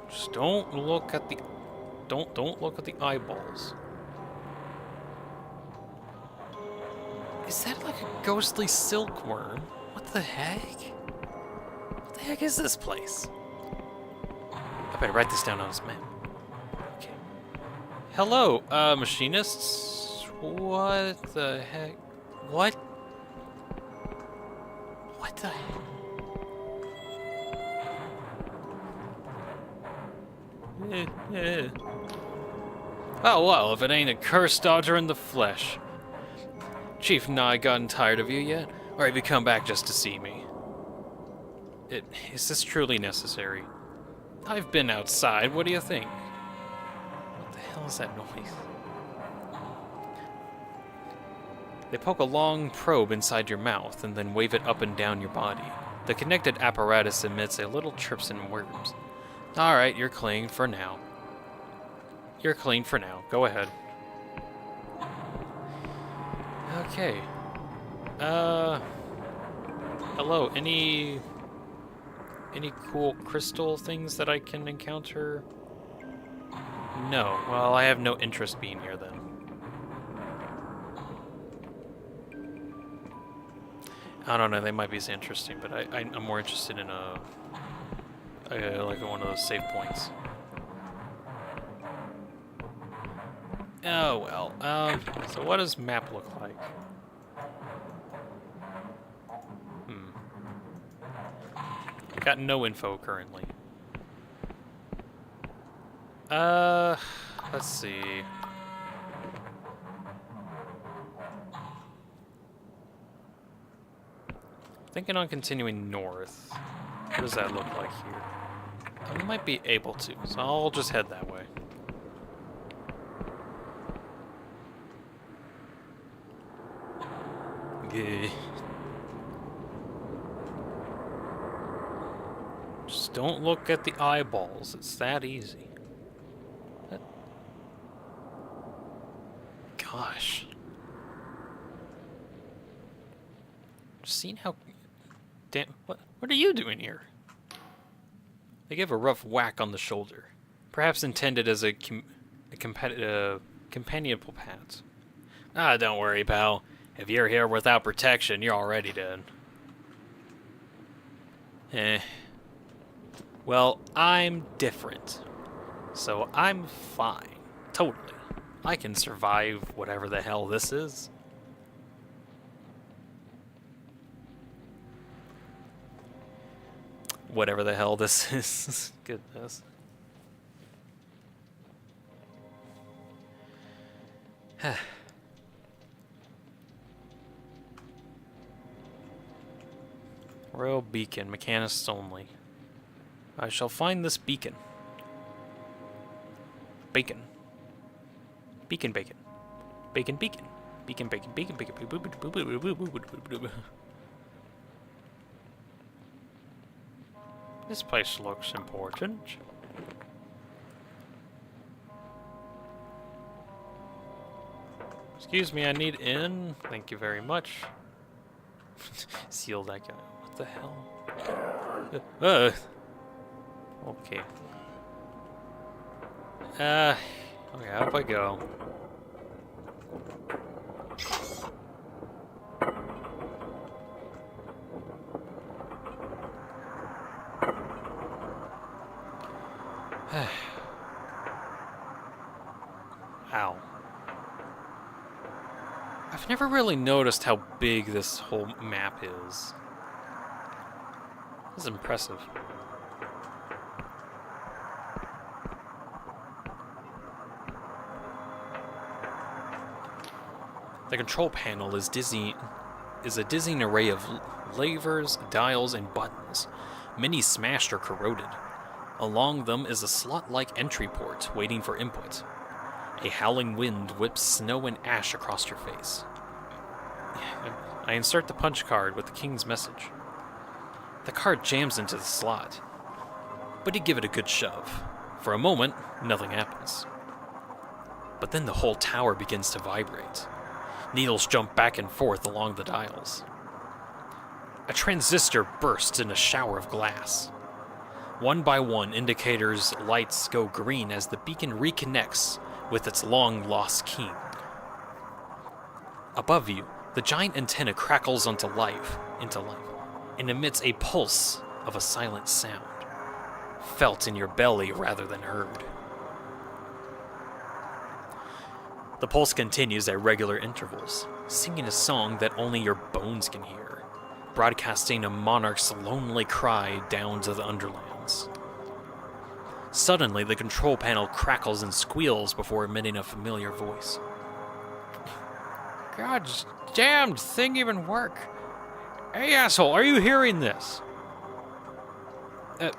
Speaker 1: Just don't look at the don't look at the eyeballs. Is that like a ghostly silkworm? What the heck? What the heck is this place? better write this down on this map. Okay. Hello, machinists. What the heck? What? What the heck? Oh, well, if it ain't a cursed dodger in the flesh. Chief and I gotten tired of you yet? Or have you come back just to see me? Is this truly necessary? I've been outside, what do you think? What the hell is that noise? They poke a long probe inside your mouth and then wave it up and down your body. The connected apparatus emits a little chirps and whirs. Alright, you're clean for now. You're clean for now. Go ahead. Okay. Hello, any cool crystal things that I can encounter? No. Well, I have no interest being here then. I don't know, they might be interesting, but I'm more interested in like one of those save points. Oh well. So what does map look like? Got no info currently. Let's see. Thinking on continuing north. What does that look like here? I might be able to, so I'll just head that way. Okay. Just don't look at the eyeballs. It's that easy. Gosh. Just seeing how... Damn, what are you doing here? They give a rough whack on the shoulder, perhaps intended as a companionable pat. Ah, don't worry, pal. If you're here without protection, you're already dead. Well, I'm different, so I'm fine. Totally. I can survive whatever the hell this is. Whatever the hell this is. Goodness. Royal beacon, mechanists only. I shall find this beacon. Bacon. Beacon, bacon. Bacon, beacon. Beacon, bacon, beacon, bacon. This place looks important. Excuse me, I need in. Thank you very much. Seal that guy. What the hell? Okay. Okay, up I go. Ow. I've never really noticed how big this whole map is. This is impressive. The control panel is a dizzying array of levers, dials, and buttons, many smashed or corroded. Along them is a slot-like entry port waiting for input. A howling wind whips snow and ash across your face. I insert the punch card with the king's message. The card jams into the slot, but you give it a good shove. For a moment, nothing happens. But then the whole tower begins to vibrate. Needles jump back and forth along the dials. A transistor bursts in a shower of glass. One by one, indicators' lights go green as the beacon reconnects with its long-lost king. Above you, the giant antenna crackles into life, and emits a pulse of a silent sound. felt in your belly rather than heard. The pulse continues at regular intervals, singing a song that only your bones can hear, broadcasting a monarch's lonely cry down to the underlands. Suddenly, the control panel crackles and squeals before emitting a familiar voice. God damn, thing even work? Hey, asshole, are you hearing this?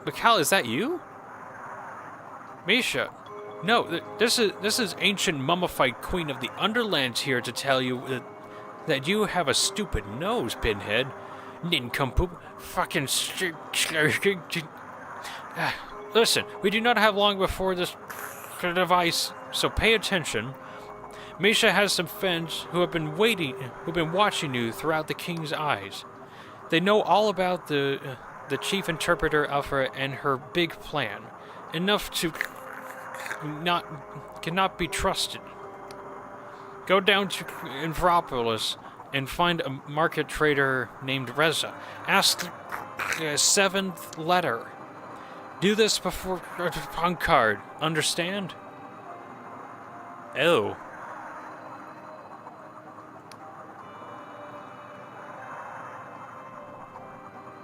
Speaker 1: Mikhail, is that you? Misha, no, this is ancient mummified queen of the Underlands here to tell you that you have a stupid nose, Pinhead. Nincompoop, fucking listen, we do not have long before this device, so pay attention. Misha has some fans who have been watching you throughout the king's eyes. They know all about the chief interpreter Alpha and her big plan, enough to cannot be trusted. Go down to Anthropolis and find a market trader named Reza. Ask the 7th letter. Do this before punk card. Understand? Oh.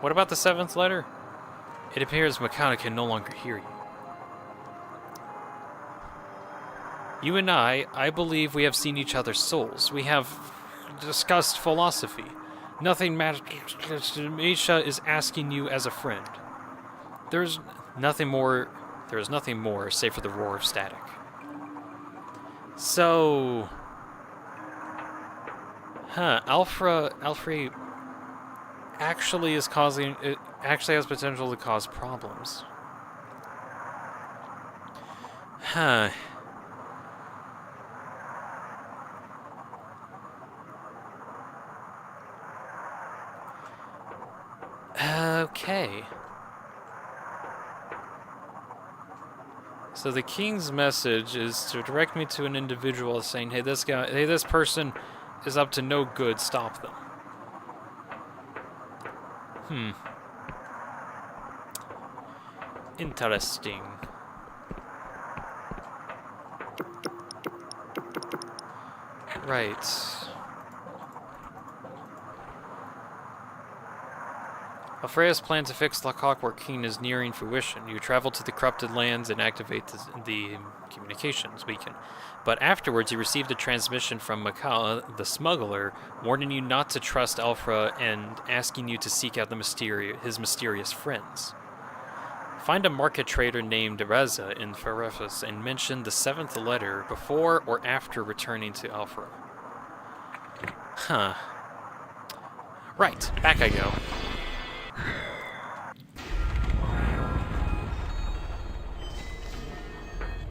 Speaker 1: What about the 7th letter? It appears Makana can no longer hear you. You and I believe we have seen each other's souls. We have discussed philosophy. Nothing matters. Misha is asking you as a friend. There is nothing more save for the roar of static. So, Alfred actually has potential to cause problems. Okay. So the king's message is to direct me to an individual saying, hey, this person is up to no good, stop them. Interesting. Right. Alfreya's plan to fix the Clockwork King is nearing fruition. You travel to the corrupted lands and activate the communications beacon. But afterwards, you received a transmission from Mikhail, the smuggler, warning you not to trust Alfra and asking you to seek out his mysterious friends. Find a market trader named Reza in Ferefus and mention the 7th letter before or after returning to Alfra. Right, back I go.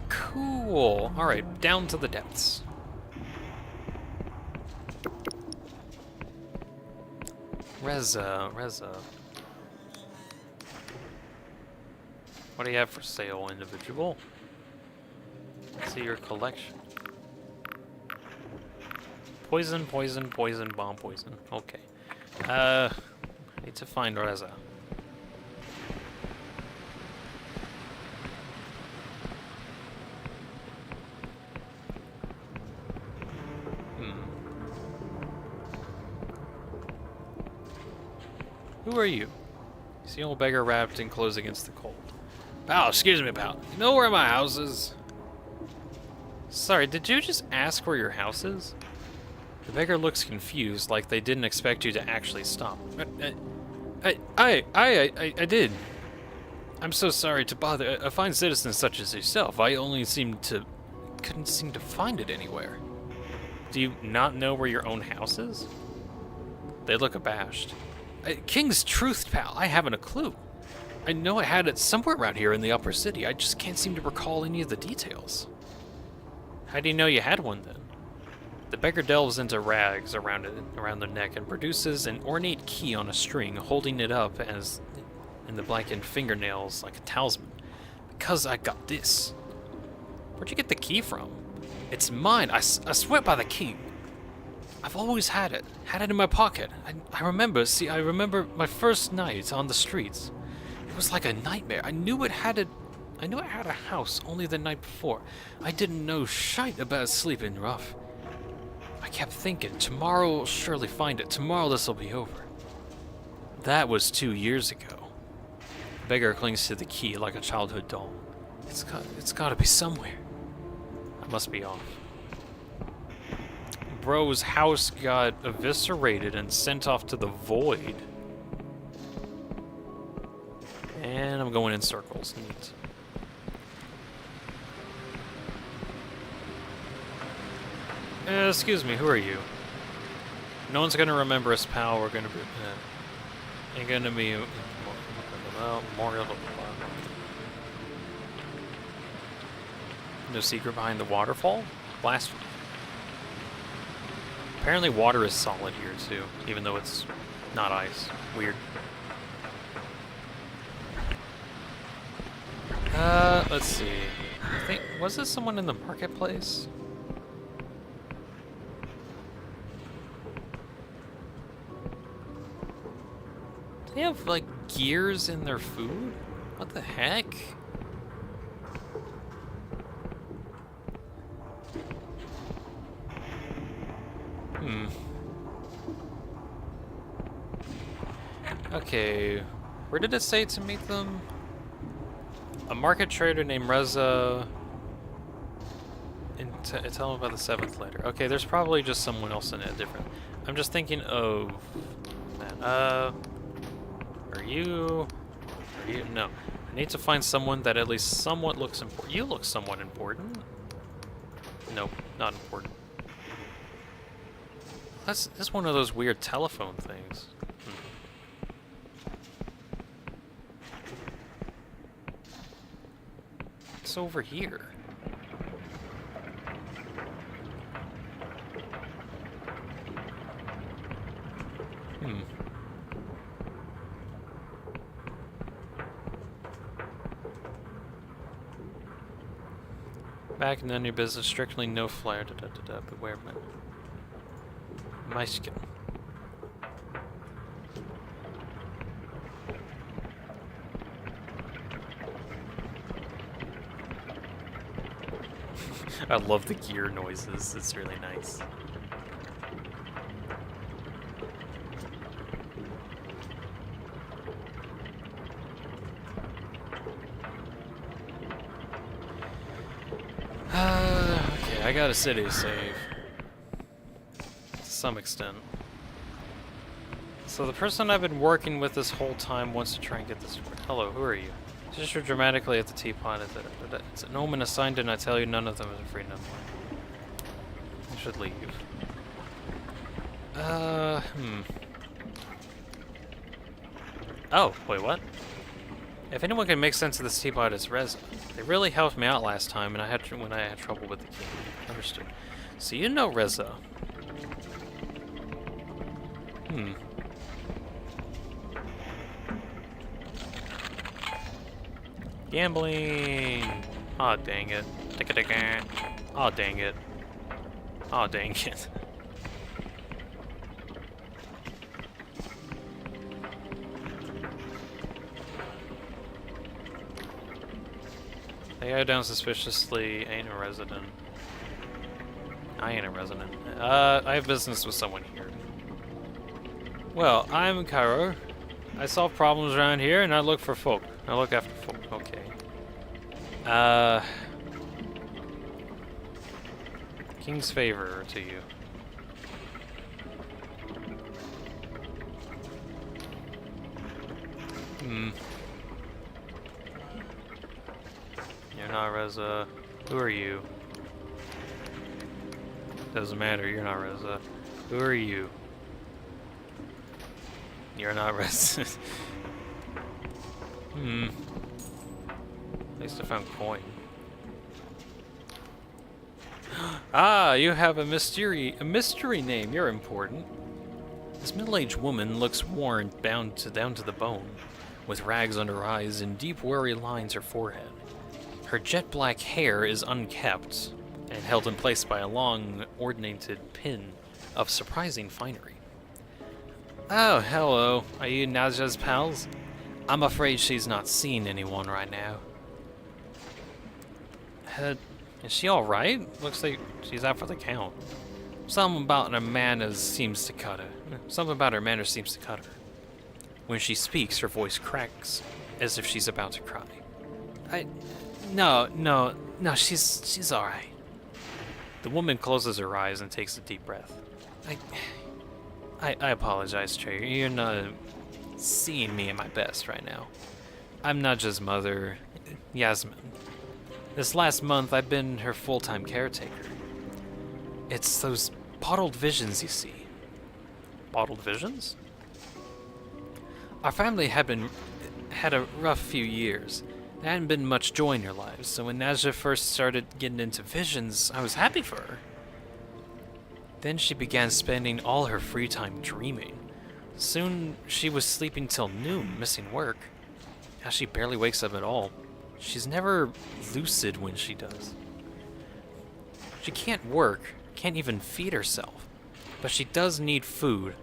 Speaker 1: Cool. Alright, down to the depths. Reza. What do you have for sale, individual? Let's see your collection. Poison, bomb poison. Okay. Need to find Reza. Who are you? You see an old beggar wrapped in clothes against the cold.
Speaker 2: Pal, excuse me, pal. You know where my house is?
Speaker 1: Sorry, did you just ask where your house is? The beggar looks confused, like they didn't expect you to actually stop. I did. I'm so sorry to bother a fine citizen such as yourself. I only couldn't seem to find it anywhere. Do you not know where your own house is? They look abashed. King's truth, pal. I haven't a clue. I know I had it somewhere around here in the upper city. I just can't seem to recall any of the details. How do you know you had one then? The beggar delves into rags around the neck and produces an ornate key on a string, holding it up as in the blackened fingernails like a talisman. Because I got this. Where'd you get the key from? It's mine. I swear by the king. I've always had it in my pocket. I remember my first night on the streets. was like a nightmare. I knew it had a house only the night before. I didn't know shite about sleeping rough. I kept thinking, tomorrow will surely find it. Tomorrow this'll be over. That was 2 years ago. Beggar clings to the key like a childhood doll. It's gotta be somewhere. I must be off. Bro's house got eviscerated and sent off to the void. And I'm going in circles. Neat. Excuse me, who are you? No one's gonna remember us, pal. We're gonna be... ain't gonna be... No secret behind the waterfall? Blasphemy. Apparently water is solid here, too. Even though it's not ice. Weird. Let's see. I think... Was this someone in the marketplace? They have, like, gears in their food? What the heck? Okay, where did it say to meet them? A market trader named Reza. Tell him about the 7th later. Okay, there's probably just someone else in it different. I'm just thinking of that. Are you? No. I need to find someone that at least somewhat looks important. You look somewhat important. Nope, not important. That's one of those weird telephone things. It's over here. Back in any business, strictly no flare. Beware my skin. I love the gear noises. It's really nice. Okay, I got a city save. To some extent. So the person I've been working with this whole time wants to try and get this work. Hello, who are you? Gesture dramatically at the teapot. It's an omen assigned, and I tell you, none of them is a free number. I should leave. Oh, wait, what? If anyone can make sense of this teapot, it's Reza. They really helped me out last time, and when I had trouble with the key. Understood. So you know Reza. Gambling! Aw, dang it. Aw, dang it. Aw, dang it. They go down suspiciously. Ain't a resident. I ain't a resident. I have business with someone here. Well, I'm Cairo. I solve problems around here, and I look for folk. I look after folk. Okay. King's favor to you. You're not Reza. Who are you? Doesn't matter, you're not Reza. Who are you? You're not Reza. At least I found coin. Ah, you have a mystery name. You're important. This middle-aged woman looks worn, down to the bone, with rags under her eyes and deep, worry lines her forehead. Her jet black hair is unkept and held in place by a long, ornamented pin of surprising finery. Oh, hello. Are you Naja's pals? I'm afraid she's not seeing anyone right now. Is she alright? Looks like she's out for the count. Something about her manners seems to cut her. Something about her manners seems to cut her. When she speaks, her voice cracks, as if she's about to cry. No, she's alright. The woman closes her eyes and takes a deep breath. I apologize, Trey. You're not seeing me at my best right now. I'm Nadja's mother, Yasmin. This last month, I've been her full-time caretaker. It's those bottled visions you see. Bottled visions? Our family had a rough few years. There hadn't been much joy in their lives, so when Nadja first started getting into visions, I was happy for her. Then she began spending all her free time dreaming. Soon, she was sleeping till noon, missing work. Now she barely wakes up at all. She's never lucid when she does. She can't work, can't even feed herself, but she does need food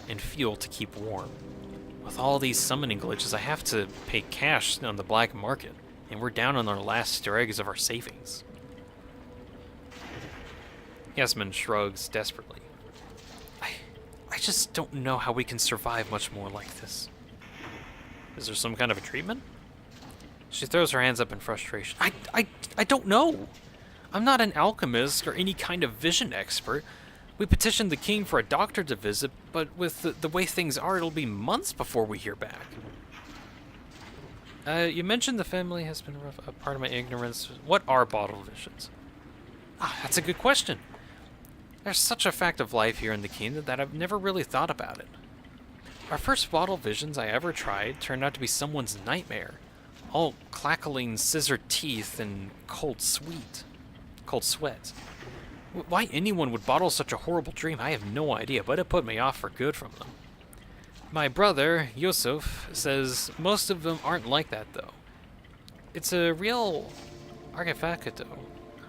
Speaker 1: and fuel to keep warm. With all these summoning glitches, I have to pay cash on the black market, and we're down on our last dregs of our savings. Yasmin shrugs desperately. I just don't know how we can survive much more like this. Is there some kind of a treatment? She throws her hands up in frustration. I don't know. I'm not an alchemist or any kind of vision expert. We petitioned the king for a doctor to visit, but with the way things are, it'll be months before we hear back. You mentioned the family has been a part of my ignorance. What are bottle visions? That's a good question. There's such a fact of life here in the kingdom that I've never really thought about it. Our first bottle visions I ever tried turned out to be someone's nightmare. All clackling scissor teeth and cold sweat. Why anyone would bottle such a horrible dream, I have no idea, but it put me off for good from them. My brother, Yusuf, says most of them aren't like that, though. It's a real artifacto.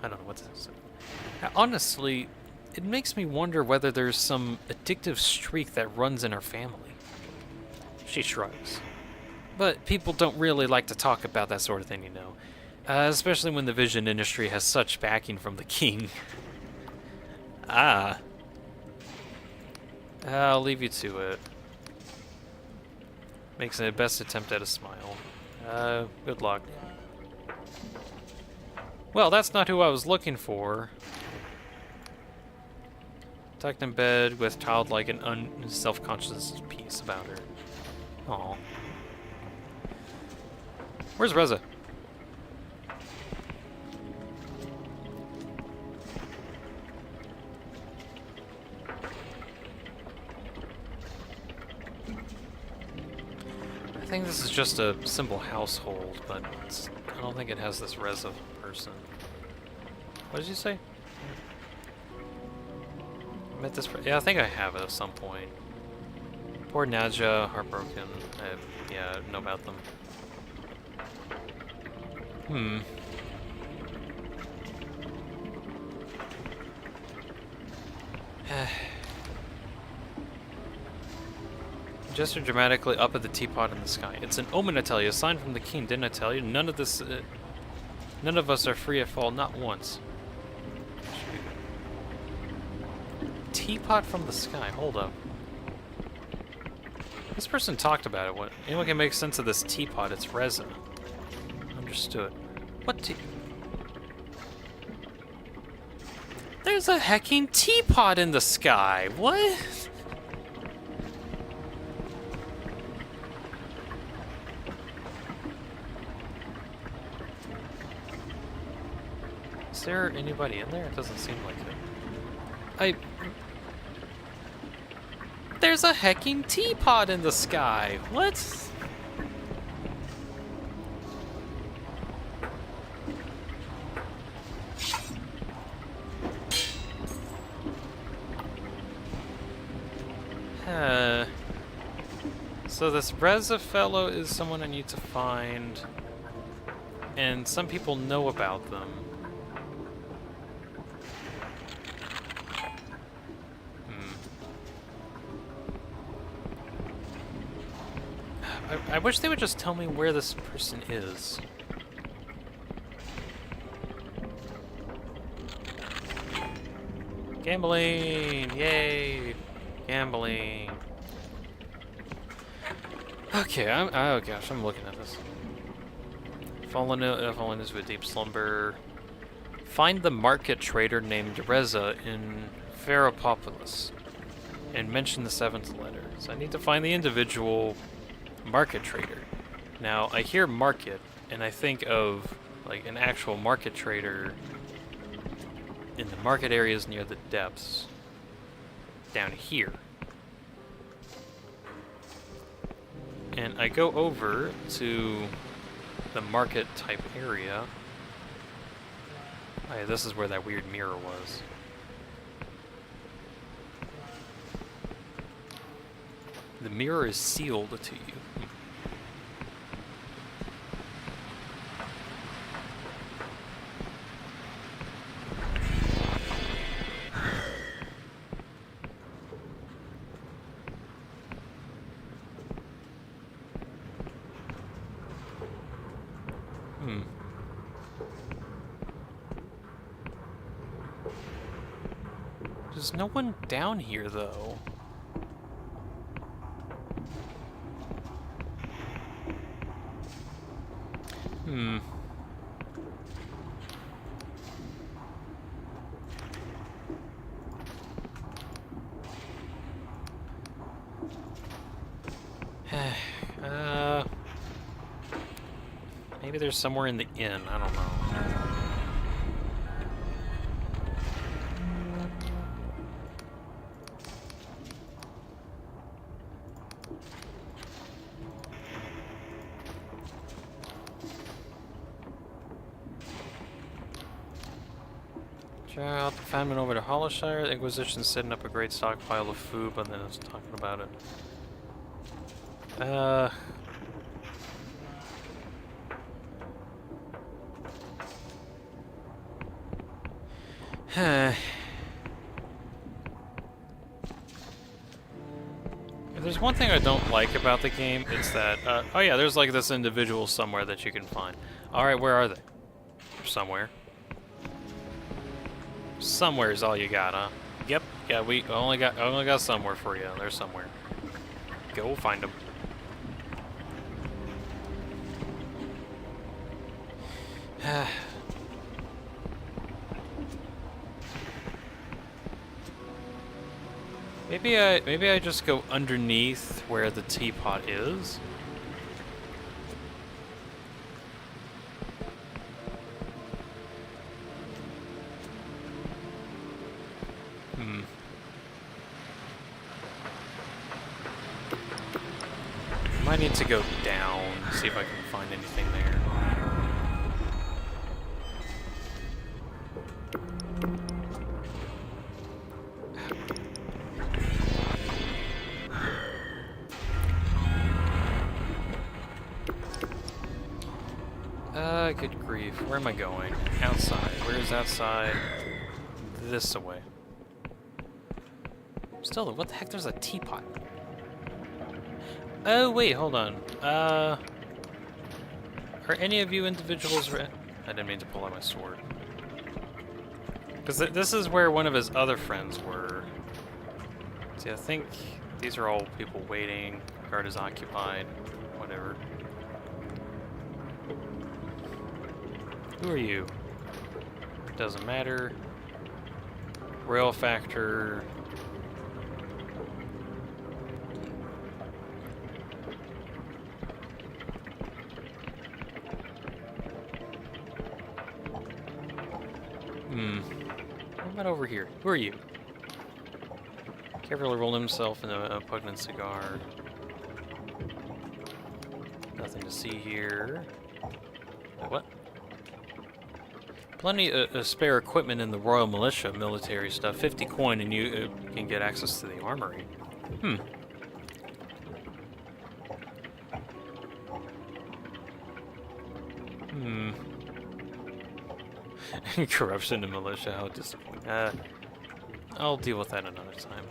Speaker 1: I don't know what this is. Honestly, it makes me wonder whether there's some addictive streak that runs in our family. She shrugs. But people don't really like to talk about that sort of thing, you know. Especially when the vision industry has such backing from the king. I'll leave you to it. Makes a best attempt at a smile. Good luck. Well, that's not who I was looking for. Tucked in bed with childlike and self-conscious peace about her. Aw. Where's Reza? I think this is just a simple household, but I don't think it has this Reza person. What did you say? I met this. Yeah, I think I have it at some point. Poor Nadja, heartbroken. Yeah, I know about them. Gesture dramatically up at the teapot in the sky. It's an omen, I tell you. A sign from the king, didn't I tell you? None of us are free at fall, not once. Teapot from the sky. Hold up. This person talked about it. What? Anyone can make sense of this teapot? It's Reza. Understood. What There's a hecking teapot in the sky. What? Is there anybody in there? It doesn't seem like it. There's a hecking teapot in the sky. What? So this Reza fellow is someone I need to find, and some people know about them. I wish they would just tell me where this person is. Gambling! Yay! Gambling. Okay, oh gosh, I'm looking at this. Fallen into a deep slumber. Find the market trader named Reza in Pharaohpolis and mention the 7th letter. So I need to find the individual market trader. Now, I hear market, and I think of like an actual market trader in the market areas near the depths down here. And I go over to the market type area. Oh yeah, this is where that weird mirror was. The mirror is sealed to you. There's no one down here, though. Maybe there's somewhere in the inn, I don't know. Out the famine over to Hollowshire. The Inquisition's setting up a great stockpile of food, but then it's talking about it. If there's one thing I don't like about the game, it's that, oh yeah, there's like this individual somewhere that you can find. Alright, where are they? Somewhere. Somewhere is all you got, huh? Yep, yeah, we only got somewhere for you. There's somewhere. Go find them. Maybe I just go underneath where the teapot is. I need to go down, see if I can find anything there. Good grief. Where am I going? Outside. Where is outside? This away. Still, what the heck? There's a teapot. Oh, wait, hold on. Are any of you individuals I didn't mean to pull out my sword. Because this is where one of his other friends were. See, I think these are all people waiting. Guard is occupied. Whatever. Who are you? Doesn't matter. Rail factor. What about over here? Who are you? Carefully rolled himself in a pungent cigar. Nothing to see here. What? Plenty of spare equipment in the Royal Militia, military stuff. 50 coin and you can get access to the armory. Corruption in militia, how disappointing. I'll deal with that another time.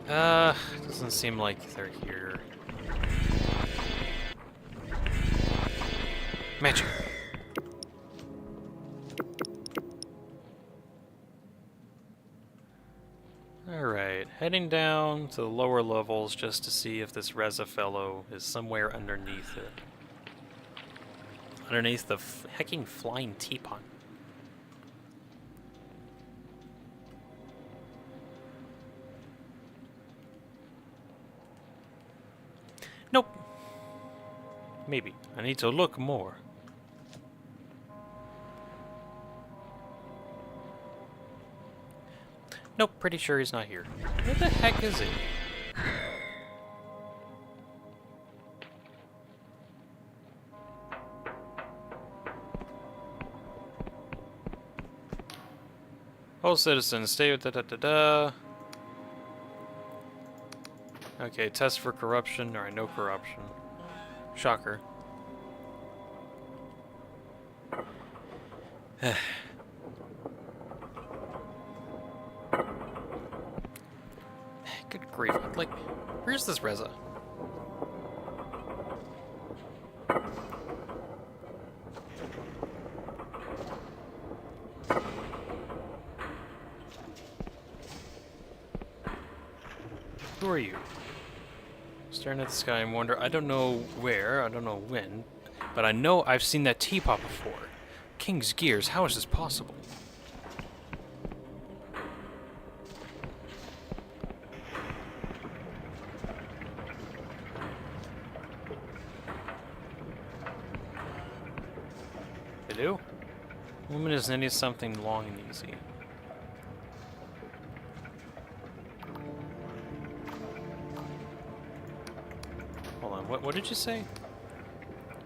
Speaker 1: Doesn't seem like they're here. Magic. Alright, heading down to the lower levels just to see if this Reza fellow is somewhere underneath it. Underneath the hecking flying teapot. Nope. Maybe. I need to look more. Nope, pretty sure he's not here. Where the heck is he? Oh, citizens, stay with da-da-da-da. Okay, test for corruption. Alright, no corruption. Shocker. Good grief. Like, where's this Reza? Who are you? Staring at the sky and wonder, I don't know where, I don't know when, but I know I've seen that teapot before. King's gears, how is this possible? Hello? Woman is needing something long and easy. Hold on, what did you say?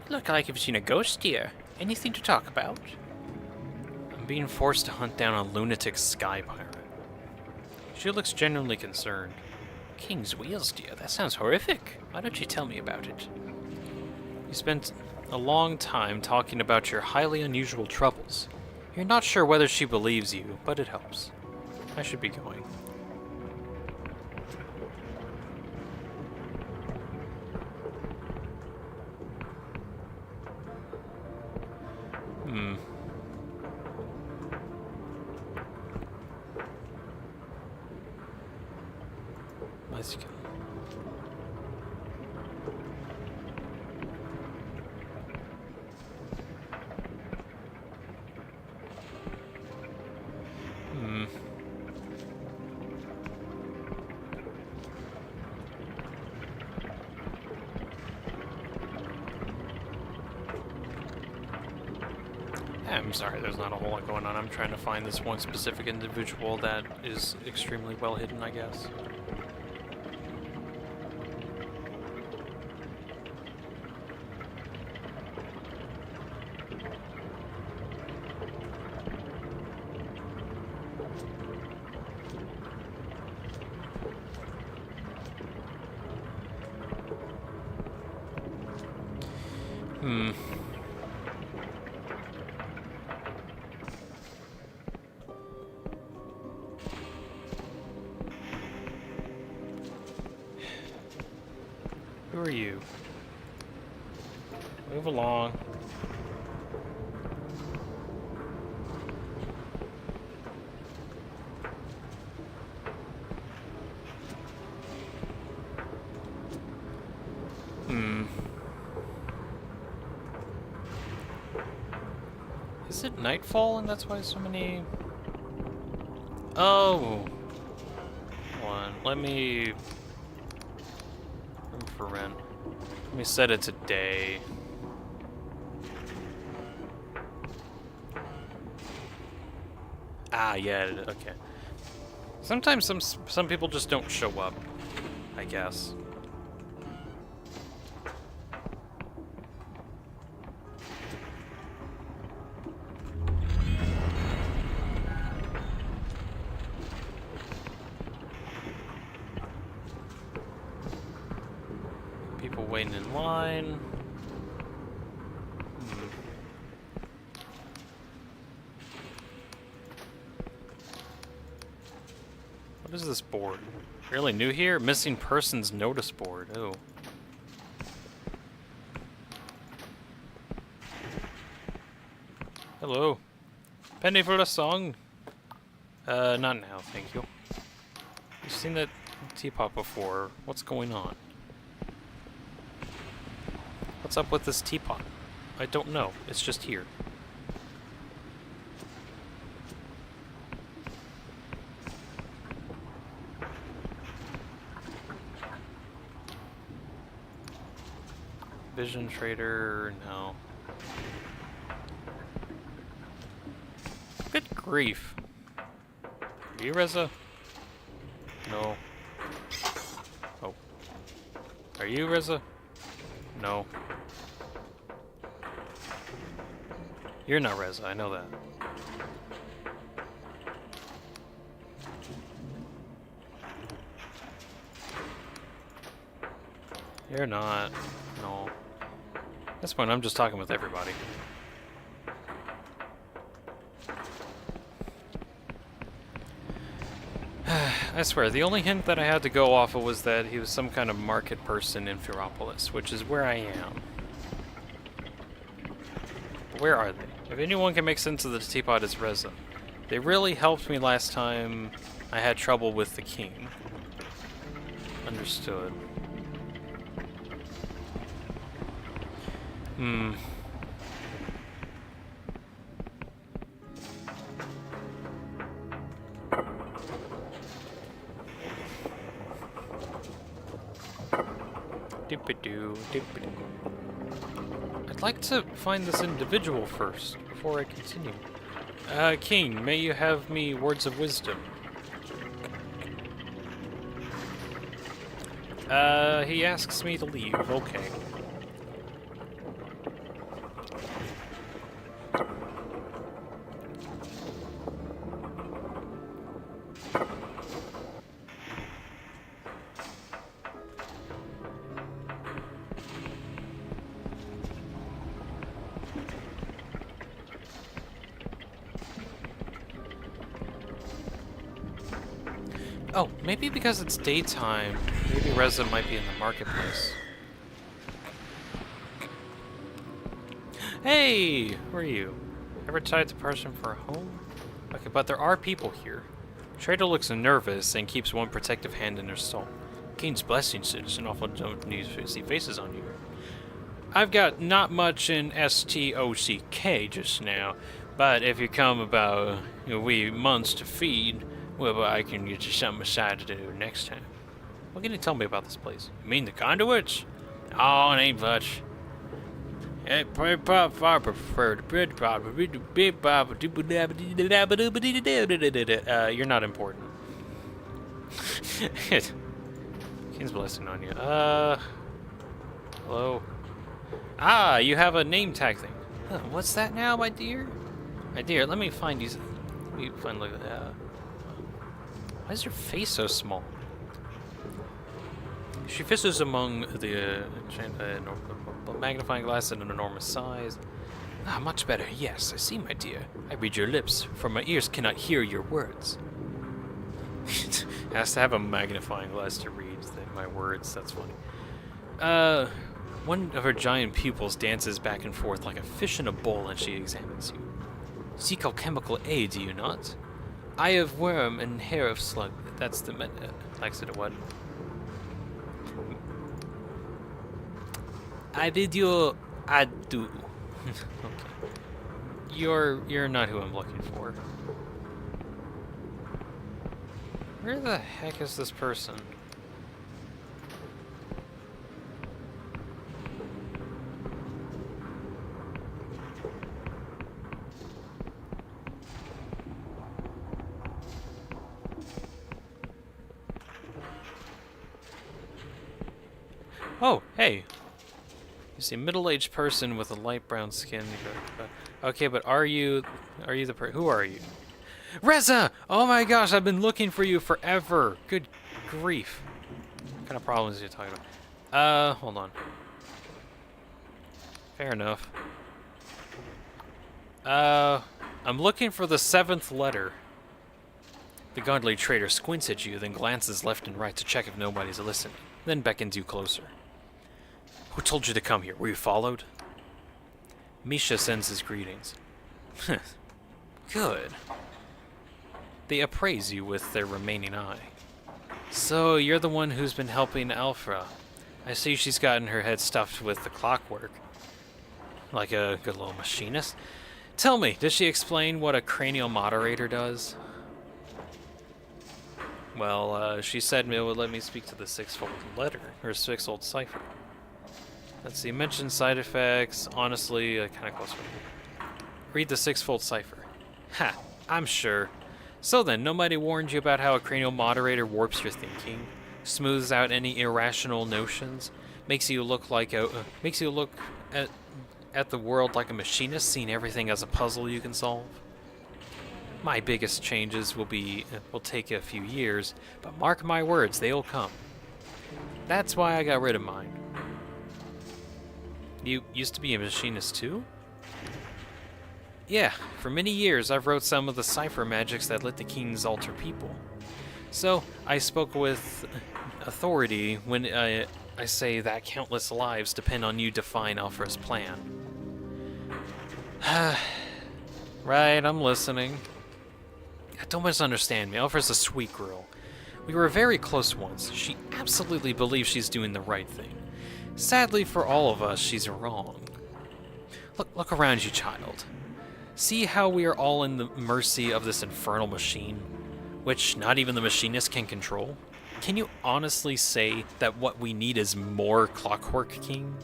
Speaker 2: Look like you've seen a ghost deer. Anything to talk about?
Speaker 1: I'm being forced to hunt down a lunatic sky pirate. She looks genuinely concerned.
Speaker 2: King's wheels, dear. That sounds horrific. Why don't you tell me about it?
Speaker 1: You spent a long time talking about your highly unusual troubles. You're not sure whether she believes you, but it helps. I should be going. Let's go. I'm sorry, there's not a whole lot going on. I'm trying to find this one specific individual that is extremely well hidden, I guess. Who are you? Move along. Is it nightfall and that's why so many... Oh! Hold on, let me... Room for rent. Let me set it to day. Ah, yeah, okay. Sometimes some people just don't show up, I guess. People waiting in line. What What is this board? Really new here? Missing persons notice board. Oh. Hello. Penny for the song? Not now, thank you. You've seen that teapot before. What's going on? What's up with this teapot? I don't know. It's just here. Vision trader, no. Good grief. Are you Reza? No. Oh. Are you Reza? No. You're not Reza, I know that. You're not. No. At this point, I'm just talking with everybody. I swear, the only hint that I had to go off of was that he was some kind of market person in Ferropolis, which is where I am. But where are they? If anyone can make sense of the teapot, it's Reza. They really helped me last time I had trouble with the king. Understood. Dip-a-doo, dip-a-doo. I'd like to find this individual first, before I continue. King, may you have me words of wisdom. He asks me to leave, okay. Oh, maybe because it's daytime, maybe Reza might be in the marketplace. Hey! Who are you? Ever tried to person for a home? Okay, but there are people here. Trader looks nervous and keeps one protective hand in her soul. King's blessing, citizen. Awful don't need to see faces on you. I've got not much in STOCK just now, but if you come about a wee months to feed, well, I can get you something aside to do next time. What can you tell me about this place? You mean the conduits? Oh, it ain't much. I prefer you're not important. King's blessing on you. Hello? Ah, you have a name tag thing. Huh, what's that now, my dear? My dear, let me find these. Let me find, look at that. Why is your face so small? She fishes among the magnifying glass at an enormous size. Ah, much better. Yes, I see, my dear. I read your lips, for my ears cannot hear your words. Has to have a magnifying glass to read my words. That's funny. One of her giant pupils dances back and forth like a fish in a bowl as she examines you. Seek alchemical aid, do you not? Eye of worm and hair of slug. That's the likes it what? I did your ado. Okay. You're not who I'm looking for. Where the heck is this person? Oh, hey. You see, middle-aged person with a light brown skin. Okay, but are you the who are you? Reza! Oh my gosh, I've been looking for you forever. Good grief. What kind of problems are you talking about? Hold on. Fair enough. I'm looking for the 7th letter. The godly traitor squints at you, then glances left and right to check if nobody's listening, then beckons you closer. Who told you to come here? Were you followed? Misha sends his greetings. Good. They appraise you with their remaining eye. So, you're the one who's been helping Alfra. I see she's gotten her head stuffed with the clockwork. Like a good little machinist. Tell me, does she explain what a cranial moderator does? Well, she said it would let me speak to the six-fold letter, or six-fold cipher. Let's see, mention side effects. Honestly, kind of close for me. Read the six-fold cipher. Ha, I'm sure. So then, nobody warned you about how a cranial moderator warps your thinking, smooths out any irrational notions, makes you look at the world like a machinist, seeing everything as a puzzle you can solve? My biggest changes will take a few years, but mark my words, they'll come. That's why I got rid of mine. You used to be a machinist too? Yeah, for many years I've wrote some of the cipher magics that let the kings alter people. So, I spoke with authority when I say that countless lives depend on you defying Alfra's plan. Right, I'm listening. Don't misunderstand me, Alfra's a sweet girl. We were very close once. She absolutely believes she's doing the right thing. Sadly for all of us, she's wrong. Look around you, child. See how we are all in the mercy of this infernal machine, which not even the machinist can control? Can you honestly say that what we need is more Clockwork King?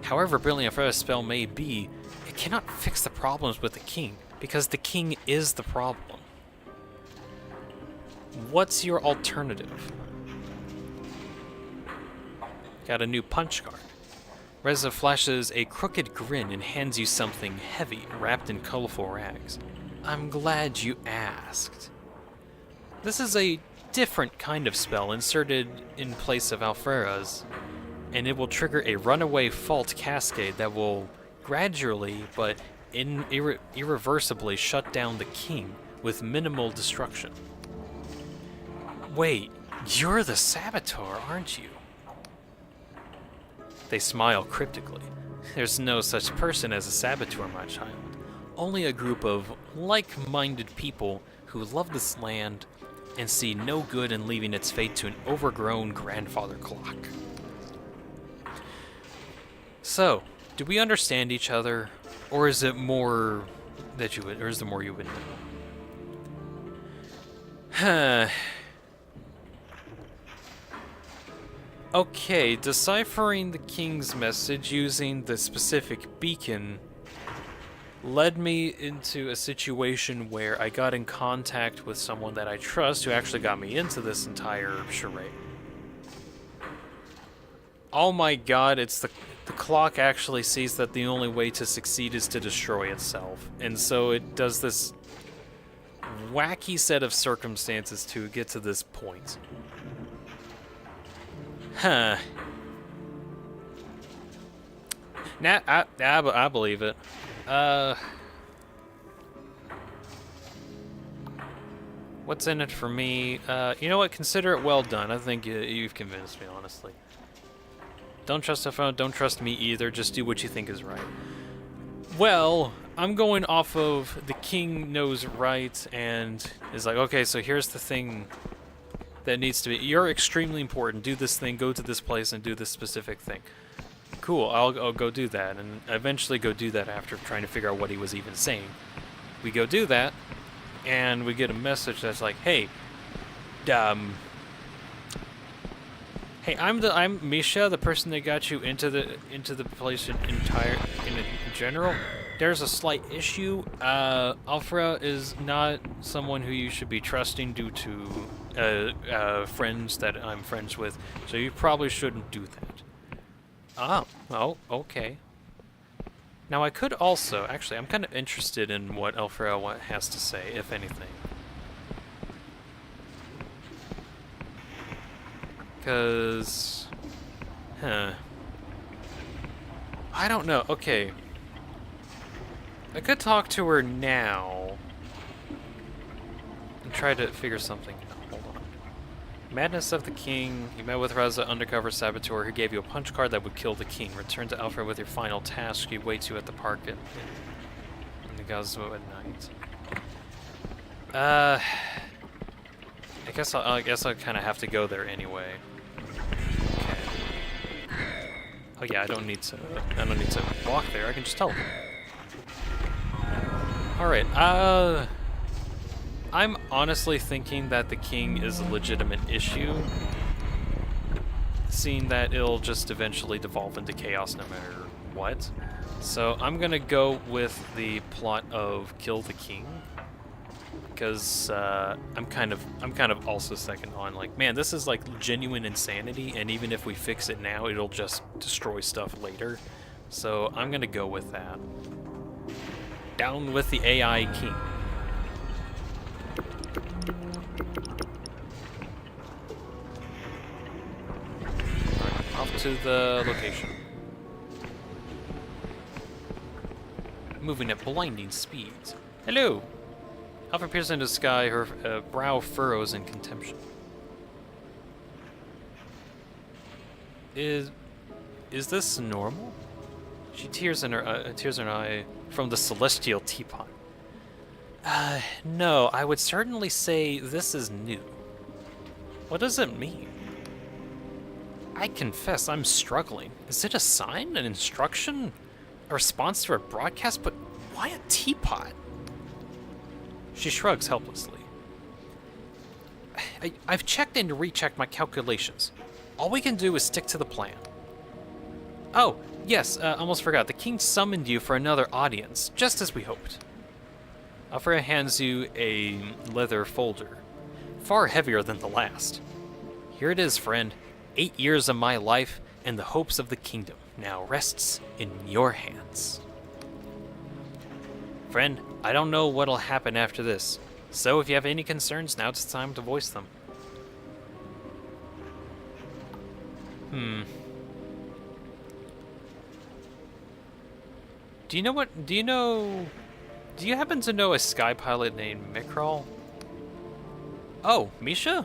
Speaker 1: However brilliant a spell may be, it cannot fix the problems with the king, because the king is the problem. What's your alternative? Got a new punch card. Reza flashes a crooked grin and hands you something heavy, wrapped in colorful rags. I'm glad you asked. This is a different kind of spell inserted in place of Alfera's, and it will trigger a runaway fault cascade that will gradually but irreversibly shut down the king with minimal destruction. Wait, you're the saboteur, aren't you? They smile cryptically. There's no such person as a saboteur, my child. Only a group of like-minded people who love this land and see no good in leaving its fate to an overgrown grandfather clock. So, do we understand each other, or is it more that you would, or is there more you would know? Okay, deciphering the king's message using the specific beacon led me into a situation where I got in contact with someone that I trust who actually got me into this entire charade. Oh my god, it's the clock actually sees that the only way to succeed is to destroy itself. And so it does this wacky set of circumstances to get to this point. Huh. Nah, I believe it. What's in it for me? You know what? Consider it well done. I think you've convinced me, honestly. Don't trust the phone. Don't trust me either. Just do what you think is right. Well, I'm going off of the king knows right and is like, okay, so here's the thing that needs to be. You're extremely important. Do this thing. Go to this place and do this specific thing. Cool. I'll go do that, and eventually go do that after trying to figure out what he was even saying. We go do that, and we get a message that's like, hey, hey, I'm Misha, the person that got you into the place in general. There's a slight issue. Alfra is not someone who you should be trusting due to friends that I'm friends with, so you probably shouldn't do that. Oh, okay. Now I could also, actually, I'm kind of interested in what Alfra has to say, if anything. Because, I don't know. Okay. I could talk to her now and try to figure something out. Hold on. Madness of the King. You met with Raza, undercover saboteur, who gave you a punch card that would kill the king. Return to Alfred with your final task. He waits you at the park in the Gazo at night. I guess I'll kind of have to go there anyway. Okay. Oh yeah, I don't need to walk there. I can just teleport. All right. I'm honestly thinking that the king is a legitimate issue, seeing that it'll just eventually devolve into chaos no matter what. So I'm gonna go with the plot of kill the king, because I'm kind of also second on, like, man, this is like genuine insanity, and even if we fix it now, it'll just destroy stuff later. So I'm gonna go with that. Down with the AI king. Off to the location. Moving at blinding speeds. Hello! Alpha peers into the sky, her brow furrows in contempt. Is this normal? She tears in her eye from the celestial teapot. No, I would certainly say this is new. What does it mean? I confess I'm struggling. Is it a sign, an instruction, a response to a broadcast? But why a teapot? She shrugs helplessly. I've checked and rechecked my calculations. All we can do is stick to the plan. Oh, yes, almost forgot. The king summoned you for another audience, just as we hoped. Alfred hands you a leather folder, far heavier than the last. Here it is, friend. 8 years of my life and the hopes of the kingdom now rests in your hands. Friend, I don't know what'll happen after this, so if you have any concerns, now it's time to voice them. Do you happen to know a sky pilot named Mikral? Oh, Misha?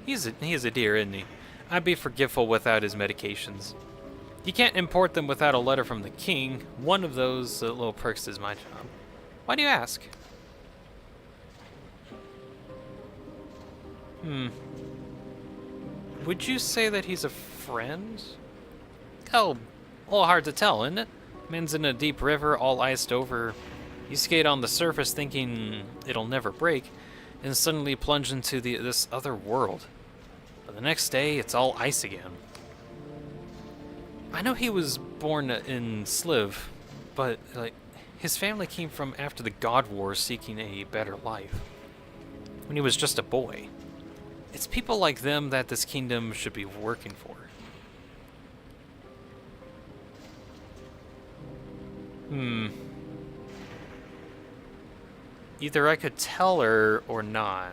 Speaker 1: He's a dear, isn't he? I'd be forgetful without his medications. You can't import them without a letter from the king. One of those little perks is my job. Why do you ask? Would you say that he's a friend? Oh, a little hard to tell, isn't it? Man's in a deep river, all iced over. You skate on the surface thinking it'll never break, and suddenly plunge into this other world. But the next day, it's all ice again. I know he was born in Sliv, but his family came from after the God War, seeking a better life. When he was just a boy. It's people like them that this kingdom should be working for. Either I could tell her or not.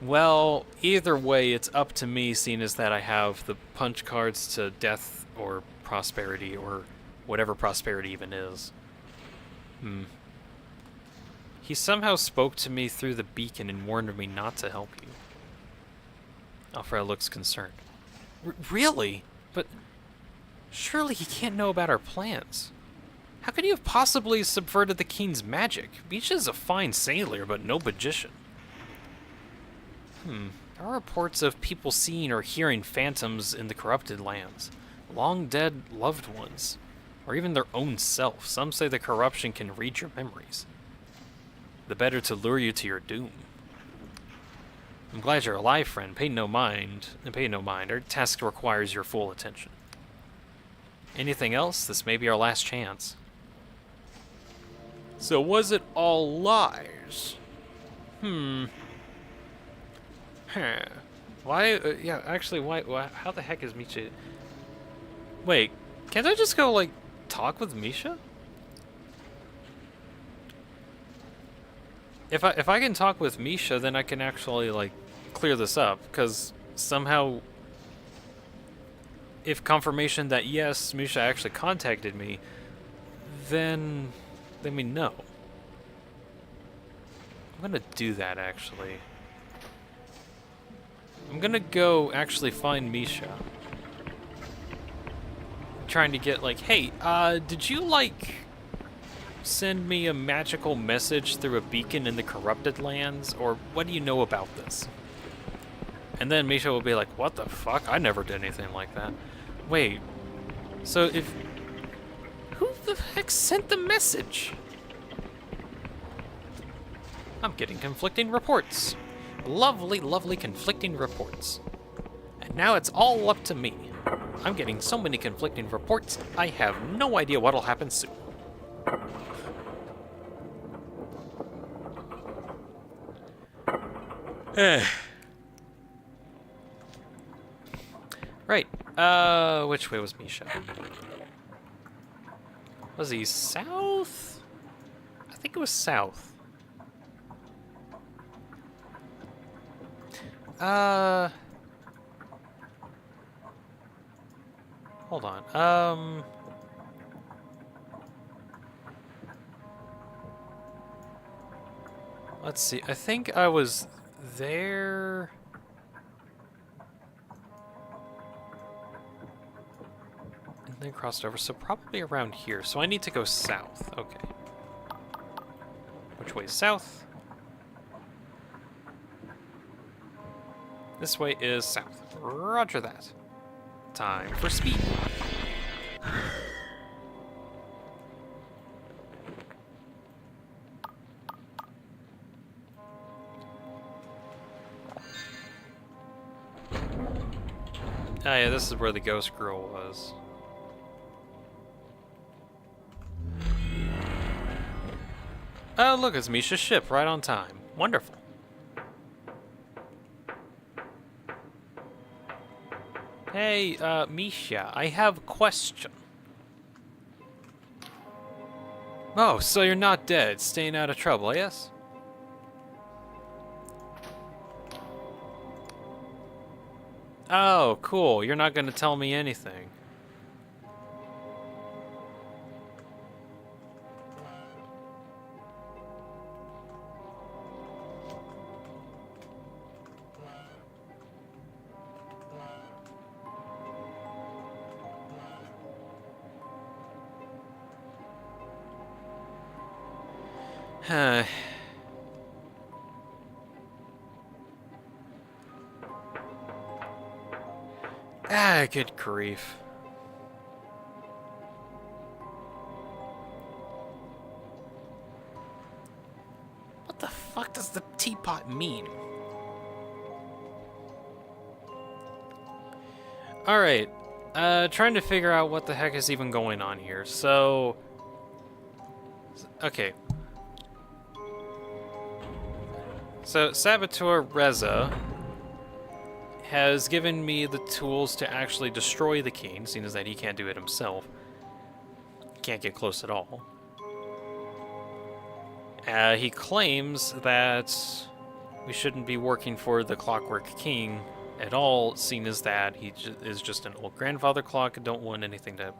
Speaker 1: Well, either way, it's up to me, seeing as that I have the punch cards to death or prosperity, or whatever prosperity even is. He somehow spoke to me through the beacon and warned me not to help you. Alfred looks concerned. Really? But surely he can't know about our plans. How could you have possibly subverted the king's magic? Misha's a fine sailor, but no magician. There are reports of people seeing or hearing phantoms in the corrupted lands. Long dead loved ones. Or even their own self. Some say the corruption can read your memories. The better to lure you to your doom. I'm glad you're alive, friend. Pay no mind. Our task requires your full attention. Anything else? This may be our last chance. So was it all lies? Why? Yeah, actually, why? How the heck is Misha? Wait, can't I just go talk with Misha? If I can talk with Misha, then I can actually clear this up, because somehow, if confirmation that yes, Misha actually contacted me, then we know. I'm gonna do that, actually. I'm gonna go actually find Misha. I'm trying to get, like, hey, did you, like, send me a magical message through a beacon in the corrupted lands? Or what do you know about this? And then Misha will be like, what the fuck? I never did anything like that. Wait, so if... Who the heck sent the message? I'm getting conflicting reports. Lovely, lovely conflicting reports. And now it's all up to me. I'm getting so many conflicting reports, I have no idea what'll happen soon. Right, which way was Misha? Was he south? I think it was south. Hold on. Let's see. I think I was there. And then crossed over, so probably around here. So I need to go south. Okay. Which way is south? This way is south. Roger that. Time for speed. Ah, yeah, this is where the ghost girl was. Oh, look, it's Misha's ship, right on time. Wonderful. Hey, Misha, I have a question. Oh, so you're not dead, staying out of trouble, yes? Oh, cool. You're not gonna tell me anything. Ah, good grief. What the fuck does the teapot mean? Alright, trying to figure out what the heck is even going on here. So, okay. So, Saboteur Reza has given me the tools to actually destroy the king, seeing as that he can't do it himself. Can't get close at all. He claims that we shouldn't be working for the Clockwork King at all, seeing as that he is just an old grandfather clock and don't want anything to...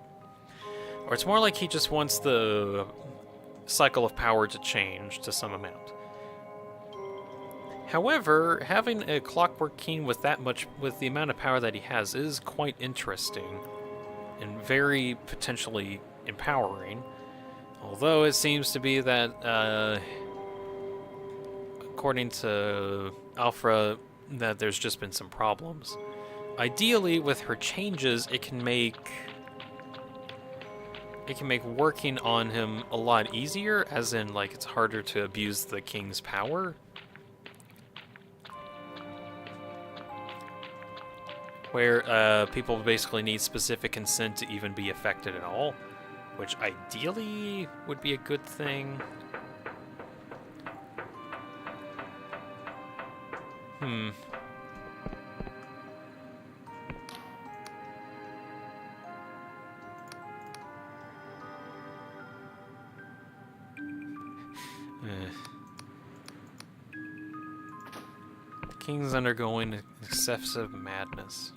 Speaker 1: Or it's more like he just wants the cycle of power to change to some amount. However, having a Clockwork King with that much, with the amount of power that he has, is quite interesting and very potentially empowering. Although it seems to be that, according to Alpha, that there's just been some problems. Ideally, with her changes, it can make working on him a lot easier, as in, like, it's harder to abuse the king's power. Where people basically need specific consent to even be affected at all, which ideally would be a good thing. The king's undergoing excessive madness.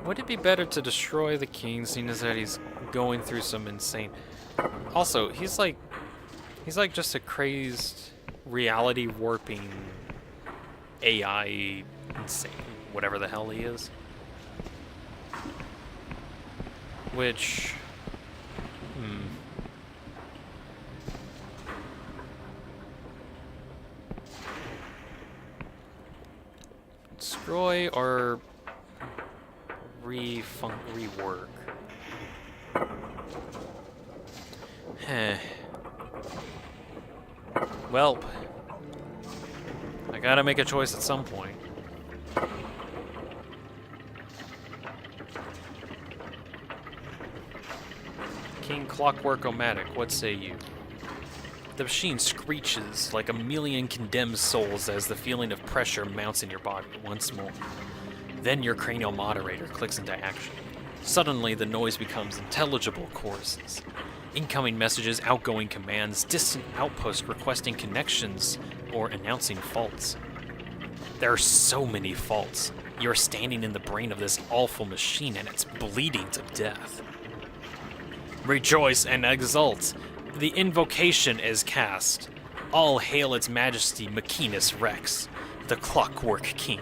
Speaker 1: Would it be better to destroy the king, seeing as that he's going through some insane... Also, he's like just a crazed reality warping AI insane, whatever the hell he is. Which... Destroy or rework. Welp. I gotta make a choice at some point. King Clockwork-O-Matic, what say you? The machine screeches like a million condemned souls as the feeling of pressure mounts in your body once more. Then your cranial moderator clicks into action. Suddenly, the noise becomes intelligible choruses. Incoming messages, outgoing commands, distant outposts requesting connections or announcing faults. There are so many faults. You're standing in the brain of this awful machine and it's bleeding to death. Rejoice and exult. The invocation is cast. All hail its majesty, Machinus Rex, the Clockwork King.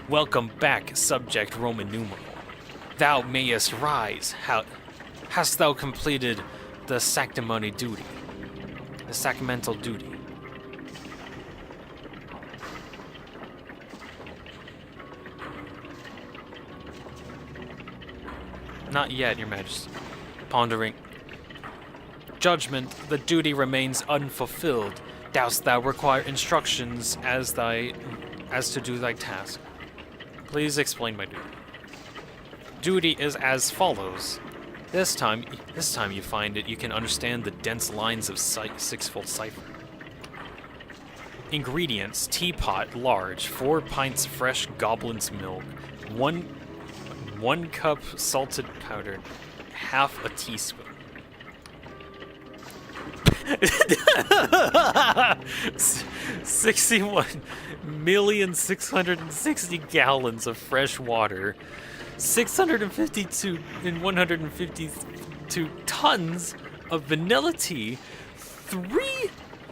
Speaker 1: Welcome back, subject Roman numeral. Thou mayest rise. Hast thou completed the sacramental duty? The sacramental duty. Not yet, your majesty. Pondering. Judgment, the duty remains unfulfilled. Dost thou require instructions as to do thy task? Please explain my duty. Duty is as follows. This time you find it, you can understand the dense lines of sixfold cipher. Ingredients: teapot, large, 4 pints fresh goblin's milk, 1 cup salted powder, half a teaspoon. 61,660 gallons of fresh water, 652 and 152 tons of vanilla tea,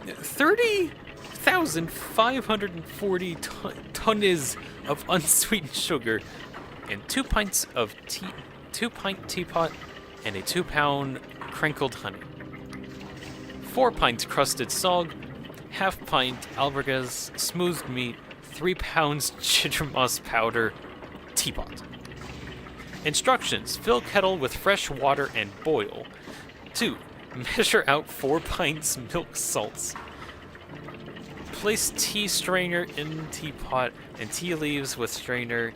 Speaker 1: 30,540 tons of unsweetened sugar, and 2 pints of tea, 2-pint teapot, and a 2-pound crinkled honey. 4 pints crusted sog, half pint albergas, smoothed meat, 3 pounds ginger moss powder, teapot. Instructions: fill kettle with fresh water and boil. 2. Measure out 4 pints milk salts. Place tea strainer in teapot and tea leaves with strainer.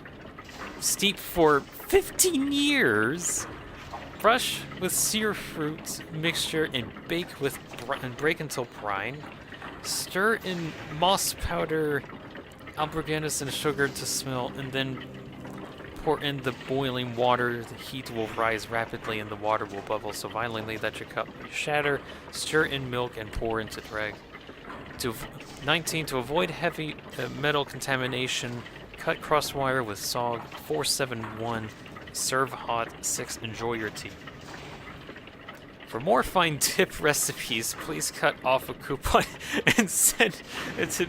Speaker 1: Steep for 15 years. Brush with sear fruit mixture and bake break until brine. Stir in moss powder, alberganis, and sugar to smell, and then pour in the boiling water. The heat will rise rapidly and the water will bubble so violently that your cup may shatter. Stir in milk and pour into drag. 19. To avoid heavy metal contamination, cut crosswire with sog. 471. Serve hot. 6. Enjoy your tea. For more fine tip recipes, please cut off a coupon and send it to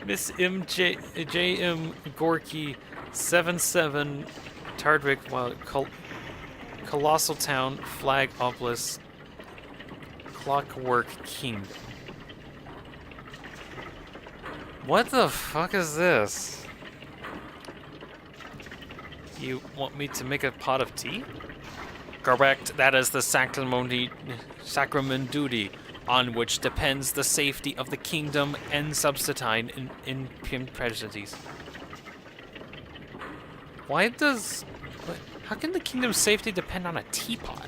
Speaker 1: Miss J.M. Gorky, 77 Tardwick, Colossal Town, Flag Obelisk, Clockwork Kingdom. What the fuck is this? You want me to make a pot of tea? Correct, that is the sacrament duty, on which depends the safety of the kingdom and subsidized in prejudices. How can the kingdom's safety depend on a teapot?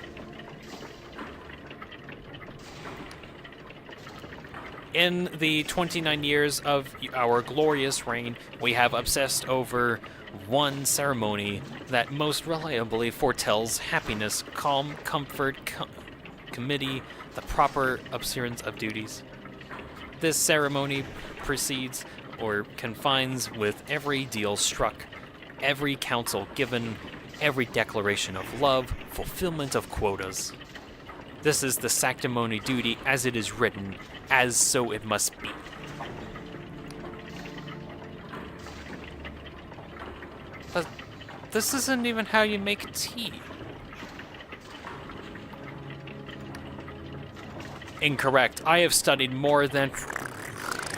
Speaker 1: In the 29 years of our glorious reign, we have obsessed over one ceremony that most reliably foretells happiness, calm, comfort, committee, the proper observance of duties. This ceremony precedes or confines with every deal struck, every counsel given, every declaration of love, fulfillment of quotas. This is the sanctimony duty as it is written, as so it must be. But this isn't even how you make tea. Incorrect. I have studied more than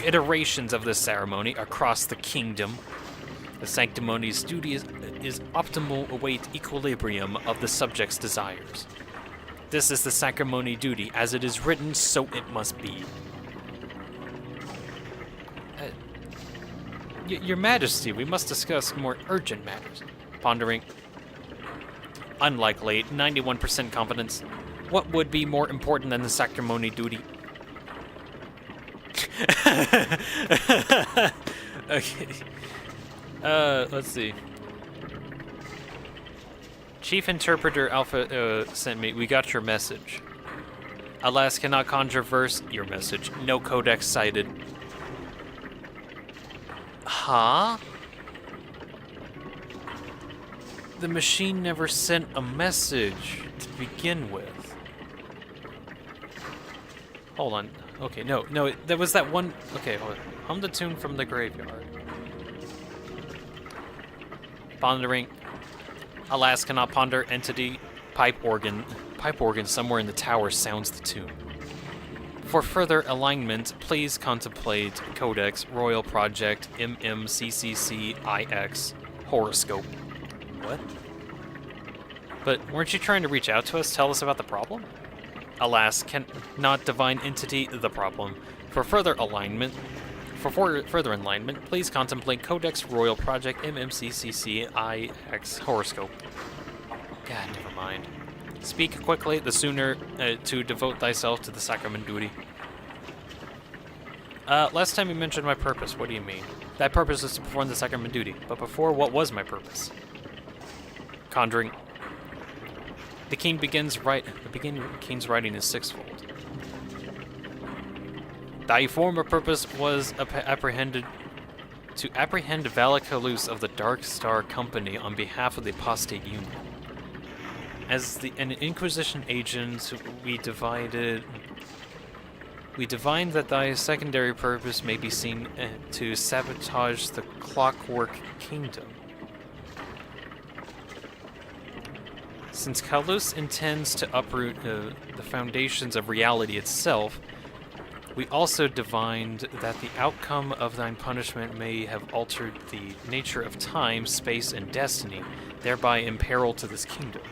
Speaker 1: iterations of this ceremony across the kingdom. The sanctimony's duty is optimal await equilibrium of the subject's desires. This is the sanctimony duty, as it is written, so it must be. Your Majesty, we must discuss more urgent matters. Pondering. Unlikely, 91% confidence. What would be more important than the sanctimony duty? Okay. Let's see. Chief Interpreter Alpha sent me. We got your message. Alas, cannot controverse your message. No codex cited. Huh? The machine never sent a message to begin with. Hold on. Okay, no, there was that one. Okay, hold on. Hum the tune from the graveyard. Pondering. Alas, cannot ponder entity. Pipe organ. Pipe organ somewhere in the tower sounds the tune. For further alignment, please contemplate Codex Royal Project MMCCCIX Horoscope. What? But weren't you trying to reach out to us, tell us about the problem? Alas, cannot divine entity the problem. For further alignment, please contemplate Codex Royal Project MMCCCIX Horoscope. God, never mind. Speak quickly, the sooner to devote thyself to the sacrament duty. Last time you mentioned my purpose. What do you mean? That purpose is to perform the sacrament duty. But before, what was my purpose? Conjuring. The king's writing is sixfold. Thy former purpose was to apprehend Valakaloos of the Dark Star Company on behalf of the Apostate Union. As an Inquisition agent, we divined that thy secondary purpose may be seen to sabotage the Clockwork Kingdom. Since Kalos intends to uproot the foundations of reality itself, we also divined that the outcome of thine punishment may have altered the nature of time, space, and destiny, thereby imperil to this kingdom.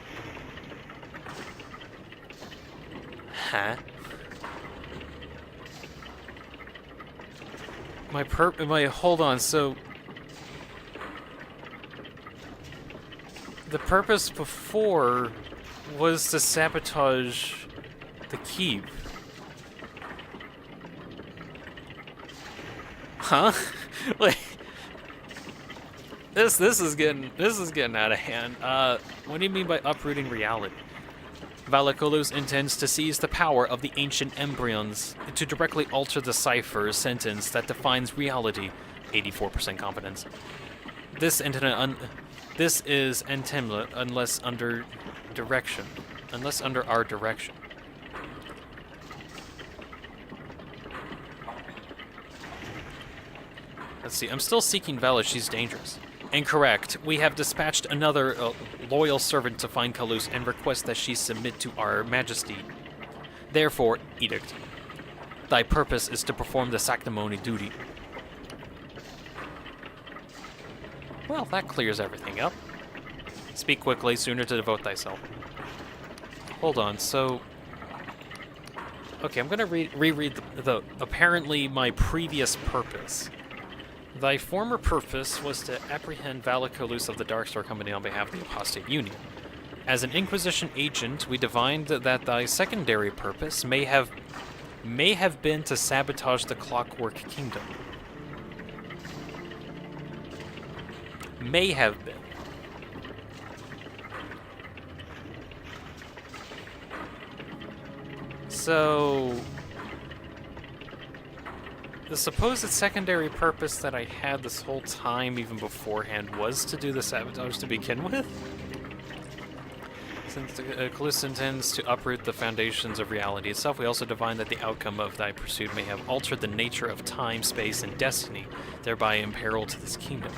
Speaker 1: Huh? Hold on, so... The purpose before was to sabotage the keep. Huh? Wait. This is getting out of hand. What do you mean by uprooting reality? Valakaloos intends to seize the power of the ancient embryons to directly alter the cipher sentence that defines reality. 84% confidence. This is Antemla unless under our direction. Let's see, I'm still seeking Vala, she's dangerous. Incorrect. We have dispatched another loyal servant to find Kalos and request that she submit to our majesty. Therefore, edict. Thy purpose is to perform the sanctimony duty. Well, that clears everything up. Speak quickly, sooner to devote thyself. Hold on, so... Okay, I'm gonna reread the apparently my previous purpose. Thy former purpose was to apprehend Valakaloos of the Dark Star Company on behalf of the Apostate Union. As an Inquisition agent, we divined that thy secondary purpose may have been to sabotage the Clockwork Kingdom. May have been. So... The supposed secondary purpose that I had this whole time, even beforehand, was to do the sabotage to begin with? Since Callisto intends to uproot the foundations of reality itself, we also divine that the outcome of thy pursuit may have altered the nature of time, space, and destiny, thereby imperil to this kingdom.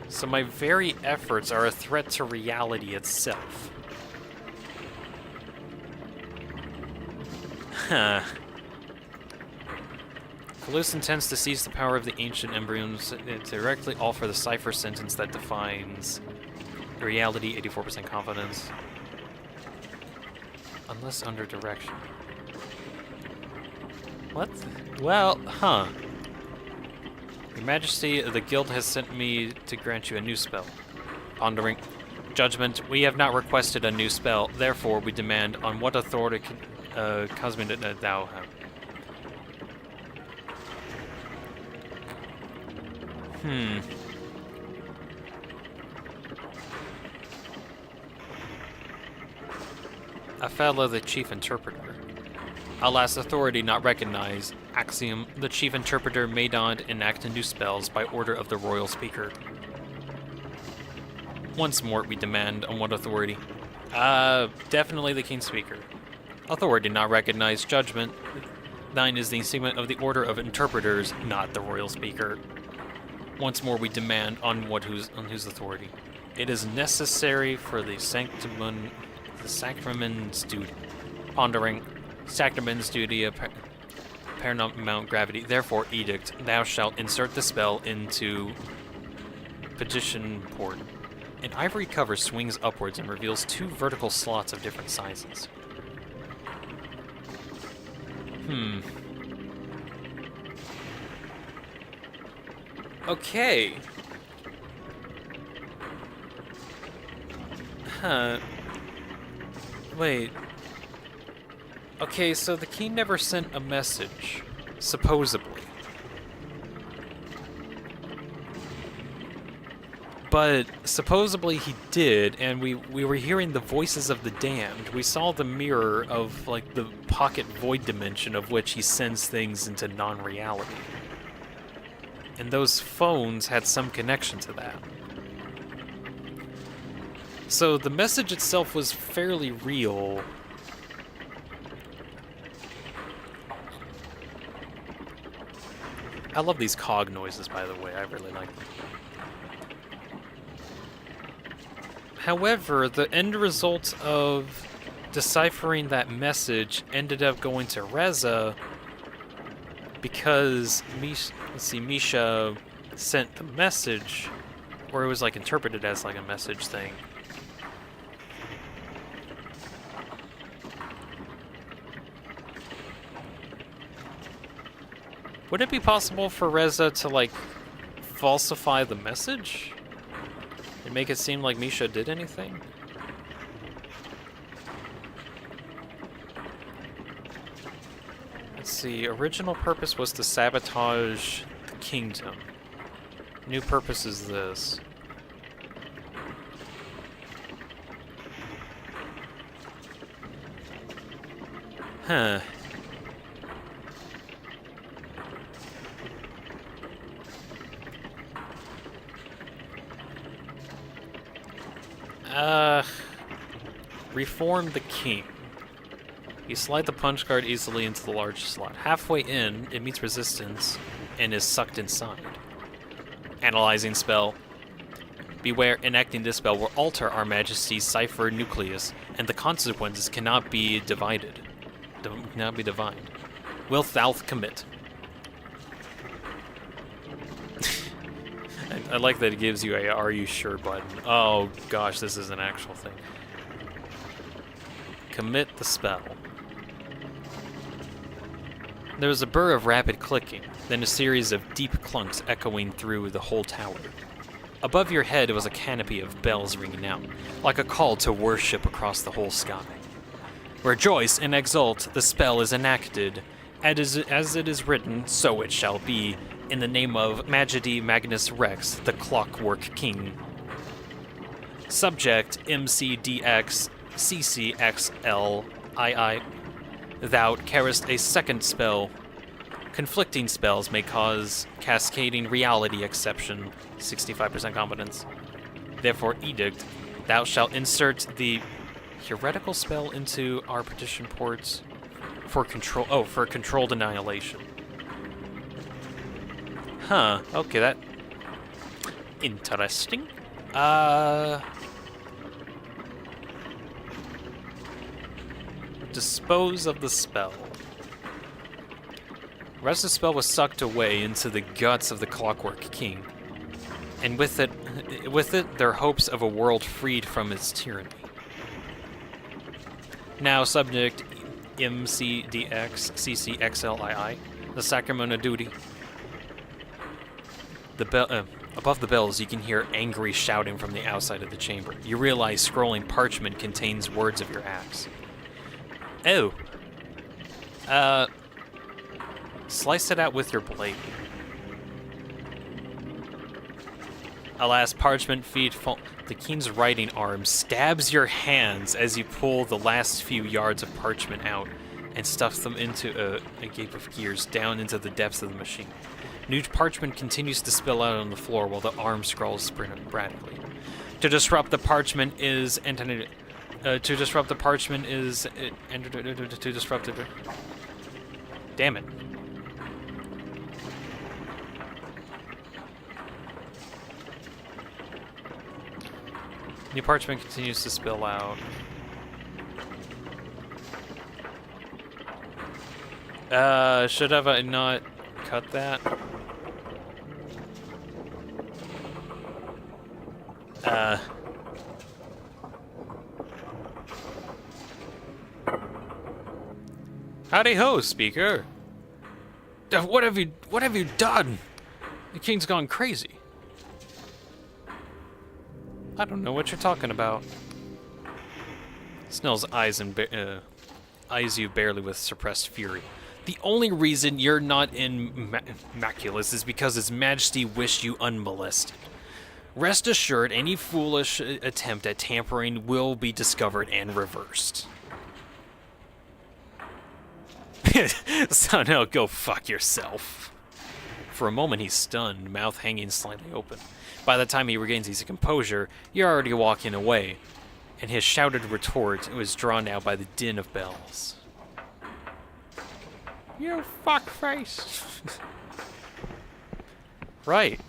Speaker 1: So my very efforts are a threat to reality itself. Huh. Callisto intends to seize the power of the ancient embryos directly alter the cipher sentence that defines reality, 84% confidence. Unless under direction. What? Well, huh. Your Majesty, the Guild has sent me to grant you a new spell. Pondering. Judgment, we have not requested a new spell, therefore we demand on what authority Cosmin thou have. Aphela, the Chief Interpreter. Alas, authority not recognized. Axiom, the Chief Interpreter may not enact new spells by order of the Royal Speaker. Once more, we demand on what authority? Definitely the King Speaker. Authority not recognized. Judgment. Thine is the insignia of the Order of Interpreters, not the Royal Speaker. Once more, we demand on whose authority. It is necessary for the Sacrament's duty. Pondering. Sacrament's duty paramount gravity. Therefore, edict. Thou shalt insert the spell into petition port. An ivory cover swings upwards and reveals 2 vertical slots of different sizes. Okay. Huh. Wait. Okay, so the king never sent a message, supposedly. But supposedly he did, and we were hearing the voices of the damned. We saw the mirror of, like, the pocket void dimension of which he sends things into non-reality. And those phones had some connection to that. So the message itself was fairly real. I love these cog noises, by the way. I really like them. However, the end result of deciphering that message ended up going to Reza because Misha sent the message, or it was like interpreted as like a message thing. Would it be possible for Reza to like falsify the message and make it seem like Misha did anything? Let's see, original purpose was to sabotage the kingdom. New purpose is this. Huh. Reform the king. You slide the punch card easily into the large slot. Halfway in, it meets resistance and is sucked inside. Analyzing spell. Beware, enacting this spell will alter our Majesty's cipher nucleus, and the consequences cannot be divided. Cannot be divined. Wilt thou commit? I like that it gives you a "Are you sure" button. Oh gosh, this is an actual thing. Commit the spell. There was a burr of rapid clicking, then a series of deep clunks echoing through the whole tower. Above your head was a canopy of bells ringing out, like a call to worship across the whole sky. Rejoice and exult, the spell is enacted. As it is written, so it shall be, in the name of Magidi Magnus Rex, the Clockwork King. Subject, MCDX, CCXLII. Thou carest a second spell. Conflicting spells may cause cascading reality exception, 65% confidence. Therefore, edict, Thou shalt insert the heretical spell into our partition ports for control. Oh, for controlled annihilation. Huh. Okay, that. Interesting. Dispose of the spell. The rest of the spell was sucked away into the guts of the Clockwork King, and with it, their hopes of a world freed from its tyranny. Now, subject MCDX CCXLII, the Sacrament of Duty. Above the bells, you can hear angry shouting from the outside of the chamber. You realize scrolling parchment contains words of your acts. Oh. Slice it out with your blade. Alas, parchment feet fall. The king's writing arm stabs your hands as you pull the last few yards of parchment out and stuff them into a gape of gears down into the depths of the machine. New parchment continues to spill out on the floor while the arm scrawls sporadically. To disrupt the parchment is to disrupt the parchment is to disrupt it. Damn it. New parchment continues to spill out. Should have I not cut that? Howdy ho, speaker. What have you done? The king's gone crazy. I don't know what you're talking about. Snell's eyes eyes you barely with suppressed fury. The only reason you're not in Maculus is because His Majesty wished you unmolested. Rest assured, any foolish attempt at tampering will be discovered and reversed. So no, go fuck yourself. For a moment he's stunned, mouth hanging slightly open. By the time he regains his composure, you're already walking away, and his shouted retort was drawn out by the din of bells. You fuckface. Right.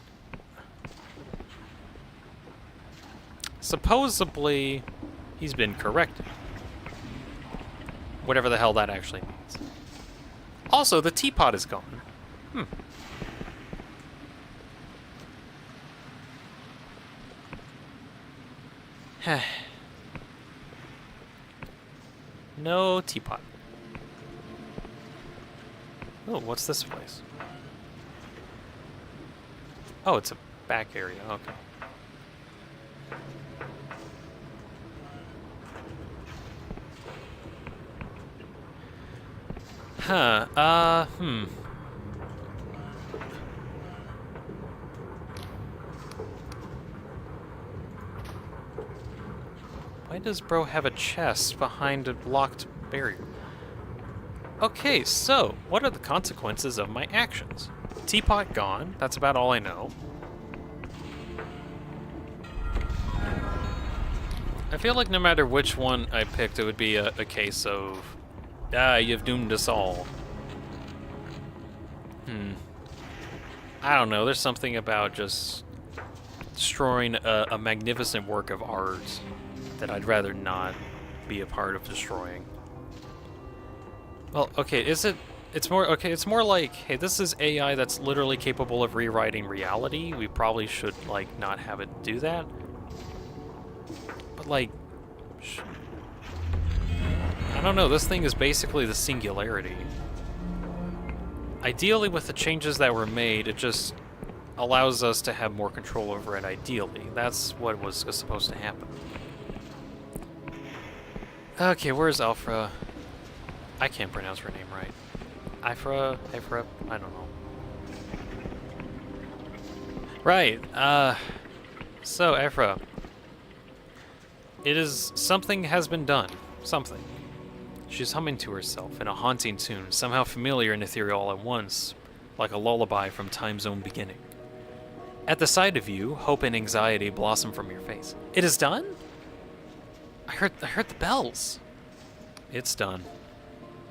Speaker 1: Supposedly, he's been corrected. Whatever the hell that actually means. Also, the teapot is gone. No teapot. Oh, what's this place? Oh, it's a back area. Okay. Why does bro have a chest behind a locked barrier? Okay, so, what are the consequences of my actions? Teapot gone, that's about all I know. I feel like no matter which one I picked, it would be a case of, you've doomed us all. I don't know, there's something about just destroying a magnificent work of art that I'd rather not be a part of destroying. Well, okay, it's more like, hey, this is AI that's literally capable of rewriting reality. We probably should, like, not have it do that. But, like, I don't know, this thing is basically the singularity. Ideally, with the changes that were made, it just allows us to have more control over it, ideally. That's what was supposed to happen. Okay, where's Alfra? I can't pronounce her name right. Ifra? I don't know. Right, so Ifra. Something has been done. Something. She's humming to herself in a haunting tune, somehow familiar and ethereal all at once, like a lullaby from time's own beginning. At the sight of you, hope and anxiety blossom from your face. It is done? I heard the bells. It's done.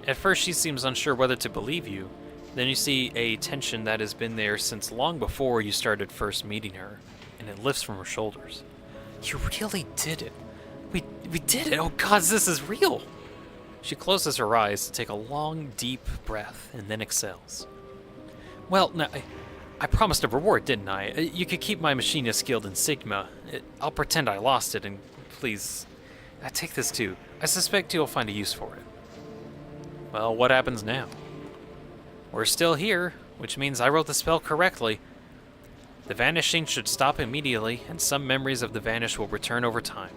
Speaker 1: At first she seems unsure whether to believe you. Then you see a tension that has been there since long before you started first meeting her, and it lifts from her shoulders. You really did it. We did it. Oh God, this is real. She closes her eyes to take a long, deep breath and then exhales. Well, now, I promised a reward, didn't I? You could keep my machinist guild insignia. I'll pretend I lost it, and please, take this too. I suspect you'll find a use for it. Well, what happens now? We're still here, which means I wrote the spell correctly. The vanishing should stop immediately, and some memories of the vanished will return over time.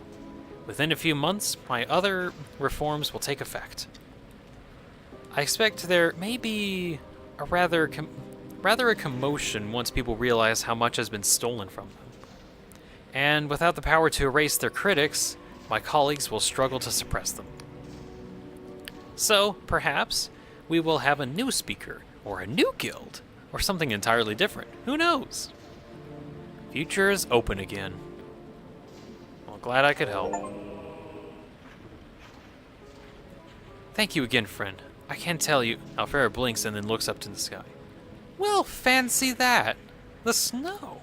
Speaker 1: Within a few months, my other reforms will take effect. I expect there may be a rather a commotion once people realize how much has been stolen from them. And without the power to erase their critics, my colleagues will struggle to suppress them. So, perhaps, we will have a new speaker, or a new guild, or something entirely different. Who knows? Future is open again. Well, glad I could help. Thank you again, friend. I can't tell you. Alfera blinks and then looks up to the sky. Well, fancy that. The snow.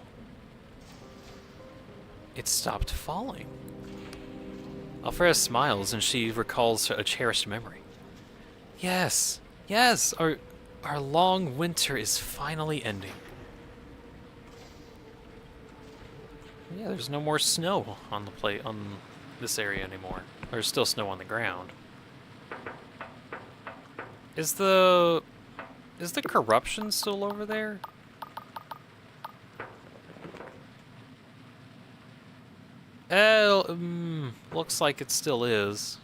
Speaker 1: It stopped falling. Alfera smiles and she recalls a cherished memory. Yes, our long winter is finally ending. Yeah, there's no more snow on this area anymore. There's still snow on the ground. Is the corruption still over there? Looks like it still is.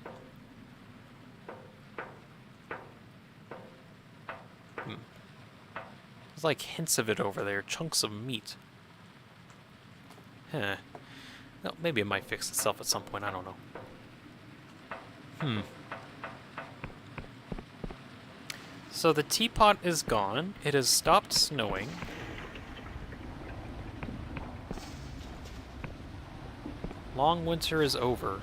Speaker 1: There's like hints of it over there, chunks of meat. Huh. Well, maybe it might fix itself at some point, I don't know. So the teapot is gone. It has stopped snowing. Long winter is over.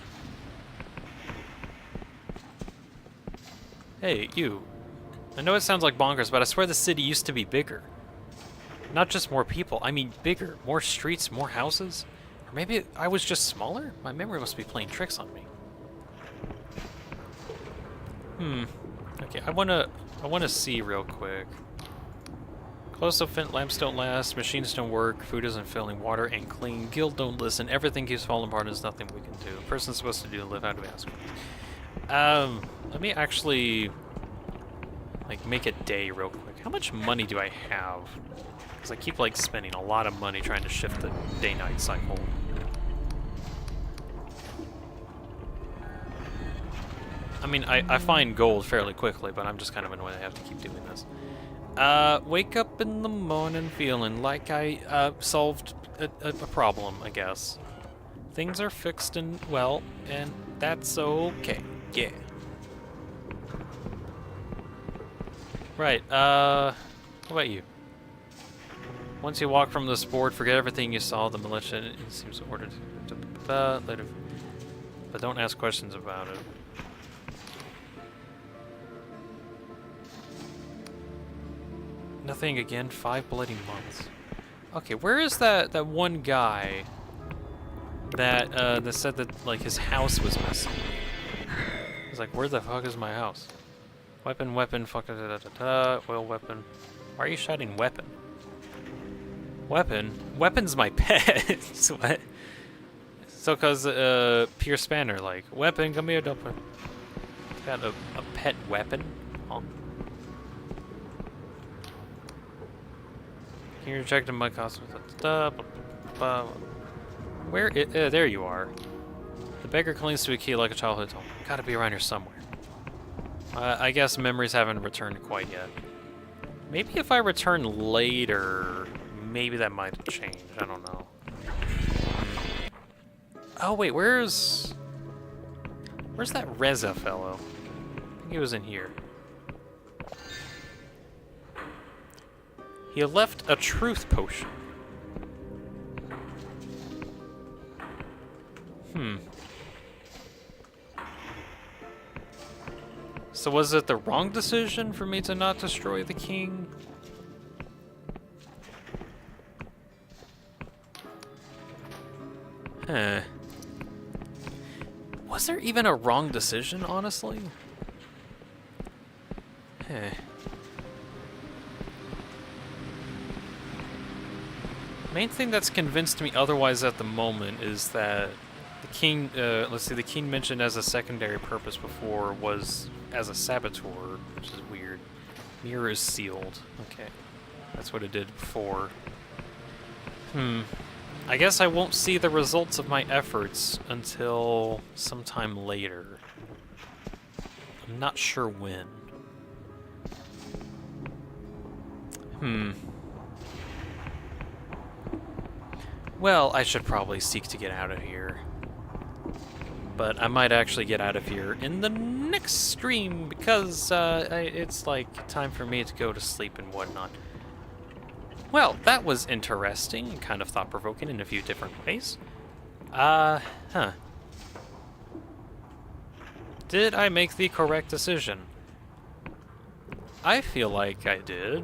Speaker 1: Hey, you. I know it sounds like bonkers, but I swear the city used to be bigger. Not just more people, I mean bigger. More streets, more houses. Or maybe I was just smaller? My memory must be playing tricks on me. Okay, I wanna see real quick. Close up, flint lamps don't last, machines don't work, food isn't filling, water ain't clean, guild don't listen, everything keeps falling apart, and there's nothing we can do. A person's supposed to do live, how do we ask for? Let me actually like make a day real quick. How much money do I have? Because I keep like spending a lot of money trying to shift the day-night cycle. I mean, I find gold fairly quickly, but I'm just kind of annoyed I have to keep doing this. Wake up in the morning feeling like I solved a problem, I guess. Things are fixed and well, and that's okay. Yeah. Right, what about you? Once you walk from this board, forget everything you saw. The militia it seems ordered to later, but don't ask questions about it. Nothing again. 5 bloody months. Okay, where is that one guy that said that like his house was missing? He's like, where the fuck is my house? Weapon, fuck da da da da. Oil weapon. Why are you shouting weapon? Weapon? Weapon's my pet. What? So cause Pierce Spanner like, weapon, come here, dumper. Got a pet weapon? Huh? Can you reject my costume? Where? There you are. The beggar clings to a key like a childhood home. Gotta be around here somewhere. I guess memories haven't returned quite yet. Maybe if I return later, maybe that might have changed. I don't know. Oh wait, where's that Reza fellow? I think he was in here. He left a truth potion. So was it the wrong decision for me to not destroy the king? Huh. Was there even a wrong decision, honestly? Huh. Main thing that's convinced me otherwise at the moment is that the king, let's see, the king mentioned as a secondary purpose before was as a saboteur, which is weird. Mirror is sealed. Okay. That's what it did before. I guess I won't see the results of my efforts until sometime later. I'm not sure when. Well, I should probably seek to get out of here. But I might actually get out of here in the next stream because it's like time for me to go to sleep and whatnot. Well, that was interesting and kind of thought-provoking in a few different ways. Did I make the correct decision? I feel like I did.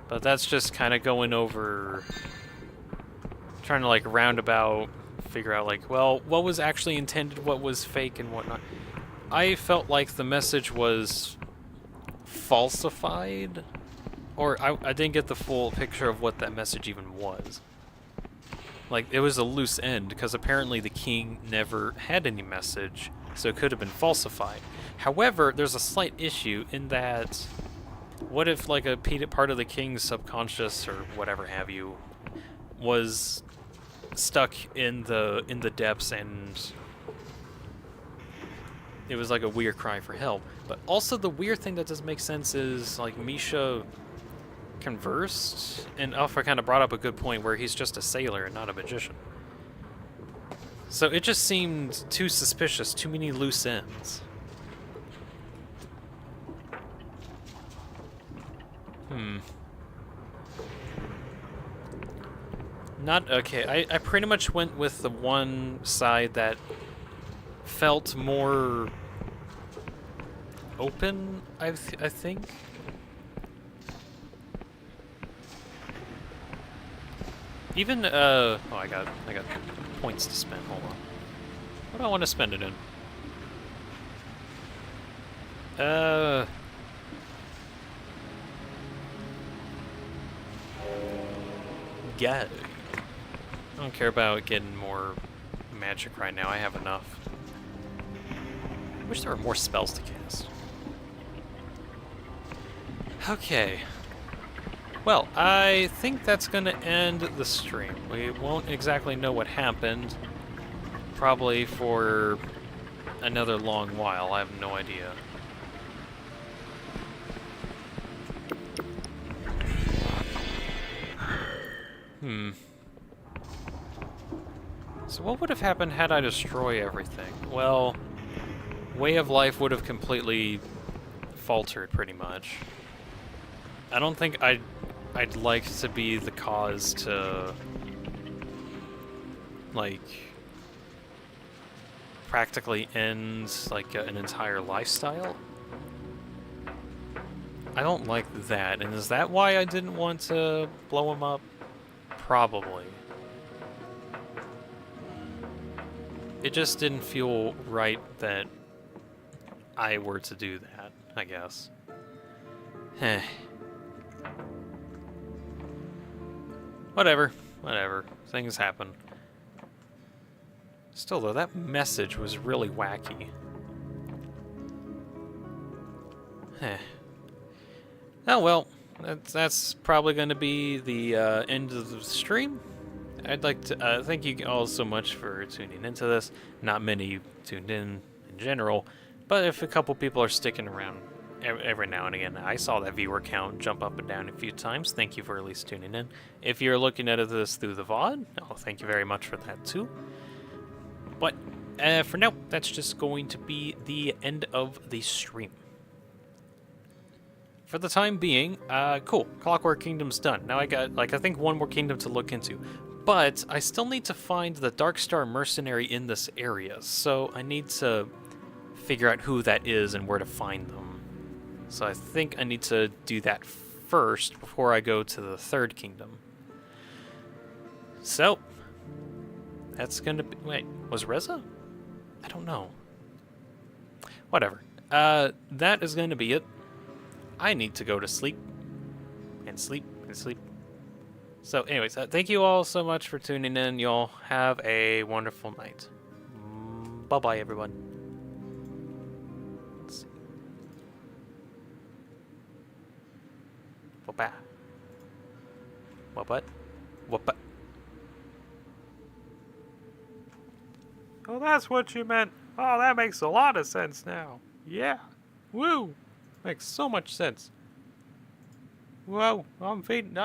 Speaker 1: But that's just kind of going over... trying to like roundabout figure out like, well, what was actually intended, what was fake and whatnot. I felt like the message was falsified, or I didn't get the full picture of what that message even was. Like, it was a loose end, because apparently the king never had any message, so it could have been falsified. However, there's a slight issue in that, what if like a part of the king's subconscious, or whatever have you, was stuck in the depths, and it was like a weird cry for help. But also the weird thing that doesn't make sense is like Misha conversed, and Alpha kind of brought up a good point where he's just a sailor and not a magician. So it just seemed too suspicious, too many loose ends. Not okay. I pretty much went with the one side that felt more open, I think. Even oh, I got points to spend. Hold on. What do I want to spend it in? Get. I don't care about getting more magic right now. I have enough. I wish there were more spells to cast. Okay. Well, I think that's going to end the stream. We won't exactly know what happened. Probably for another long while. I have no idea. So what would have happened had I destroy everything? Well, way of life would have completely faltered, pretty much. I don't think I'd like to be the cause to, like, practically end, like, an entire lifestyle. I don't like that, and is that why I didn't want to blow him up? Probably. It just didn't feel right that I were to do that, I guess. Heh. Whatever. Things happen. Still, though, that message was really wacky. Heh. Oh, well. That's probably going to be the end of the stream. I'd like to thank you all so much for tuning into this. Not many tuned in general, but if a couple people are sticking around every now and again, I saw that viewer count jump up and down a few times. Thank you for at least tuning in. If you're looking at this through the VOD, oh, thank you very much for that too. But for now, that's just going to be the end of the stream. For the time being, cool. Clockwork Kingdom's done. Now I got, I think one more kingdom to look into. But I still need to find the Darkstar mercenary in this area, so I need to figure out who that is and where to find them. So I think I need to do that first before I go to the third kingdom. So, that's gonna be... Wait, was Reza? I don't know. Whatever. That is gonna be it. I need to go to sleep. And sleep, and sleep. So anyways, thank you all so much for tuning in. Y'all have a wonderful night. Bye-bye, everyone. Let's see. What? What? Oh, that's what you meant. Oh, that makes a lot of sense now. Yeah. Woo! Makes so much sense. Whoa, I'm fading.